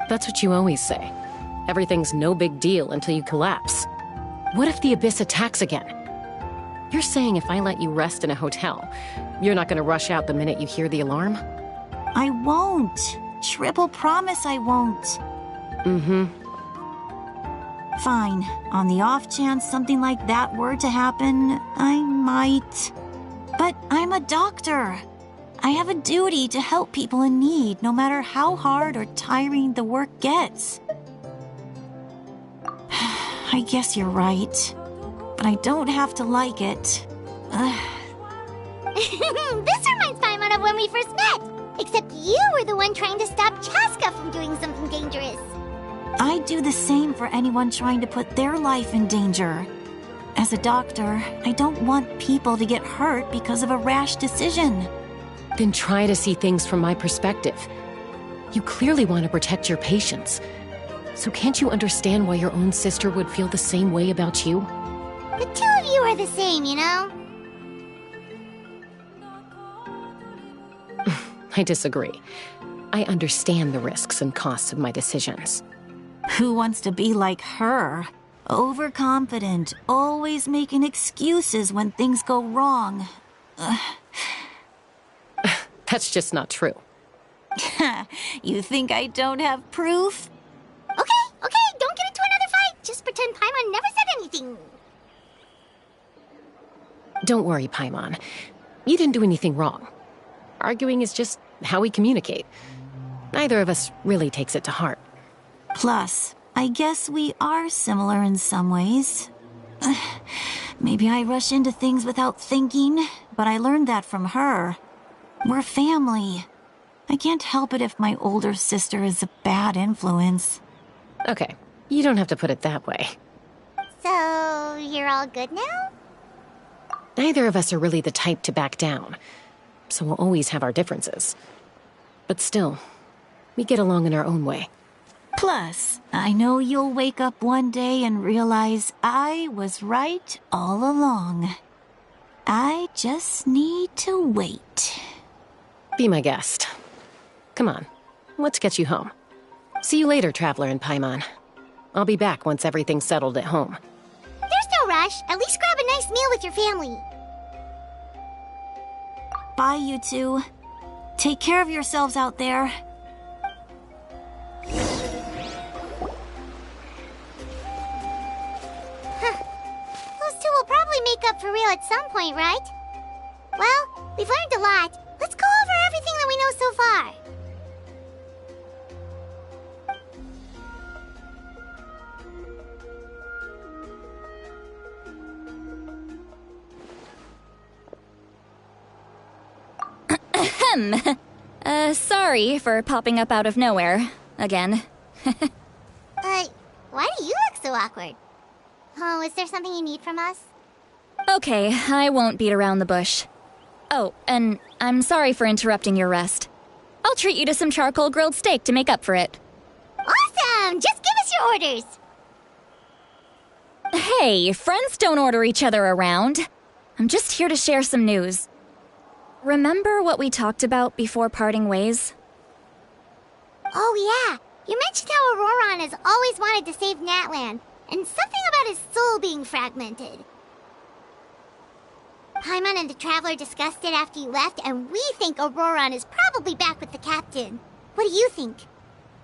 That's what you always say. Everything's no big deal until you collapse. What if the Abyss attacks again? You're saying if I let you rest in a hotel, you're not going to rush out the minute you hear the alarm? I won't. Triple promise I won't. Mm-hmm. Fine. On the off chance something like that were to happen, I might. But I'm a doctor. I have a duty to help people in need, no matter how hard or tiring the work gets. I guess you're right. But I don't have to like it. This reminds Paimon of when we first met. Except you were the one trying to stop Chaska from doing something dangerous. I'd do the same for anyone trying to put their life in danger. As a doctor, I don't want people to get hurt because of a rash decision. Then try to see things from my perspective. You clearly want to protect your patients. So can't you understand why your own sister would feel the same way about you? The two of you are the same, you know? I disagree. I understand the risks and costs of my decisions. Who wants to be like her? Overconfident, always making excuses when things go wrong. That's just not true. You think I don't have proof? Okay, don't get into another fight. Just pretend Paimon never said anything. Don't worry, Paimon. You didn't do anything wrong. Arguing is just how we communicate. Neither of us really takes it to heart. Plus, I guess we are similar in some ways. Maybe I rush into things without thinking, but I learned that from her. We're family. I can't help it if my older sister is a bad influence. Okay, you don't have to put it that way. So, you're all good now? Neither of us are really the type to back down, so we'll always have our differences. But still, we get along in our own way. Plus, I know you'll wake up one day and realize I was right all along. I just need to wait. Be my guest. Come on, let's get you home. See you later, Traveler and Paimon. I'll be back once everything's settled at home. There's no rush. At least grab a nice meal with your family. Bye, you two. Take care of yourselves out there. Those two will probably make up for real at some point, right? Well, we've learned a lot. Let's go over everything that we know so far. Sorry for popping up out of nowhere. Again. Why do you look so awkward? Oh, is there something you need from us? Okay, I won't beat around the bush. Oh, and I'm sorry for interrupting your rest. I'll treat you to some charcoal grilled steak to make up for it. Awesome! Just give us your orders! Hey, friends don't order each other around. I'm just here to share some news. Remember what we talked about before parting ways? Oh yeah, you mentioned how Auroron has always wanted to save Natlan, and something about his soul being fragmented. Paimon and the Traveler discussed it after you left, and we think Auroron is probably back with the captain. What do you think?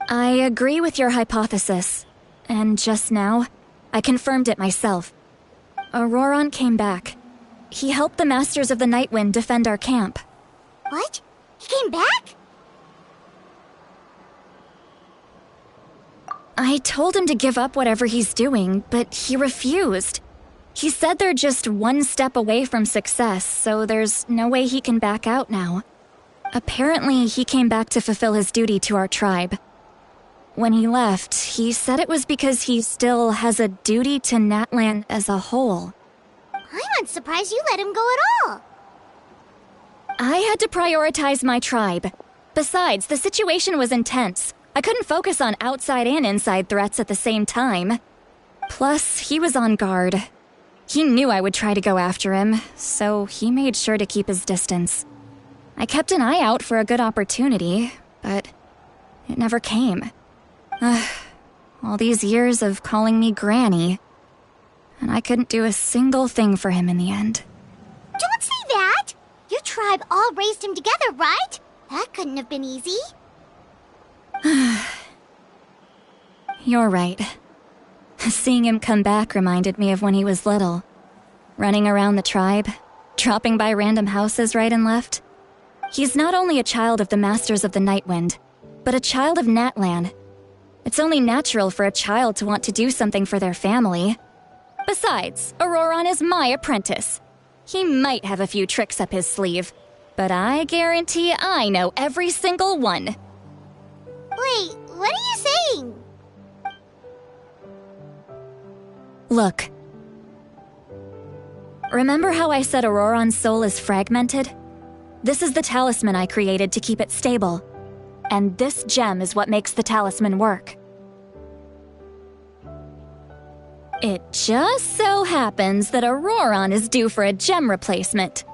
I agree with your hypothesis. And just now, I confirmed it myself. Auroron came back. He helped the Masters of the Nightwind defend our camp. What? He came back? I told him to give up whatever he's doing, but he refused. He said they're just one step away from success, so there's no way he can back out now. Apparently, he came back to fulfill his duty to our tribe. When he left, he said it was because he still has a duty to Natlan as a whole. I'm not surprised you let him go at all. I had to prioritize my tribe. Besides, the situation was intense. I couldn't focus on outside and inside threats at the same time. Plus, he was on guard. He knew I would try to go after him, so he made sure to keep his distance. I kept an eye out for a good opportunity, but it never came. All these years of calling me Granny, and I couldn't do a single thing for him in the end. Don't say that! Your tribe all raised him together, right? That couldn't have been easy. You're right. Seeing him come back reminded me of when he was little. Running around the tribe, dropping by random houses right and left. He's not only a child of the Masters of the Nightwind, but a child of Natlan. It's only natural for a child to want to do something for their family. Besides, Auroron is my apprentice. He might have a few tricks up his sleeve, but I guarantee I know every single one. Wait, what are you saying? Look. Remember how I said Auroron's soul is fragmented? This is the talisman I created to keep it stable. And this gem is what makes the talisman work. It just so happens that Auroron is due for a gem replacement.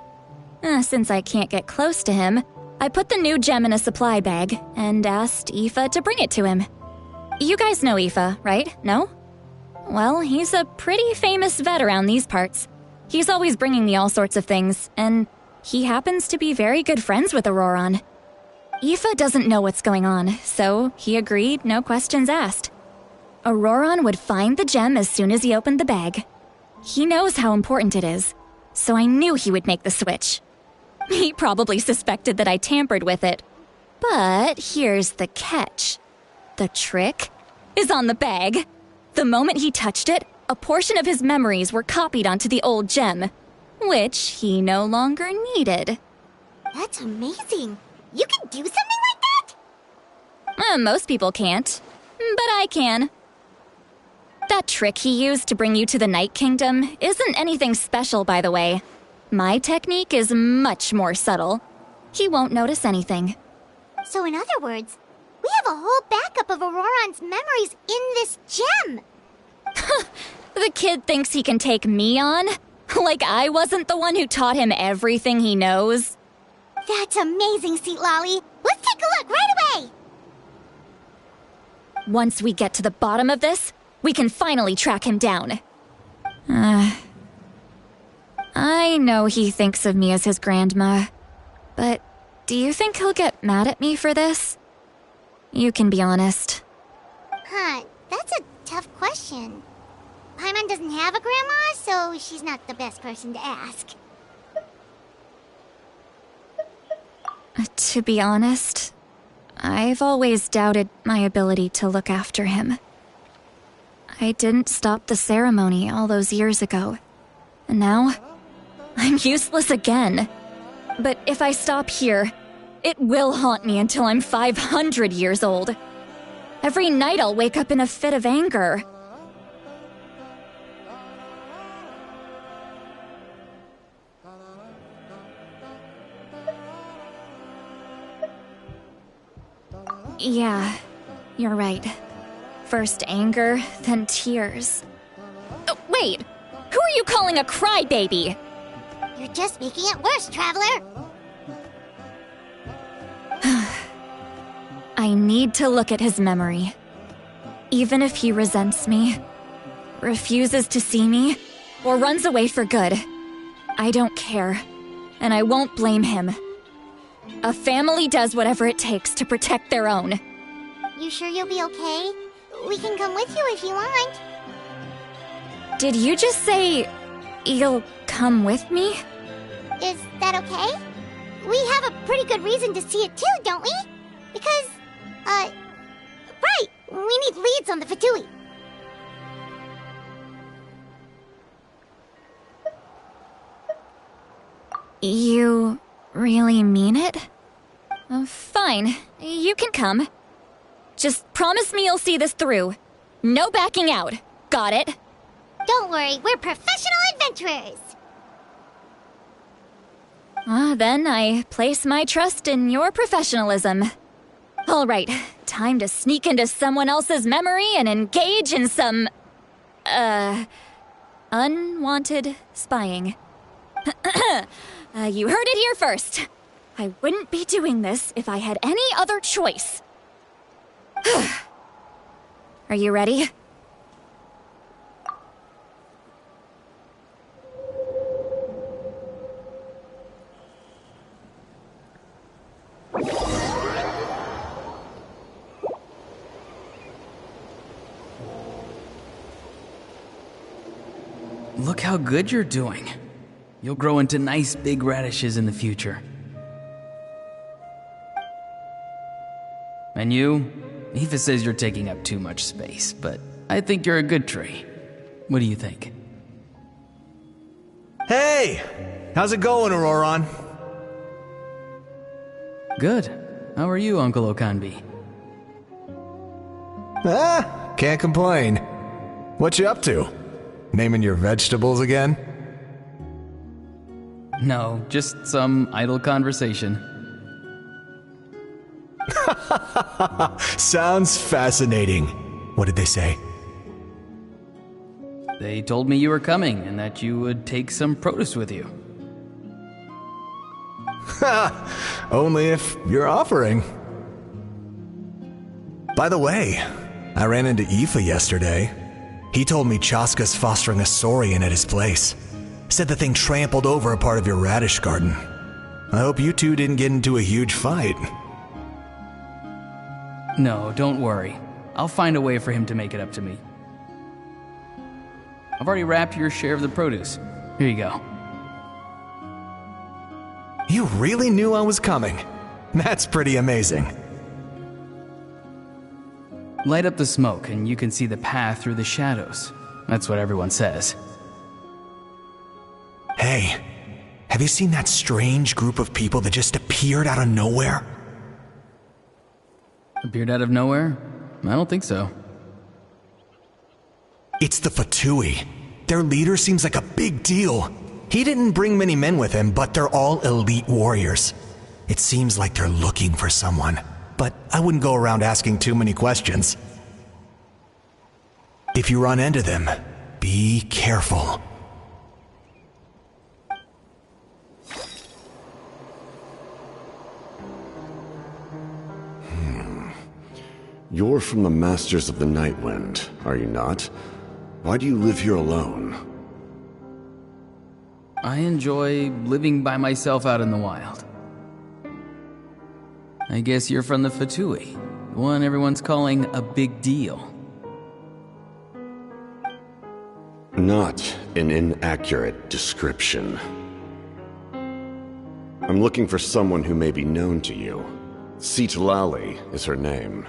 Since I can't get close to him, I put the new gem in a supply bag and asked Aoife to bring it to him. You guys know Aoife, right? No? Well, he's a pretty famous vet around these parts. He's always bringing me all sorts of things, and he happens to be very good friends with Auroron. Aoife doesn't know what's going on, so he agreed, no questions asked. Auroron would find the gem as soon as he opened the bag. He knows how important it is, so I knew he would make the switch. He probably suspected that I tampered with it. But here's the catch. The trick is on the bag. The moment he touched it, a portion of his memories were copied onto the old gem, which he no longer needed. That's amazing. You can do something like that? Most people can't, but I can. That trick he used to bring you to the Night Kingdom isn't anything special, by the way. My technique is much more subtle. He won't notice anything. So in other words, we have a whole backup of Auroron's memories in this gem. The kid thinks he can take me on? Like I wasn't the one who taught him everything he knows? That's amazing, Seat Lolly. Let's take a look right away. Once we get to the bottom of this, we can finally track him down. I know he thinks of me as his grandma, but do you think he'll get mad at me for this? You can be honest. That's a tough question. Paimon doesn't have a grandma, so she's not the best person to ask. To be honest, I've always doubted my ability to look after him. I didn't stop the ceremony all those years ago, and now I'm useless again. But if I stop here, it will haunt me until I'm 500 years old. Every night I'll wake up in a fit of anger. Yeah, you're right. First anger, then tears. Oh, wait! Who are you calling a crybaby? You're just making it worse, Traveler. I need to look at his memory. Even if he resents me, refuses to see me, or runs away for good. I don't care, and I won't blame him. A family does whatever it takes to protect their own. You sure you'll be okay? We can come with you if you want. Did you just say you'll come with me? Is that okay? We have a pretty good reason to see it too, don't we? Because, right, we need leads on the Fatui. You really mean it? Fine, you can come. Just promise me you'll see this through. No backing out. Got it? Don't worry, we're professional adventurers. Then I place my trust in your professionalism. All right, time to sneak into someone else's memory and engage in some, unwanted spying. You heard it here first. I wouldn't be doing this if I had any other choice. Are you ready? Look how good you're doing. You'll grow into nice big radishes in the future. And you? Aoife says you're taking up too much space, but I think you're a good tree. What do you think? Hey! How's it going, Auroron? Good. How are you, Uncle Okanbi? Can't complain. What you up to? Naming your vegetables again? No, just some idle conversation. Sounds fascinating. What did they say? They told me you were coming and that you would take some produce with you. Only if you're offering. By the way, I ran into Aoife yesterday. He told me Chaska's fostering a saurian at his place. Said the thing trampled over a part of your radish garden. I hope you two didn't get into a huge fight. No, don't worry. I'll find a way for him to make it up to me. I've already wrapped your share of the produce. Here you go. You really knew I was coming. That's pretty amazing. Light up the smoke and you can see the path through the shadows. That's what everyone says. Hey, have you seen that strange group of people that just appeared out of nowhere? Appeared out of nowhere? I don't think so. It's the Fatui. Their leader seems like a big deal. He didn't bring many men with him, but they're all elite warriors. It seems like they're looking for someone, but I wouldn't go around asking too many questions. If you run into them, be careful. You're from the Masters of the Night Wind, are you not? Why do you live here alone? I enjoy living by myself out in the wild. I guess you're from the Fatui, the one everyone's calling a big deal. Not an inaccurate description. I'm looking for someone who may be known to you. Citlali is her name.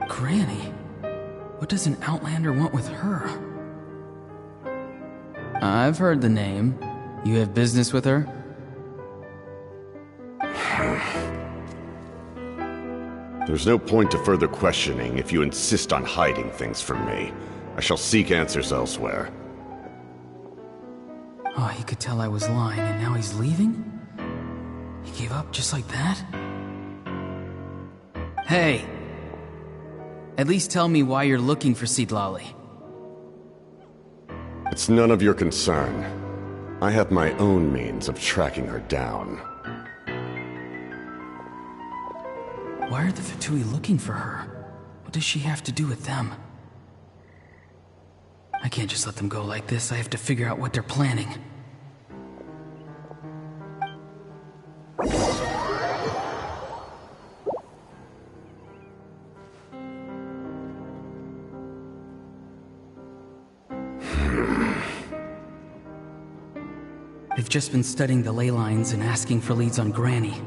Granny? What does an Outlander want with her? I've heard the name. You have business with her? There's no point to further questioning if you insist on hiding things from me. I shall seek answers elsewhere. Oh, he could tell I was lying and now he's leaving? He gave up just like that? Hey! At least tell me why you're looking for Citlali. It's none of your concern. I have my own means of tracking her down. Why are the Fatui looking for her? What does she have to do with them? I can't just let them go like this. I have to figure out what they're planning. They've just been studying the ley lines and asking for leads on Granny.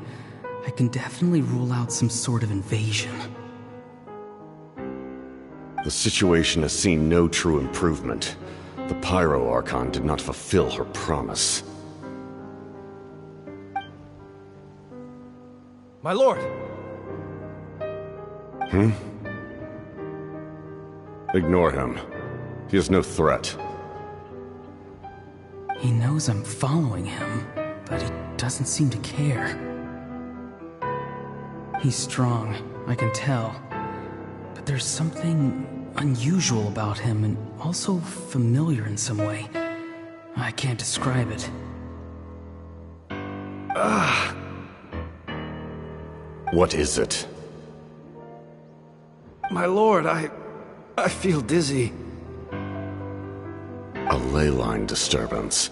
I can definitely rule out some sort of invasion. The situation has seen no true improvement. The Pyro Archon did not fulfill her promise. My lord! Ignore him. He is no threat. He knows I'm following him, but he doesn't seem to care. He's strong, I can tell. But there's something unusual about him and also familiar in some way. I can't describe it. What is it? My lord, I feel dizzy. A ley line disturbance.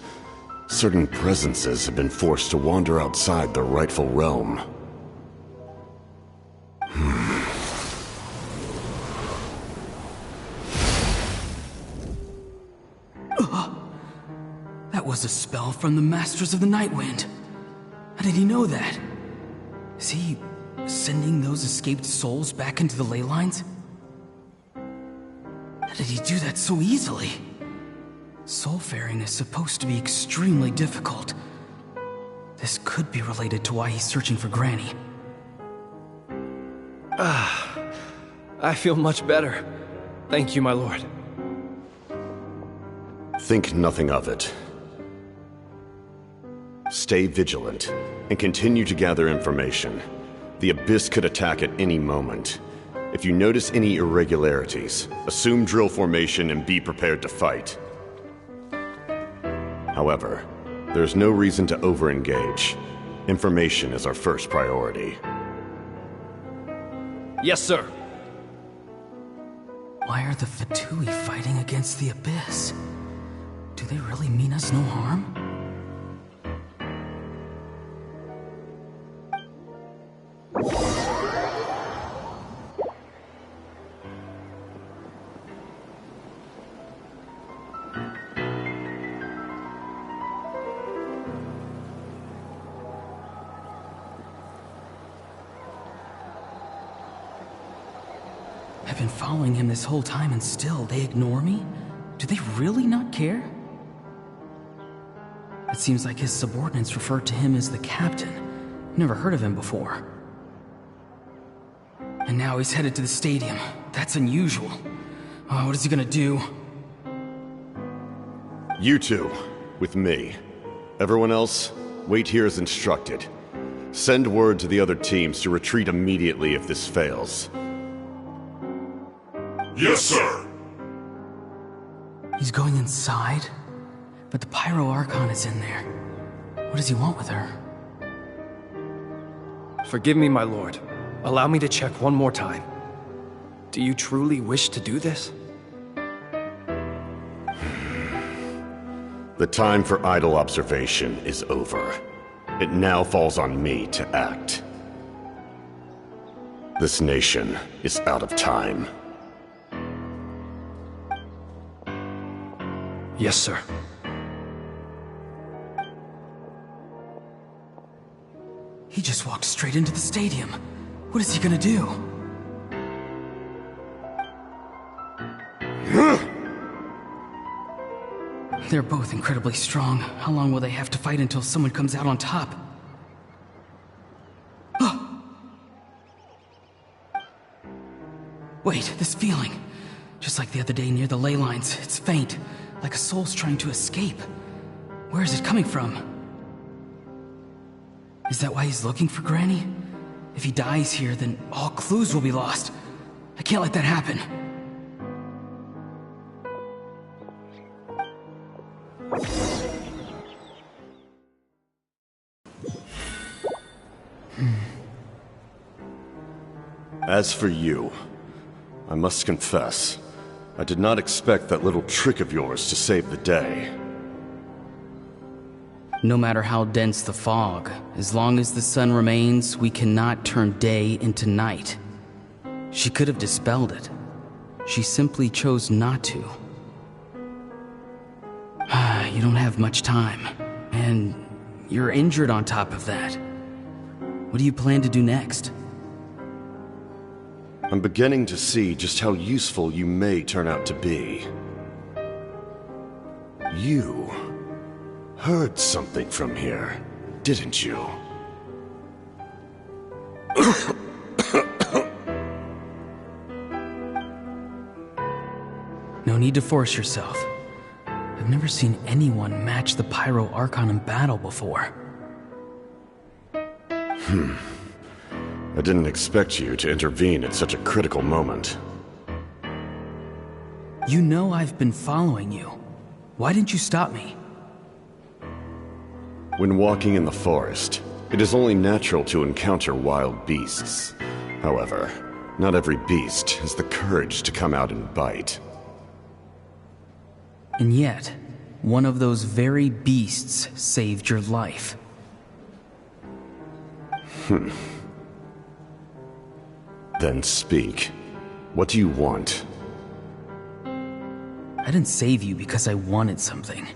Certain presences have been forced to wander outside their rightful realm. That was a spell from the Masters of the Nightwind. How did he know that? Is he sending those escaped souls back into the ley lines? How did he do that so easily? Soulfaring is supposed to be extremely difficult. This could be related to why he's searching for Granny. I feel much better. Thank you, my lord. Think nothing of it. Stay vigilant, and continue to gather information. The Abyss could attack at any moment. If you notice any irregularities, assume drill formation and be prepared to fight. However, there's no reason to over-engage. Information is our first priority. Yes, sir. Why are the Fatui fighting against the Abyss? Do they really mean us no harm? I've been following him this whole time and still they ignore me? Do they really not care? It seems like his subordinates refer to him as the captain. Never heard of him before. And now he's headed to the stadium. That's unusual. Oh, what is he gonna do? You two, with me. Everyone else, wait here as instructed. Send word to the other teams to retreat immediately if this fails. Yes, sir! He's going inside? But the Pyro Archon is in there. What does he want with her? Forgive me, my lord. Allow me to check one more time. Do you truly wish to do this? The time for idle observation is over. It now falls on me to act. This nation is out of time. Yes, sir. He just walked straight into the stadium. What is he gonna do? They're both incredibly strong. How long will they have to fight until someone comes out on top? Wait, this feeling. Just like the other day near the ley lines, it's faint. Like a soul's trying to escape. Where is it coming from? Is that why he's looking for Granny? If he dies here, then all clues will be lost. I can't let that happen. As for you, I must confess, I did not expect that little trick of yours to save the day. No matter how dense the fog, as long as the sun remains, we cannot turn day into night. She could have dispelled it. She simply chose not to. You don't have much time, and you're injured on top of that. What do you plan to do next? I'm beginning to see just how useful you may turn out to be. You heard something from here, didn't you? No need to force yourself. I've never seen anyone match the Pyro Archon in battle before. I didn't expect you to intervene at such a critical moment. You know I've been following you. Why didn't you stop me? When walking in the forest, it is only natural to encounter wild beasts. However, not every beast has the courage to come out and bite. And yet, one of those very beasts saved your life. Then speak. What do you want? I didn't save you because I wanted something.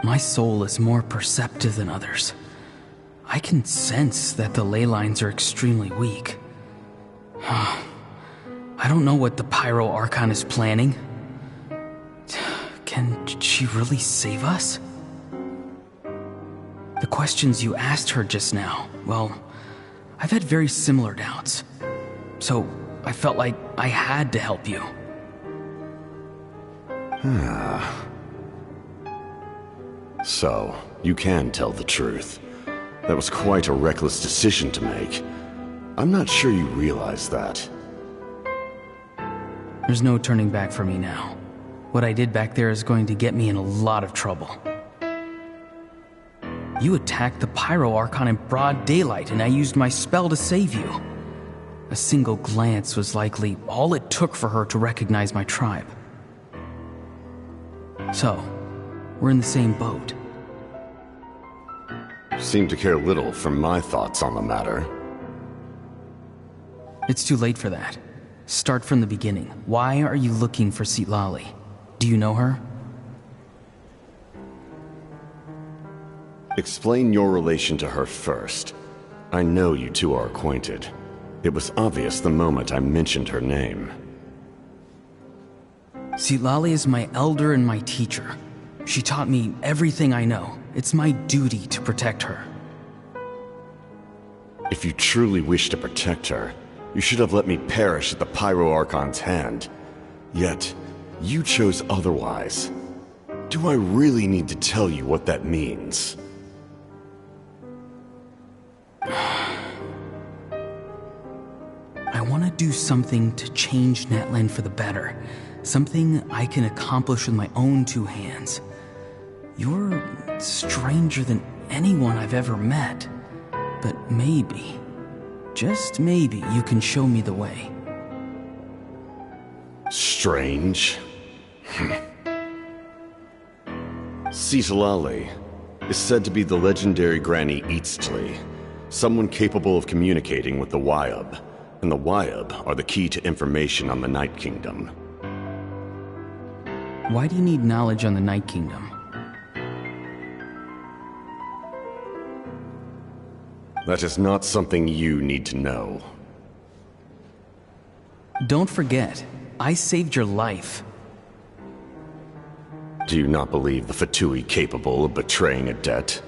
My soul is more perceptive than others. I can sense that the ley lines are extremely weak. I don't know what the Pyro Archon is planning. Can she really save us? The questions you asked her just now, well, I've had very similar doubts. So I felt like I had to help you. So, you can tell the truth. That was quite a reckless decision to make. I'm not sure you realize that. There's no turning back for me now. What I did back there is going to get me in a lot of trouble. You attacked the Pyro Archon in broad daylight, and I used my spell to save you. A single glance was likely all it took for her to recognize my tribe. So, we're in the same boat. Seem to care little for my thoughts on the matter. It's too late for that. Start from the beginning. Why are you looking for Citlali? Do you know her? Explain your relation to her first. I know you two are acquainted. It was obvious the moment I mentioned her name. Citlali is my elder and my teacher. She taught me everything I know. It's my duty to protect her. If you truly wish to protect her, you should have let me perish at the Pyro Archon's hand. Yet, you chose otherwise. Do I really need to tell you what that means? I want to do something to change Natlan for the better. Something I can accomplish with my own two hands. You're stranger than anyone I've ever met. But maybe, just maybe, you can show me the way. Strange? Citlali is said to be the legendary Granny Eatsley, someone capable of communicating with the Wyab, and the Wyab are the key to information on the Night Kingdom. Why do you need knowledge on the Night Kingdom? That is not something you need to know. Don't forget, I saved your life. Do you not believe the Fatui capable of betraying a debt?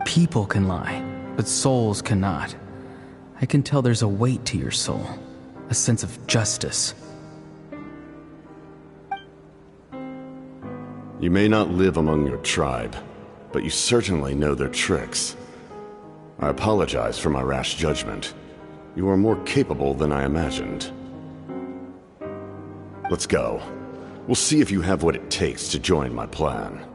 People can lie, but souls cannot. I can tell there's a weight to your soul, a sense of justice. You may not live among your tribe, but you certainly know their tricks. I apologize for my rash judgment. You are more capable than I imagined. Let's go. We'll see if you have what it takes to join my plan.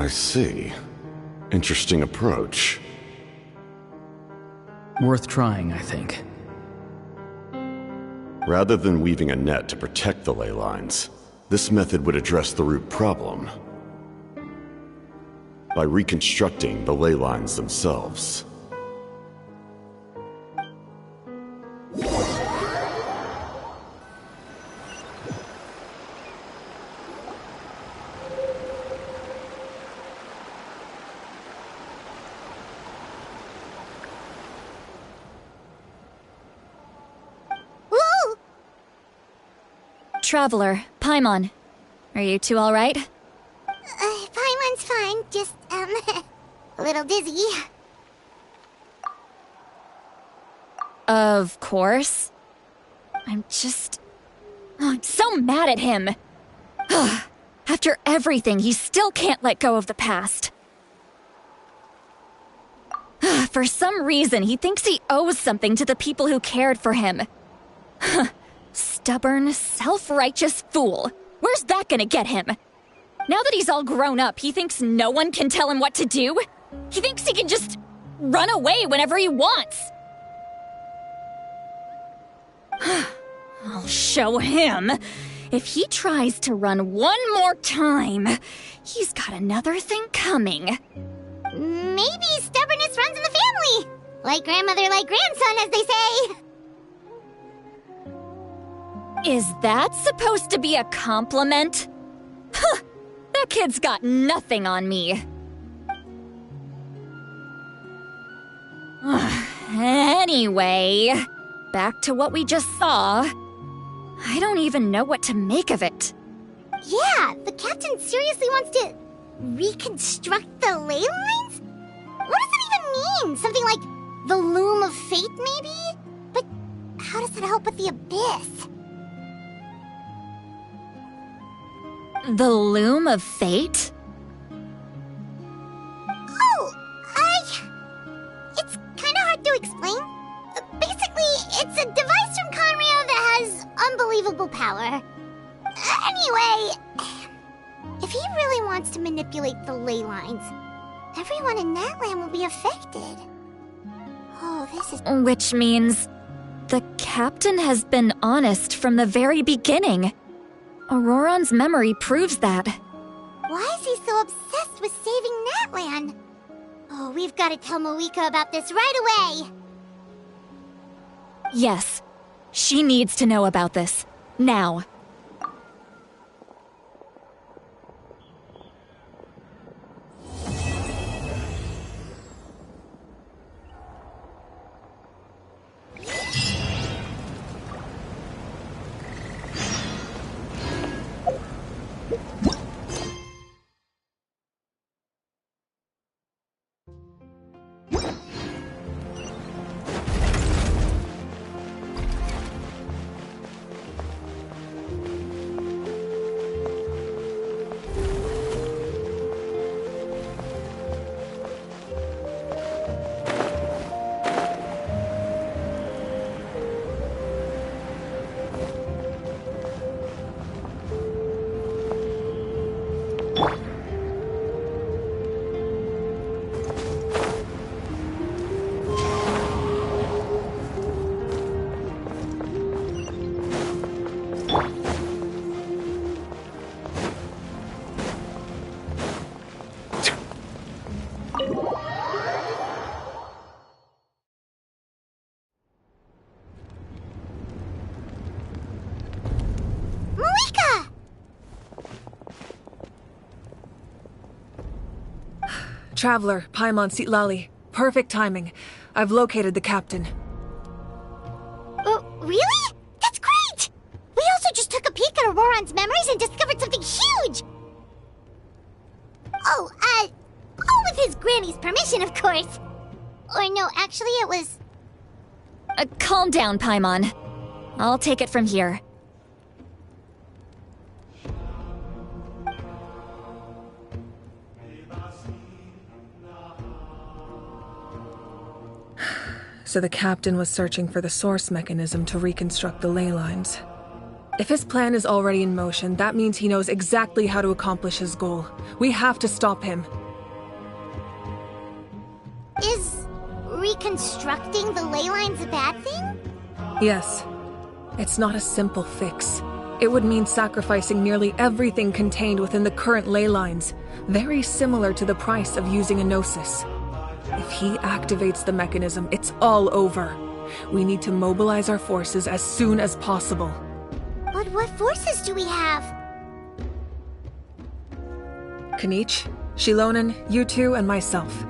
I see. Interesting approach. Worth trying, I think. Rather than weaving a net to protect the ley lines, this method would address the root problem by reconstructing the ley lines themselves. Traveler, Paimon. Are you two alright? Paimon's fine, just, a little dizzy. Of course. I'm so mad at him. After everything, he still can't let go of the past. For some reason, he thinks he owes something to the people who cared for him. Stubborn, self-righteous fool. Where's that gonna get him? Now that he's all grown up, he thinks no one can tell him what to do? He thinks he can just run away whenever he wants. I'll show him. If he tries to run one more time, he's got another thing coming. Maybe stubbornness runs in the family. Like grandmother, like grandson, as they say. Is that supposed to be a compliment? Huh, that kid's got nothing on me. Anyway, back to what we just saw. I don't even know what to make of it. Yeah, the captain seriously wants to reconstruct the ley lines? What does it even mean? Something like the loom of fate, maybe? But how does that help with the abyss? The loom of fate? It's kinda hard to explain. Basically, it's a device from Conrio that has unbelievable power. Anyway, if he really wants to manipulate the ley lines, everyone in Natlan will be affected. Oh, this is... Which means the captain has been honest from the very beginning. Auroran's memory proves that. Why is he so obsessed with saving Natlan? Oh, we've got to tell Moika about this right away. Yes, she needs to know about this. Now. Traveler, Paimon Sitlali. Perfect timing. I've located the captain. Oh, really? That's great! We also just took a peek at Auroran's memories and discovered something huge! Oh, with his granny's permission, of course. Or no, actually it was... Calm down, Paimon. I'll take it from here. So the captain was searching for the source mechanism to reconstruct the ley lines. If his plan is already in motion, that means he knows exactly how to accomplish his goal. We have to stop him. Is reconstructing the ley lines a bad thing? Yes. It's not a simple fix. It would mean sacrificing nearly everything contained within the current ley lines, very similar to the price of using a Gnosis. If he activates the mechanism, it's all over. We need to mobilize our forces as soon as possible. But what forces do we have? Kanich, Shilonen, you two, and myself.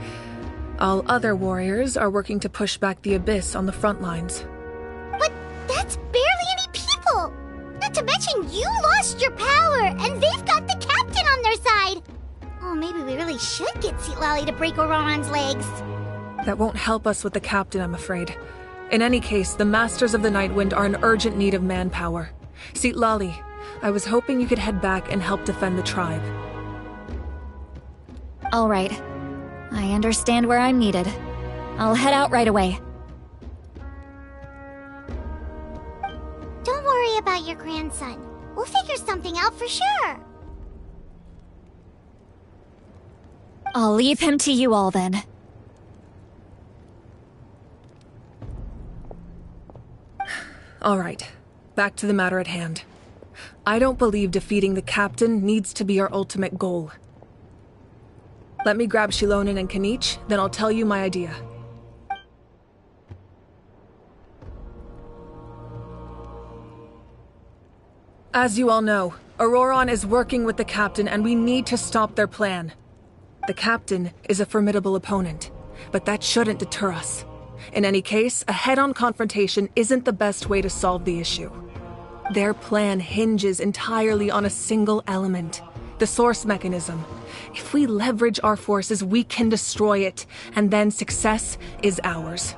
All other warriors are working to push back the Abyss on the front lines. But that's barely any people! Not to mention you lost your power, and they've got the captain on their side! Oh, maybe we really should get Citlali to break Auroran's legs. That won't help us with the captain, I'm afraid. In any case, the Masters of the Nightwind are in urgent need of manpower. Citlali, I was hoping you could head back and help defend the tribe. All right. I understand where I'm needed. I'll head out right away. Don't worry about your grandson. We'll figure something out for sure. I'll leave him to you all then. All right. Back to the matter at hand. I don't believe defeating the captain needs to be our ultimate goal. Let me grab Shilonen and Kanich, then I'll tell you my idea. As you all know, Auroran is working with the captain and we need to stop their plan. The captain is a formidable opponent, but that shouldn't deter us. In any case, a head-on confrontation isn't the best way to solve the issue. Their plan hinges entirely on a single element, the source mechanism. If we leverage our forces, we can destroy it, and then success is ours.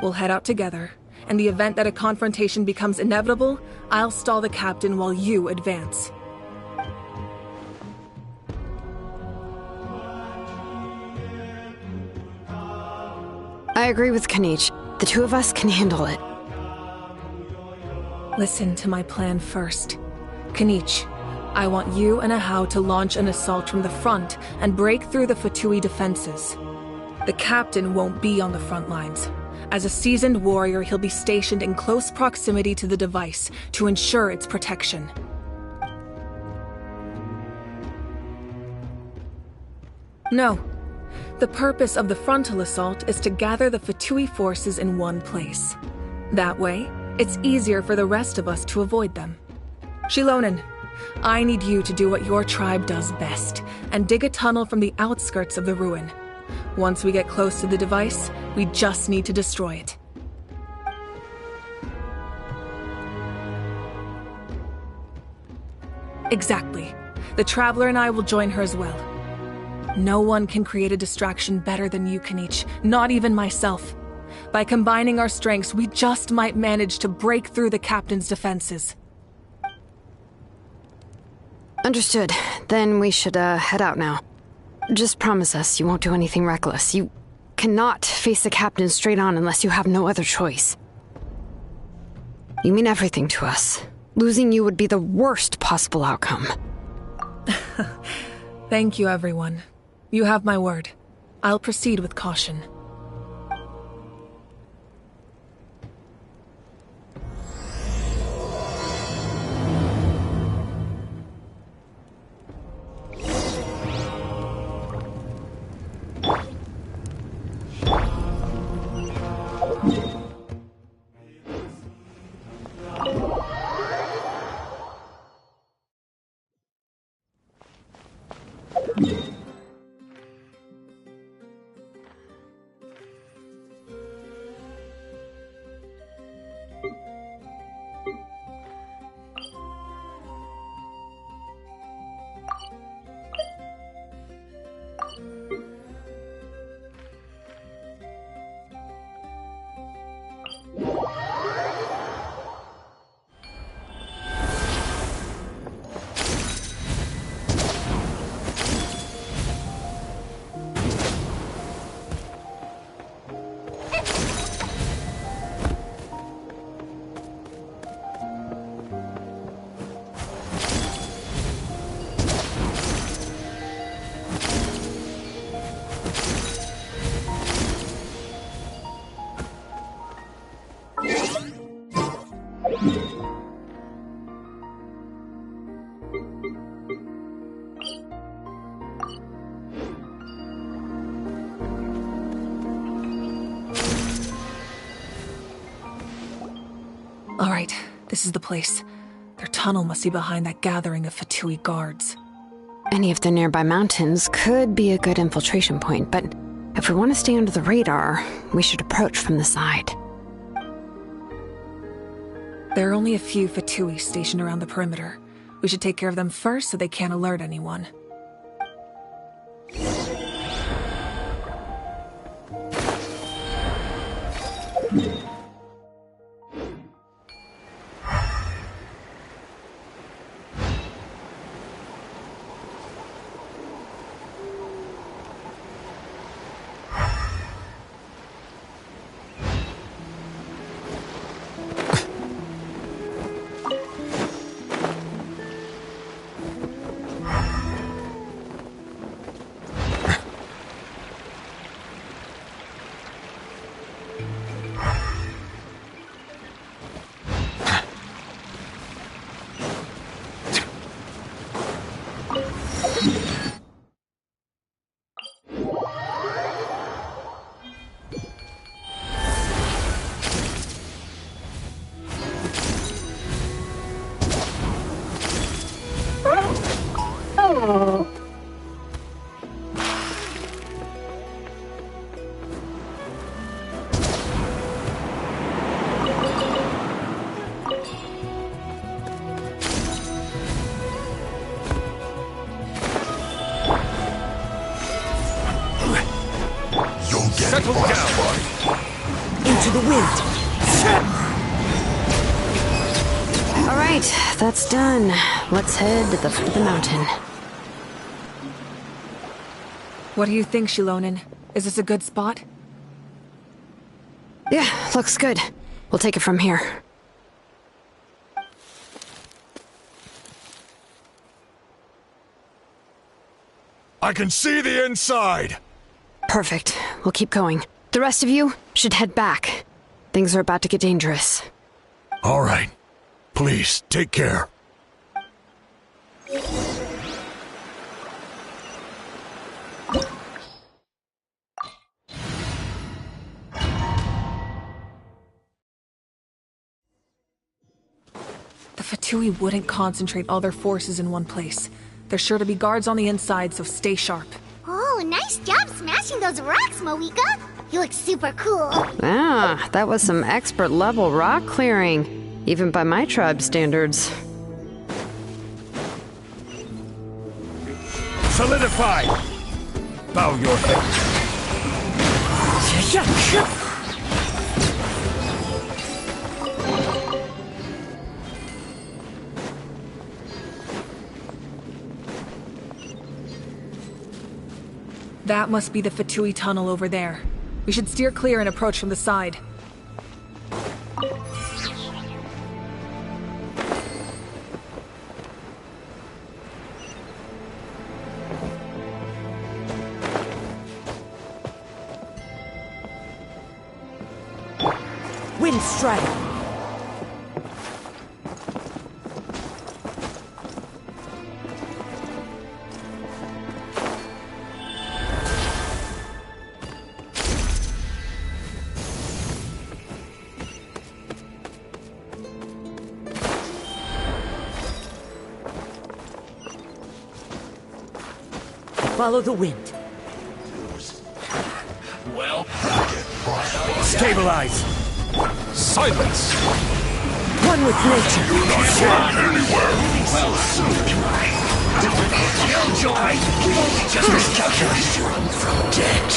We'll head out together. In the event that a confrontation becomes inevitable, I'll stall the captain while you advance. I agree with Kanich. The two of us can handle it. Listen to my plan first. Kanich, I want you and Ahau to launch an assault from the front and break through the Fatui defenses. The captain won't be on the front lines. As a seasoned warrior, he'll be stationed in close proximity to the device to ensure its protection. No. The purpose of the frontal assault is to gather the Fatui forces in one place. That way, it's easier for the rest of us to avoid them. Shilonen, I need you to do what your tribe does best, and dig a tunnel from the outskirts of the ruin. Once we get close to the device, we just need to destroy it. Exactly. The Traveler and I will join her as well. No one can create a distraction better than you, Kanich, not even myself. By combining our strengths, we just might manage to break through the captain's defenses. Understood. Then we should, head out now. Just promise us you won't do anything reckless. You cannot face the captain straight on unless you have no other choice. You mean everything to us. Losing you would be the worst possible outcome. Thank you, everyone. You have my word. I'll proceed with caution. Alright, this is the place. Their tunnel must be behind that gathering of Fatui guards. Any of the nearby mountains could be a good infiltration point, but if we want to stay under the radar, we should approach from the side. There are only a few Fatui stationed around the perimeter. We should take care of them first so they can't alert anyone. Settle down. Into the wind. All right, that's done. Let's head to the foot of the mountain. What do you think, Shilonin? Is this a good spot? Yeah, looks good. We'll take it from here. I can see the inside. Perfect. We'll keep going. The rest of you should head back. Things are about to get dangerous. All right. Please, take care. The Fatui wouldn't concentrate all their forces in one place. There's sure to be guards on the inside, so stay sharp. Oh, nice job smashing those rocks, Moika. You look super cool. Ah, that was some expert-level rock clearing, even by my tribe standards. Solidify! Bow your head. That must be the Fatui tunnel over there. We should steer clear and approach from the side. Wind strike. Follow the wind. Well, stabilize. Silence. One with nature. Not anywhere. Well, Killjoy! Just miscalculated you from debt.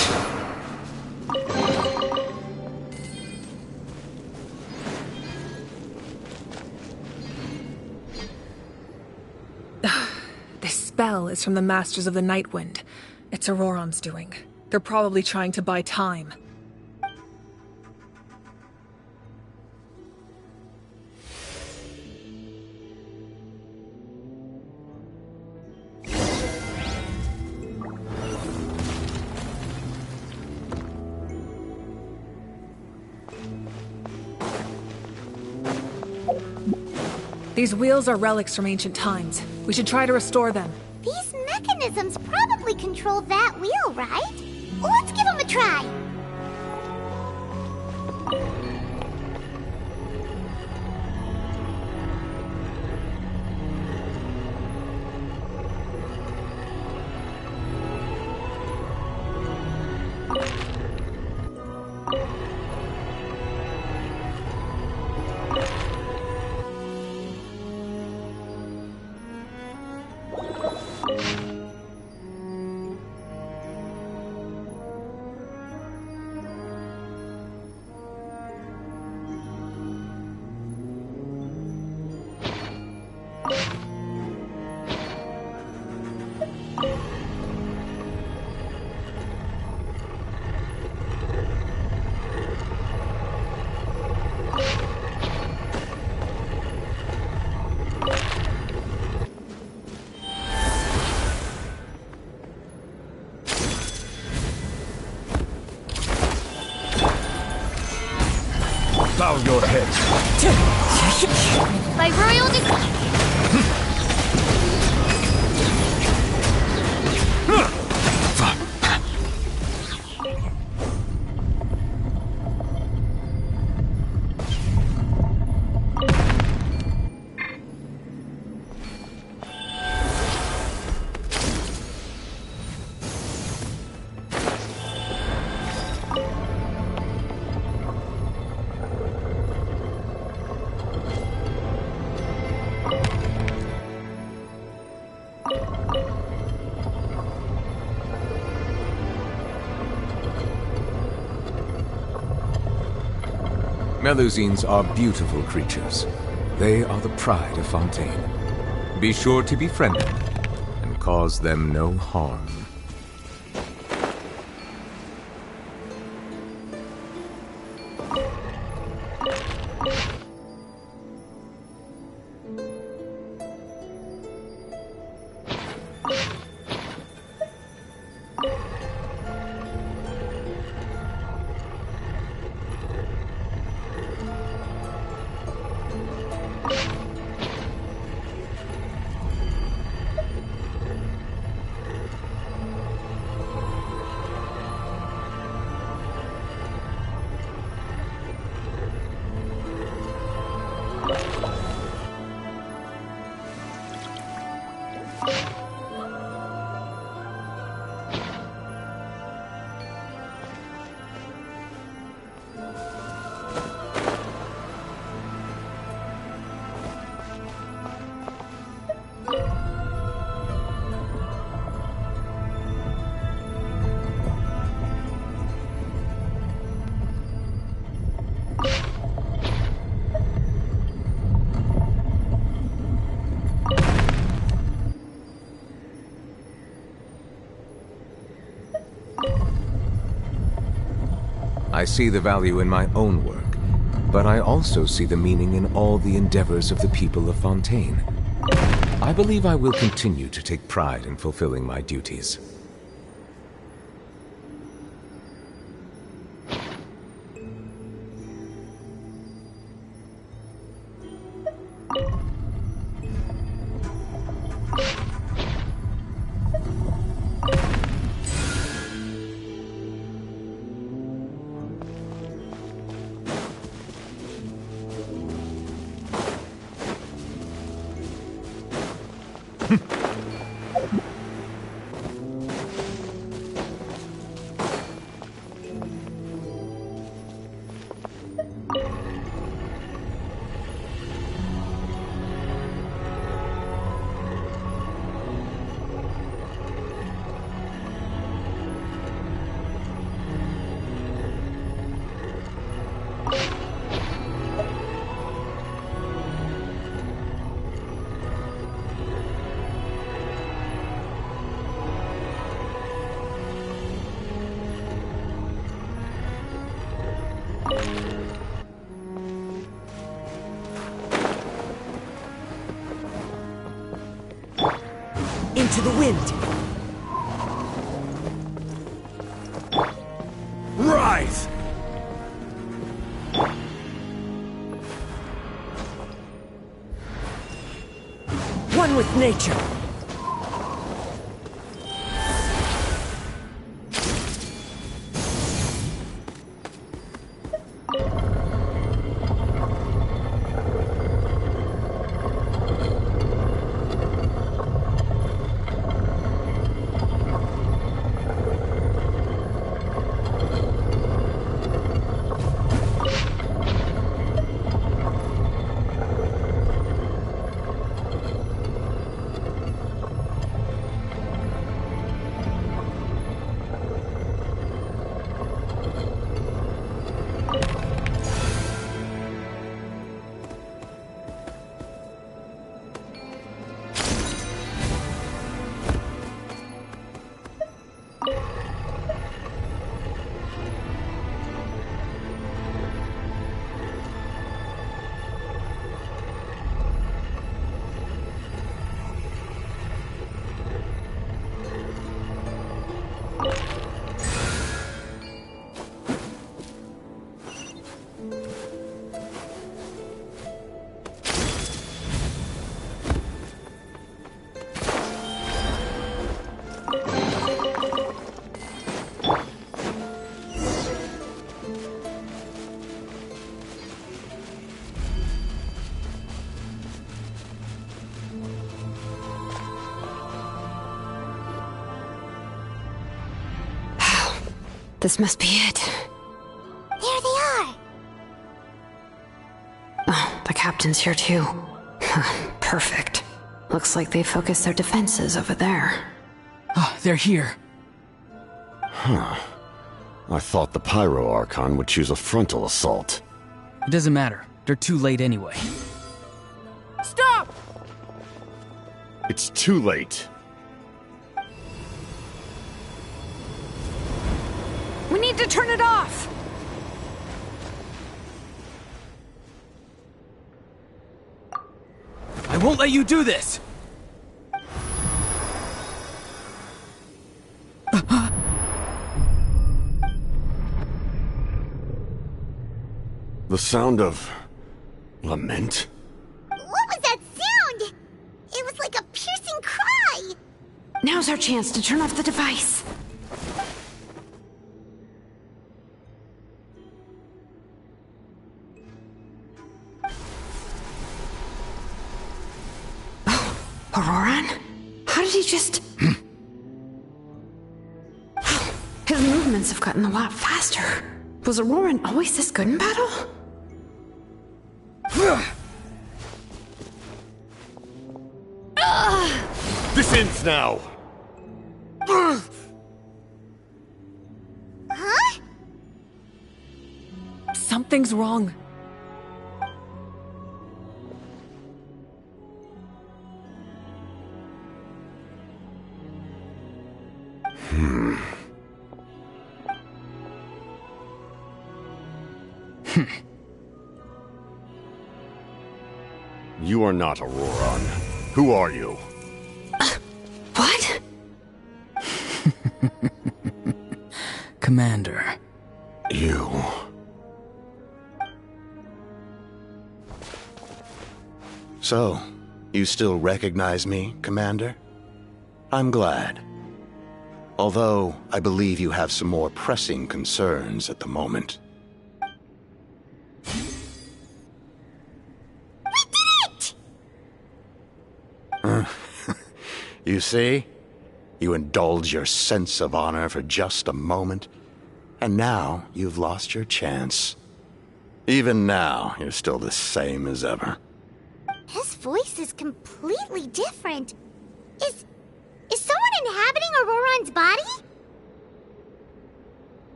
This spell is from the Masters of the Nightwind. It's Auroron's doing. They're probably trying to buy time. These wheels are relics from ancient times. We should try to restore them. These mechanisms probably control that wheel, right? Let's give them a try. Bow your head. By royal Melusines are beautiful creatures. They are the pride of Fontaine. Be sure to befriend them and cause them no harm. I see the value in my own work, but I also see the meaning in all the endeavors of the people of Fontaine. I believe I will continue to take pride in fulfilling my duties. Into the wind! Rise! One with nature! This must be it. There they are! Oh, the captain's here too. Perfect. Looks like they focused their defenses over there. Oh, they're here. Huh. I thought the Pyro Archon would choose a frontal assault. It doesn't matter. They're too late anyway. Stop! It's too late. We need to turn it off! I won't let you do this! The sound of lament? What was that sound? It was like a piercing cry! Now's our chance to turn off the device. Oh, Auroran? How did he just... His movements have gotten a lot faster. Was Auroran always this good in battle? This ends now! Huh? Something's wrong. You are not Auroran. Who are you? What? Commander. You... So, you still recognize me, Commander? I'm glad. Although, I believe you have some more pressing concerns at the moment. You see? You indulge your sense of honor for just a moment, and now you've lost your chance. Even now, you're still the same as ever. His voice is completely different. Is someone inhabiting Auroran's body?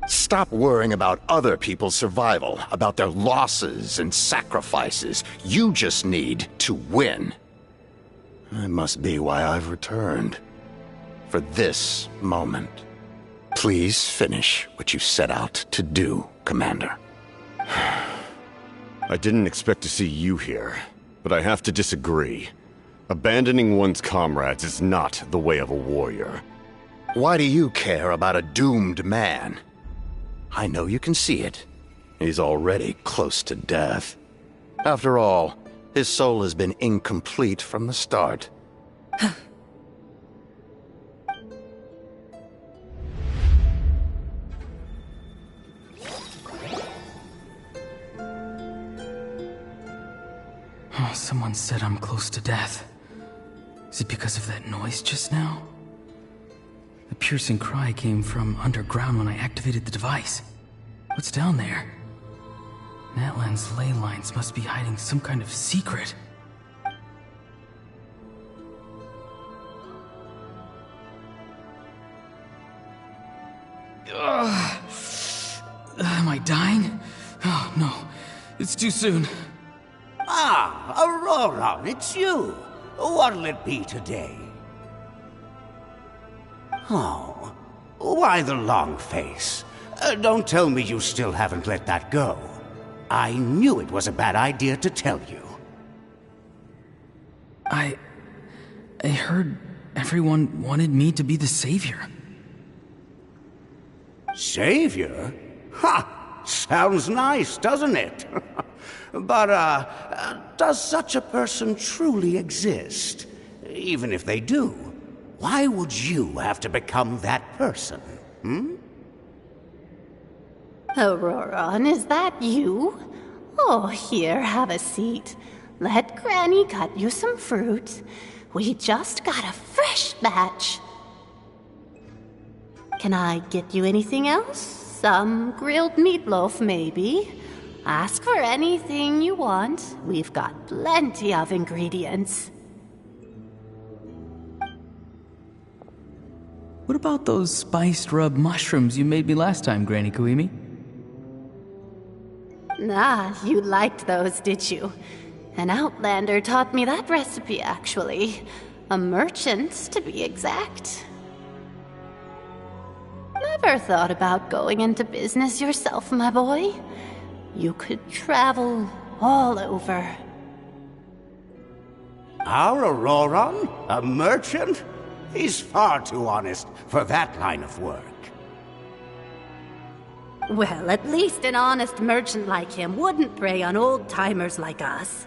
Stop worrying about other people's survival, about their losses and sacrifices. You just need to win. That must be why I've returned. For this moment. Please finish what you set out to do, Commander. I didn't expect to see you here, but I have to disagree. Abandoning one's comrades is not the way of a warrior. Why do you care about a doomed man? I know you can see it. He's already close to death. After all, his soul has been incomplete from the start. Oh, someone said I'm close to death. Is it because of that noise just now? The piercing cry came from underground when I activated the device. What's down there? Natlan's ley lines must be hiding some kind of secret. Ugh. Am I dying? Oh, no. It's too soon. Ah, Aurora, it's you. What'll it be today? Oh, why the long face? Don't tell me you still haven't let that go. I knew it was a bad idea to tell you. I heard everyone wanted me to be the savior. Savior? Ha! Sounds nice, doesn't it? But, does such a person truly exist? Even if they do, why would you have to become that person, hmm? Auroran, is that you? Oh, here, have a seat. Let Granny cut you some fruit. We just got a fresh batch. Can I get you anything else? Some grilled meatloaf, maybe? Ask for anything you want. We've got plenty of ingredients. What about those spiced rub mushrooms you made me last time, Granny Kuimi? Ah, you liked those, did you? An outlander taught me that recipe, actually. A merchant, to be exact. Never thought about going into business yourself, my boy? You could travel all over. Our Auroron? A merchant? He's far too honest for that line of work. Well, at least an honest merchant like him wouldn't prey on old-timers like us.